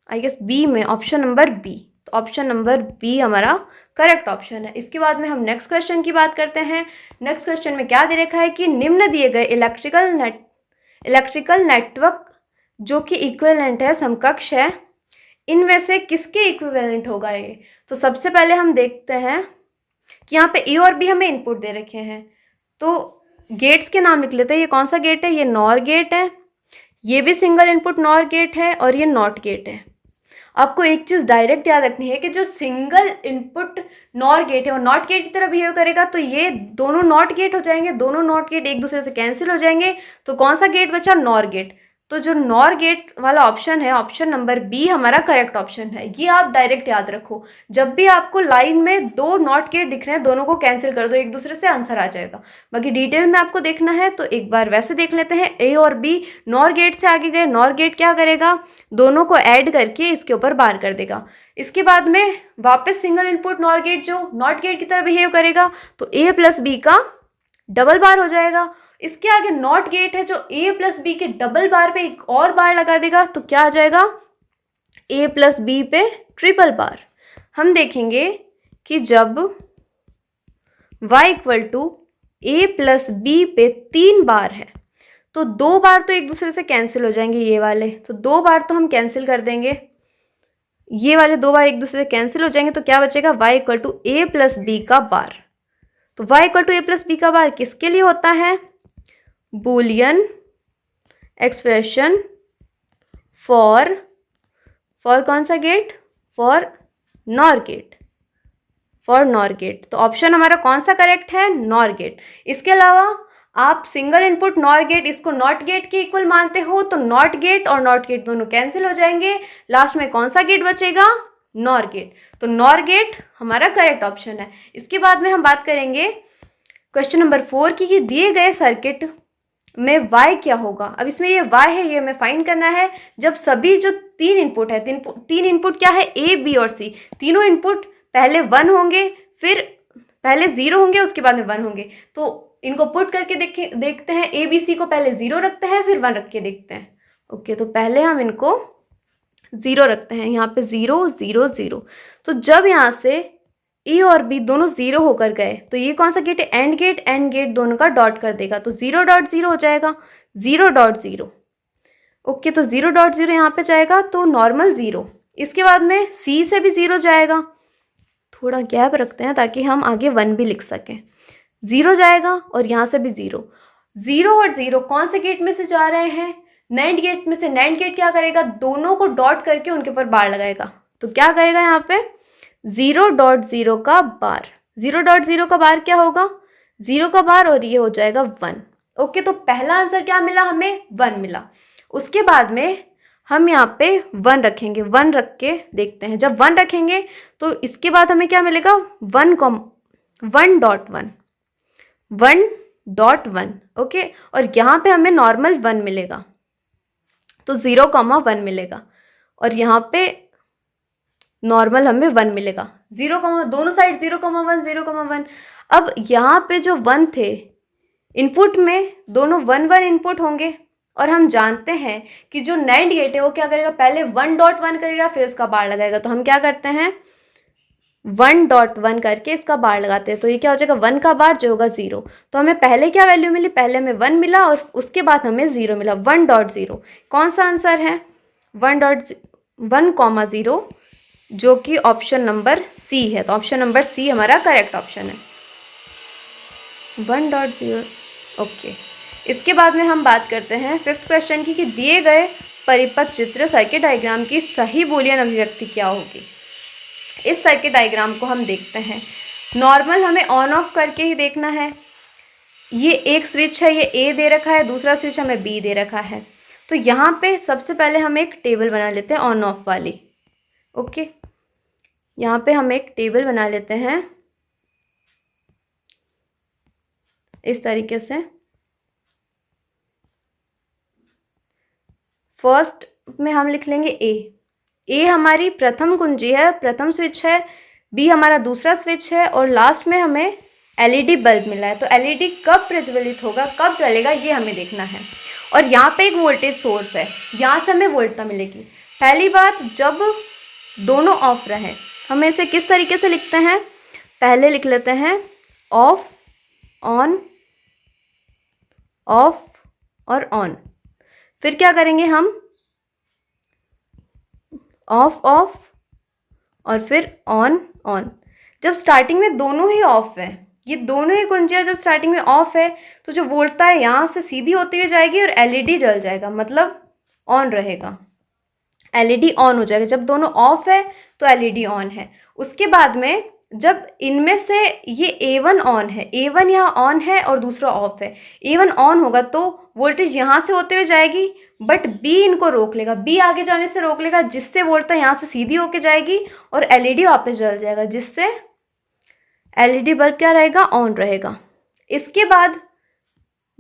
I guess B में, ऑप्शन नंबर बी। तो ऑप्शन नंबर बी हमारा करेक्ट ऑप्शन है। इसके बाद में हम नेक्स्ट क्वेश्चन की बात करते हैं। नेक्स्ट क्वेश्चन में क्या दे रखा है कि निम्न दिए गए इलेक्ट्रिकल नेटवर्क जो कि इक्विवेलेंट है, समकक्ष है, इनमें से किसके इक्विवेलेंट होगा ये। तो सबसे पहले हम देखते हैं कि यहाँ पे ए और बी हमें इनपुट दे रखे हैं, तो गेट्स के नाम लिख लेते हैं। ये कौन सा गेट है, ये नॉर गेट है, ये भी सिंगल इनपुट नॉर गेट है, और ये नॉट गेट है। आपको एक चीज़ डायरेक्ट याद रखनी है कि जो सिंगल इनपुट नॉर गेट है वो नॉट गेट की तरह बिहेव करेगा, तो ये दोनों नॉट गेट हो जाएंगे, दोनों नॉट गेट एक दूसरे से कैंसिल हो जाएंगे। तो कौन सा गेट बचा, नॉर गेट। तो जो नॉर गेट वाला ऑप्शन है, ऑप्शन नंबर बी हमारा करेक्ट ऑप्शन है। ये आप डायरेक्ट याद रखो, जब भी आपको लाइन में दो नॉट गेट दिख रहे हैं दोनों को कैंसिल कर दो, एक दूसरे से आंसर आ जाएगा। बाकी डिटेल में आपको देखना है तो एक बार वैसे देख लेते हैं। ए और बी नॉर गेट से आगे गए, नॉर गेट क्या करेगा, दोनों को ऐड करके इसके ऊपर बार कर देगा। इसके बाद में वापस सिंगल इनपुट नॉर गेट जो नॉट गेट की तरह बिहेव करेगा, तो ए प्लस बी का डबल बार हो जाएगा। इसके आगे नॉट गेट है जो a प्लस बी के डबल बार पे एक और बार लगा देगा, तो क्या आ जाएगा a प्लस बी पे ट्रिपल बार। हम देखेंगे कि जब y equal to a plus B पे 3 बार है तो 2 बार तो एक दूसरे से कैंसिल हो जाएंगे, ये वाले तो 2 बार तो हम कैंसिल कर देंगे, ये वाले 2 बार एक दूसरे से कैंसिल हो जाएंगे, तो क्या बचेगा y equal to a plus B का बार। तो y equal to a plus B का बार किसके लिए होता है, बूलियन एक्सप्रेशन फॉर कौन सा gate, for NOR gate, for NOR gate. तो ऑप्शन हमारा कौन सा करेक्ट है, नॉर गेट। इसके अलावा आप सिंगल इनपुट नॉर गेट इसको नॉट गेट के इक्वल मानते हो, तो नॉट गेट और नॉट गेट दोनों कैंसिल हो जाएंगे, लास्ट में कौन सा गेट बचेगा, नॉर गेट। तो नॉर गेट हमारा करेक्ट ऑप्शन है। इसके बाद में हम बात करेंगे क्वेश्चन नंबर 4 की, कि दिए गए सर्किट में y क्या होगा। अब इसमें ये y है, ये हमें फाइंड करना है जब सभी जो 3 इनपुट है, तीन इनपुट क्या है, a b और c, तीनों इनपुट पहले 1 होंगे, फिर पहले 0 होंगे, उसके बाद में 1 होंगे। तो इनको पुट करके देखते हैं, a b c को पहले 0 रखते हैं फिर 1 रख के देखते हैं। ओके, तो पहले हम इनको 0 रखते हैं, यहाँ पे 0 0 0। तो जब यहाँ से ए और बी दोनों 0 होकर गए तो ये कौन सा गेट है, एंड गेट दोनों का डॉट कर देगा, तो 0 डॉट 0 हो जाएगा, 0 डॉट 0। ओके, तो 0 डॉट 0 यहाँ पे जाएगा, तो नॉर्मल 0। इसके बाद में सी से भी 0 जाएगा, थोड़ा गैप रखते हैं ताकि हम आगे 1 भी लिख सकें। 0 जाएगा और यहाँ से भी 0। 0 और 0 कौन से गेट में से जा रहे हैं, नैंड गेट में से। नैंड गेट क्या करेगा, दोनों को डॉट करके उनके ऊपर बार लगाएगा, तो क्या करेगा यहाँ पे 0 डॉट 0 का बार। 0 डॉट 0 का बार क्या होगा, 0 का बार, और ये हो जाएगा 1। ओके, तो पहला आंसर क्या मिला हमें, 1 मिला। उसके बाद में हम यहाँ पे 1 रखेंगे, 1 रख के देखते हैं। जब 1 रखेंगे तो इसके बाद हमें क्या मिलेगा, 1 डॉट 1। ओके, और यहाँ पे हमें नॉर्मल 1 मिलेगा, तो 0,1 मिलेगा, और यहाँ पे नॉर्मल हमें 1 मिलेगा। 0, दोनों साइड 0,1 0,1। अब यहाँ पे जो 1 थे इनपुट में, दोनों 1 1 इनपुट होंगे, और हम जानते हैं कि जो नैंड गेट है वो क्या करेगा, पहले 1 डॉट 1 करेगा फिर उसका बार लगाएगा। तो हम क्या करते हैं, 1 डॉट 1 करके इसका बार लगाते हैं, तो ये क्या हो जाएगा, 1 का बार जो होगा 0। तो हमें पहले क्या वैल्यू मिली, पहले हमें 1 मिला और उसके बाद हमें 0 मिला, 1 डॉट 0। कौन सा आंसर है, 1,0, जो कि ऑप्शन नंबर सी है। तो ऑप्शन नंबर सी हमारा करेक्ट ऑप्शन है, 1,0। ओके, इसके बाद में हम बात करते हैं 5th क्वेश्चन की, कि दिए गए परिपथ चित्र सर्किट डायग्राम की सही बूलियन अभिव्यक्ति क्या होगी। इस सर्किट डायग्राम को हम देखते हैं, नॉर्मल हमें ऑन ऑफ करके ही देखना है। ये एक स्विच है, ये ए दे रखा है, दूसरा स्विच हमें बी दे रखा है। तो यहाँ पे सबसे पहले हम एक टेबल बना लेते हैं ऑन ऑफ वाली। ओके, यहाँ पे हम एक टेबल बना लेते हैं इस तरीके से। फर्स्ट में हम लिख लेंगे ए हमारी प्रथम कुंजी है, प्रथम स्विच है, बी हमारा दूसरा स्विच है, और लास्ट में हमें एलईडी बल्ब मिला है। तो एलईडी कब प्रज्वलित होगा, कब जलेगा, ये हमें देखना है। और यहाँ पे एक वोल्टेज सोर्स है, यहाँ से हमें वोल्टता मिलेगी। पहली बात, जब दोनों ऑफ रहे, हम इसे किस तरीके से लिखते हैं, पहले लिख लेते हैं ऑफ ऑन, ऑफ और ऑन। फिर क्या करेंगे हम, ऑफ ऑफ और फिर ऑन ऑन। जब स्टार्टिंग में दोनों ही ऑफ है, ये दोनों ही कुंजियाँ जब स्टार्टिंग में ऑफ है, तो जो वोल्टता है यहाँ से सीधी होती हुई जाएगी और एलईडी जल जाएगा, मतलब ऑन रहेगा, एलईडी ऑन हो जाएगा। जब दोनों ऑफ है तो एलईडी ऑन है। उसके बाद में जब इनमें से ये A1 ऑन है, A1 यहाँ ऑन है और दूसरा ऑफ है, A1 ऑन होगा तो वोल्टेज यहाँ से होते हुए जाएगी, बट B इनको रोक लेगा, B आगे जाने से रोक लेगा, जिससे वोल्टेज यहाँ से सीधी होके जाएगी और एलईडी वापस जल जाएगा, जिससे एलईडी बल्ब क्या रहेगा, ऑन रहेगा। इसके बाद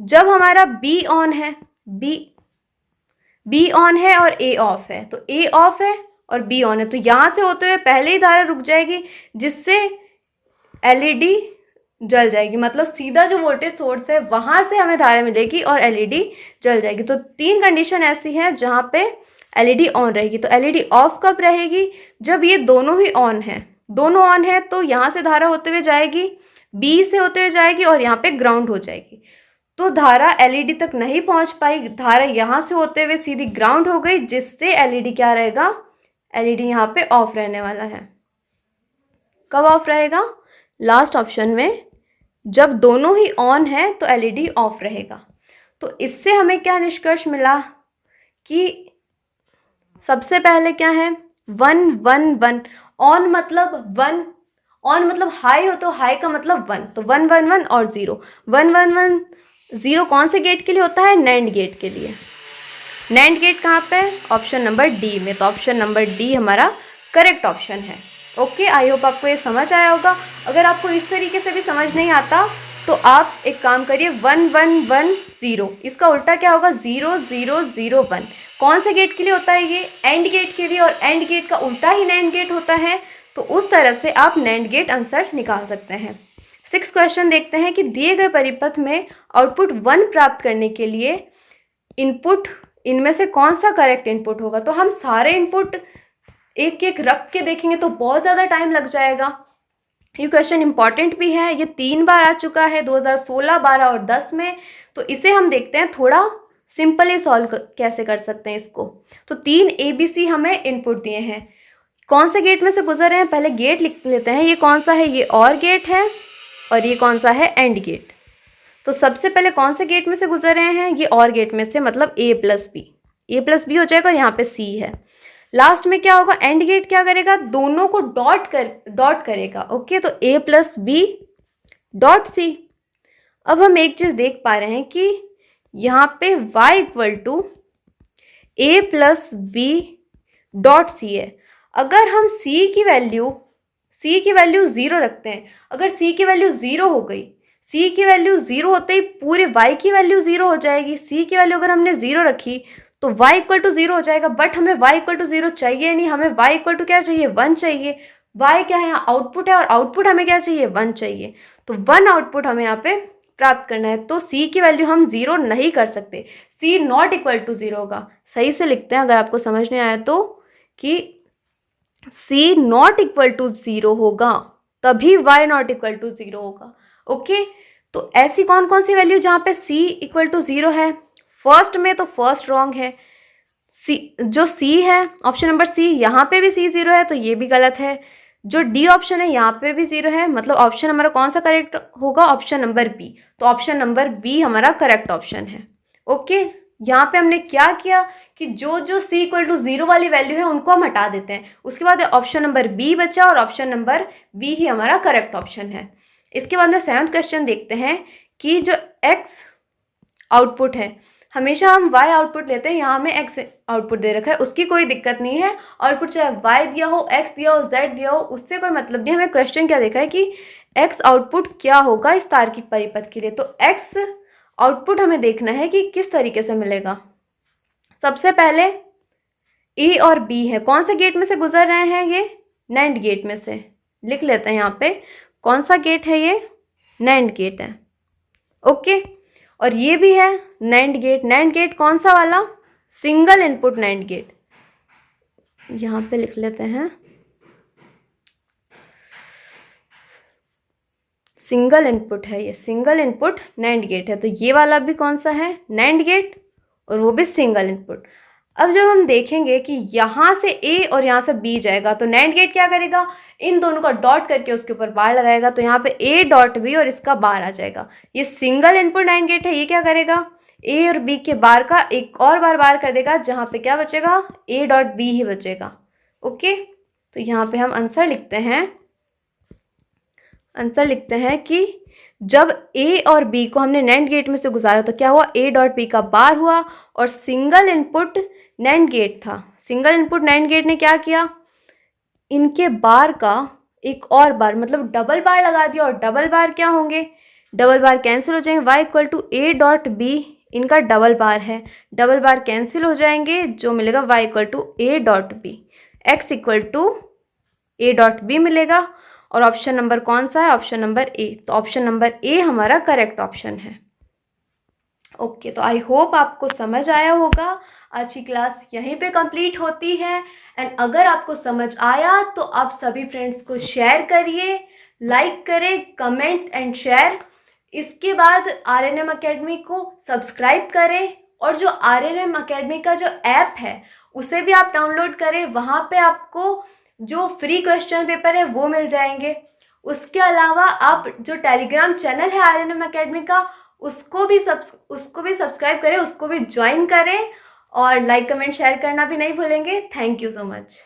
जब हमारा B ऑन है, B ऑन है और A ऑफ है, तो A ऑफ है और B ऑन है, तो यहाँ से होते हुए पहले ही धारा रुक जाएगी, जिससे एलईडी जल जाएगी, मतलब सीधा जो वोल्टेज सोर्स है वहाँ से हमें धारा मिलेगी और एलईडी जल जाएगी। तो 3 कंडीशन ऐसी हैं जहाँ पे एलईडी ऑन रहेगी। तो एलईडी ऑफ कब रहेगी, जब ये दोनों ही ऑन है, दोनों ऑन है तो यहाँ से धारा होते हुए जाएगी, बी से होते हुए जाएगी और यहाँ पे ग्राउंड हो जाएगी। तो धारा एलईडी तक नहीं पहुँच पाई, धारा यहाँ से होते हुए सीधी ग्राउंड हो गई, जिससे एलईडी क्या रहेगा, एलईडी यहाँ पे ऑफ रहने वाला है। कब ऑफ रहेगा, लास्ट ऑप्शन में, जब दोनों ही ऑन है तो एलईडी ऑफ रहेगा। तो इससे हमें क्या निष्कर्ष मिला कि सबसे पहले क्या है, 1 1 1, ऑन मतलब 1, ऑन मतलब हाई हो तो हाई का मतलब 1, तो 1 1 1 और 0 1 1 1 0 कौन से गेट के लिए होता है, नैंड गेट के लिए। नैंड गेट कहाँ पे, ऑप्शन नंबर डी में। तो ऑप्शन नंबर डी हमारा करेक्ट ऑप्शन है। ओके, आई होप आपको ये समझ आया होगा। अगर आपको इस तरीके से भी समझ नहीं आता तो आप एक काम करिए, 1 1 1 0, इसका उल्टा क्या होगा, 0 0 0 1। कौन से गेट के लिए होता है ये, एंड गेट के लिए, और एंड गेट का उल्टा ही नैंड गेट होता है। तो उस तरह से आप नैंड गेट आंसर निकाल सकते हैं। 6 क्वेश्चन देखते हैं कि दिए गए परिपथ में आउटपुट 1 प्राप्त करने के लिए इनपुट, इनमें से कौन सा करेक्ट इनपुट होगा। तो हम सारे इनपुट एक एक रख के देखेंगे तो बहुत ज़्यादा टाइम लग जाएगा। ये क्वेश्चन इंपॉर्टेंट भी है, ये 3 बार आ चुका है 2016, 12 और 10 में। तो इसे हम देखते हैं थोड़ा सिंपली सॉल्व कैसे कर सकते हैं इसको। तो 3 ABC हमें इनपुट दिए हैं, कौन से गेट में से गुजर रहे हैं, पहले गेट लिख लेते हैं। ये कौन सा है, ये और गेट है, और ये कौन सा है, एंड गेट। तो सबसे पहले कौन से गेट में से गुजर रहे हैं, ये और गेट में से, मतलब A प्लस बी हो जाएगा, और यहाँ पे C है। लास्ट में क्या होगा, एंड गेट क्या करेगा, दोनों को डॉट करेगा। ओके, तो A plus B dot C। अब हम एक चीज देख पा रहे हैं कि यहाँ पे y equal to A plus B dot C है। अगर हम C की वैल्यू 0 रखते हैं, अगर C की वैल्यू 0 हो गई, C की वैल्यू 0 होते ही पूरे y की वैल्यू 0 हो जाएगी। C की वैल्यू अगर हमने 0 रखी तो y इक्वल टू 0 हो जाएगा, बट हमें y इक्वल टू 0 चाहिए नहीं, हमें y इक्वल टू क्या चाहिए, 1 चाहिए। y क्या है, यहाँ आउटपुट है, और आउटपुट हमें क्या चाहिए, 1 चाहिए। तो 1 आउटपुट हमें यहाँ पे प्राप्त करना है। तो C की वैल्यू हम 0 नहीं कर सकते, C नॉट इक्वल टू 0 होगा। सही से लिखते हैं अगर आपको समझ नहीं आया तो, कि C नॉट इक्वल टू 0 होगा, तभी y नॉट इक्वल टू 0 होगा। ओके, तो ऐसी कौन कौन सी वैल्यू जहाँ पे C इक्वल टू 0 है। फर्स्ट में तो फर्स्ट रॉन्ग है, जो C है ऑप्शन नंबर C, यहाँ पे भी C 0 है, तो ये भी गलत है। जो D ऑप्शन है यहाँ पे भी 0 है, मतलब ऑप्शन हमारा कौन सा करेक्ट होगा, ऑप्शन नंबर B। तो ऑप्शन नंबर B हमारा करेक्ट ऑप्शन है। ओके, यहाँ पे हमने क्या किया कि जो C इक्वल टू 0 वाली वैल्यू है उनको हम हटा देते हैं। उसके बाद ऑप्शन नंबर B बचा, और ऑप्शन नंबर B ही हमारा करेक्ट ऑप्शन है। इसके बाद में 7th क्वेश्चन देखते हैं कि जो x आउटपुट है, हमेशा हम y आउटपुट लेते हैं, यहाँ हमें x आउटपुट दे रखा है, उसकी कोई दिक्कत नहीं है। आउटपुट चाहे y दिया हो, x दिया हो, z दिया हो, उससे कोई मतलब नहीं। हमें क्वेश्चन क्या देखा है कि x आउटपुट क्या होगा इस तार्किक परिपथ के लिए। तो x आउटपुट हमें देखना है कि किस तरीके से मिलेगा। सबसे पहले a और b है, कौन से गेट में से गुजर रहे हैं? ये नैंड गेट में से। लिख लेते हैं यहाँ पे, कौन सा गेट है? ये नैंड गेट है। ओके, और ये भी है नैंड गेट। नैंड गेट कौन सा वाला? Single input NAND gate. यहाँ पे लिख लेते हैं, सिंगल इनपुट है ये, सिंगल इनपुट नैंड गेट है। तो ये वाला भी कौन सा है? नैंड गेट, और वो भी सिंगल इनपुट। अब जब हम देखेंगे कि यहाँ से A और यहाँ से B जाएगा, तो नैंड गेट क्या करेगा? इन दोनों का डॉट करके उसके ऊपर बार लगाएगा, तो यहाँ पे A डॉट B और इसका बार आ जाएगा। ये सिंगल इनपुट नैंड गेट है, ये क्या करेगा? A और B के बार का एक और बार कर देगा, जहाँ पे क्या बचेगा? A डॉट B ही बचेगा। ओके, तो यहाँ पे हम आंसर लिखते हैं कि जब A और B को हमने नैंड गेट में से गुजारा तो क्या हुआ? A डॉट B का बार हुआ, और सिंगल इनपुट नैंड गेट था। सिंगल इनपुट नैंड गेट ने क्या किया? इनके बार का एक और बार, मतलब डबल बार लगा दिया। और डबल बार क्या होंगे? डबल बार कैंसिल हो जाएंगे। y equal to A dot B इनका डबल बार है, डबल बार कैंसिल हो जाएंगे, जो मिलेगा y equal to A dot B, x equal to A dot B मिलेगा। और ऑप्शन नंबर कौन सा है? Option number A. तो ऑप्शन नंबर ए हमारा करेक्ट ऑप्शन है। ओके, तो आई होप आपको समझ आया होगा। आज की क्लास यहीं पे कंप्लीट होती है। एंड अगर आपको समझ आया तो आप सभी फ्रेंड्स को शेयर करिए, लाइक करें, कमेंट एंड शेयर। इसके बाद RNM अकेडमी को सब्सक्राइब करें, और जो RNM अकेडमी का जो ऐप है उसे भी आप डाउनलोड करें। वहाँ पे आपको जो फ्री क्वेश्चन पेपर है वो मिल जाएंगे। उसके अलावा आप जो टेलीग्राम चैनल है RNM अकेडमी का, उसको भी सब्सक्राइब करें, उसको भी ज्वाइन करें, और लाइक कमेंट शेयर करना भी नहीं भूलेंगे। Thank you so much.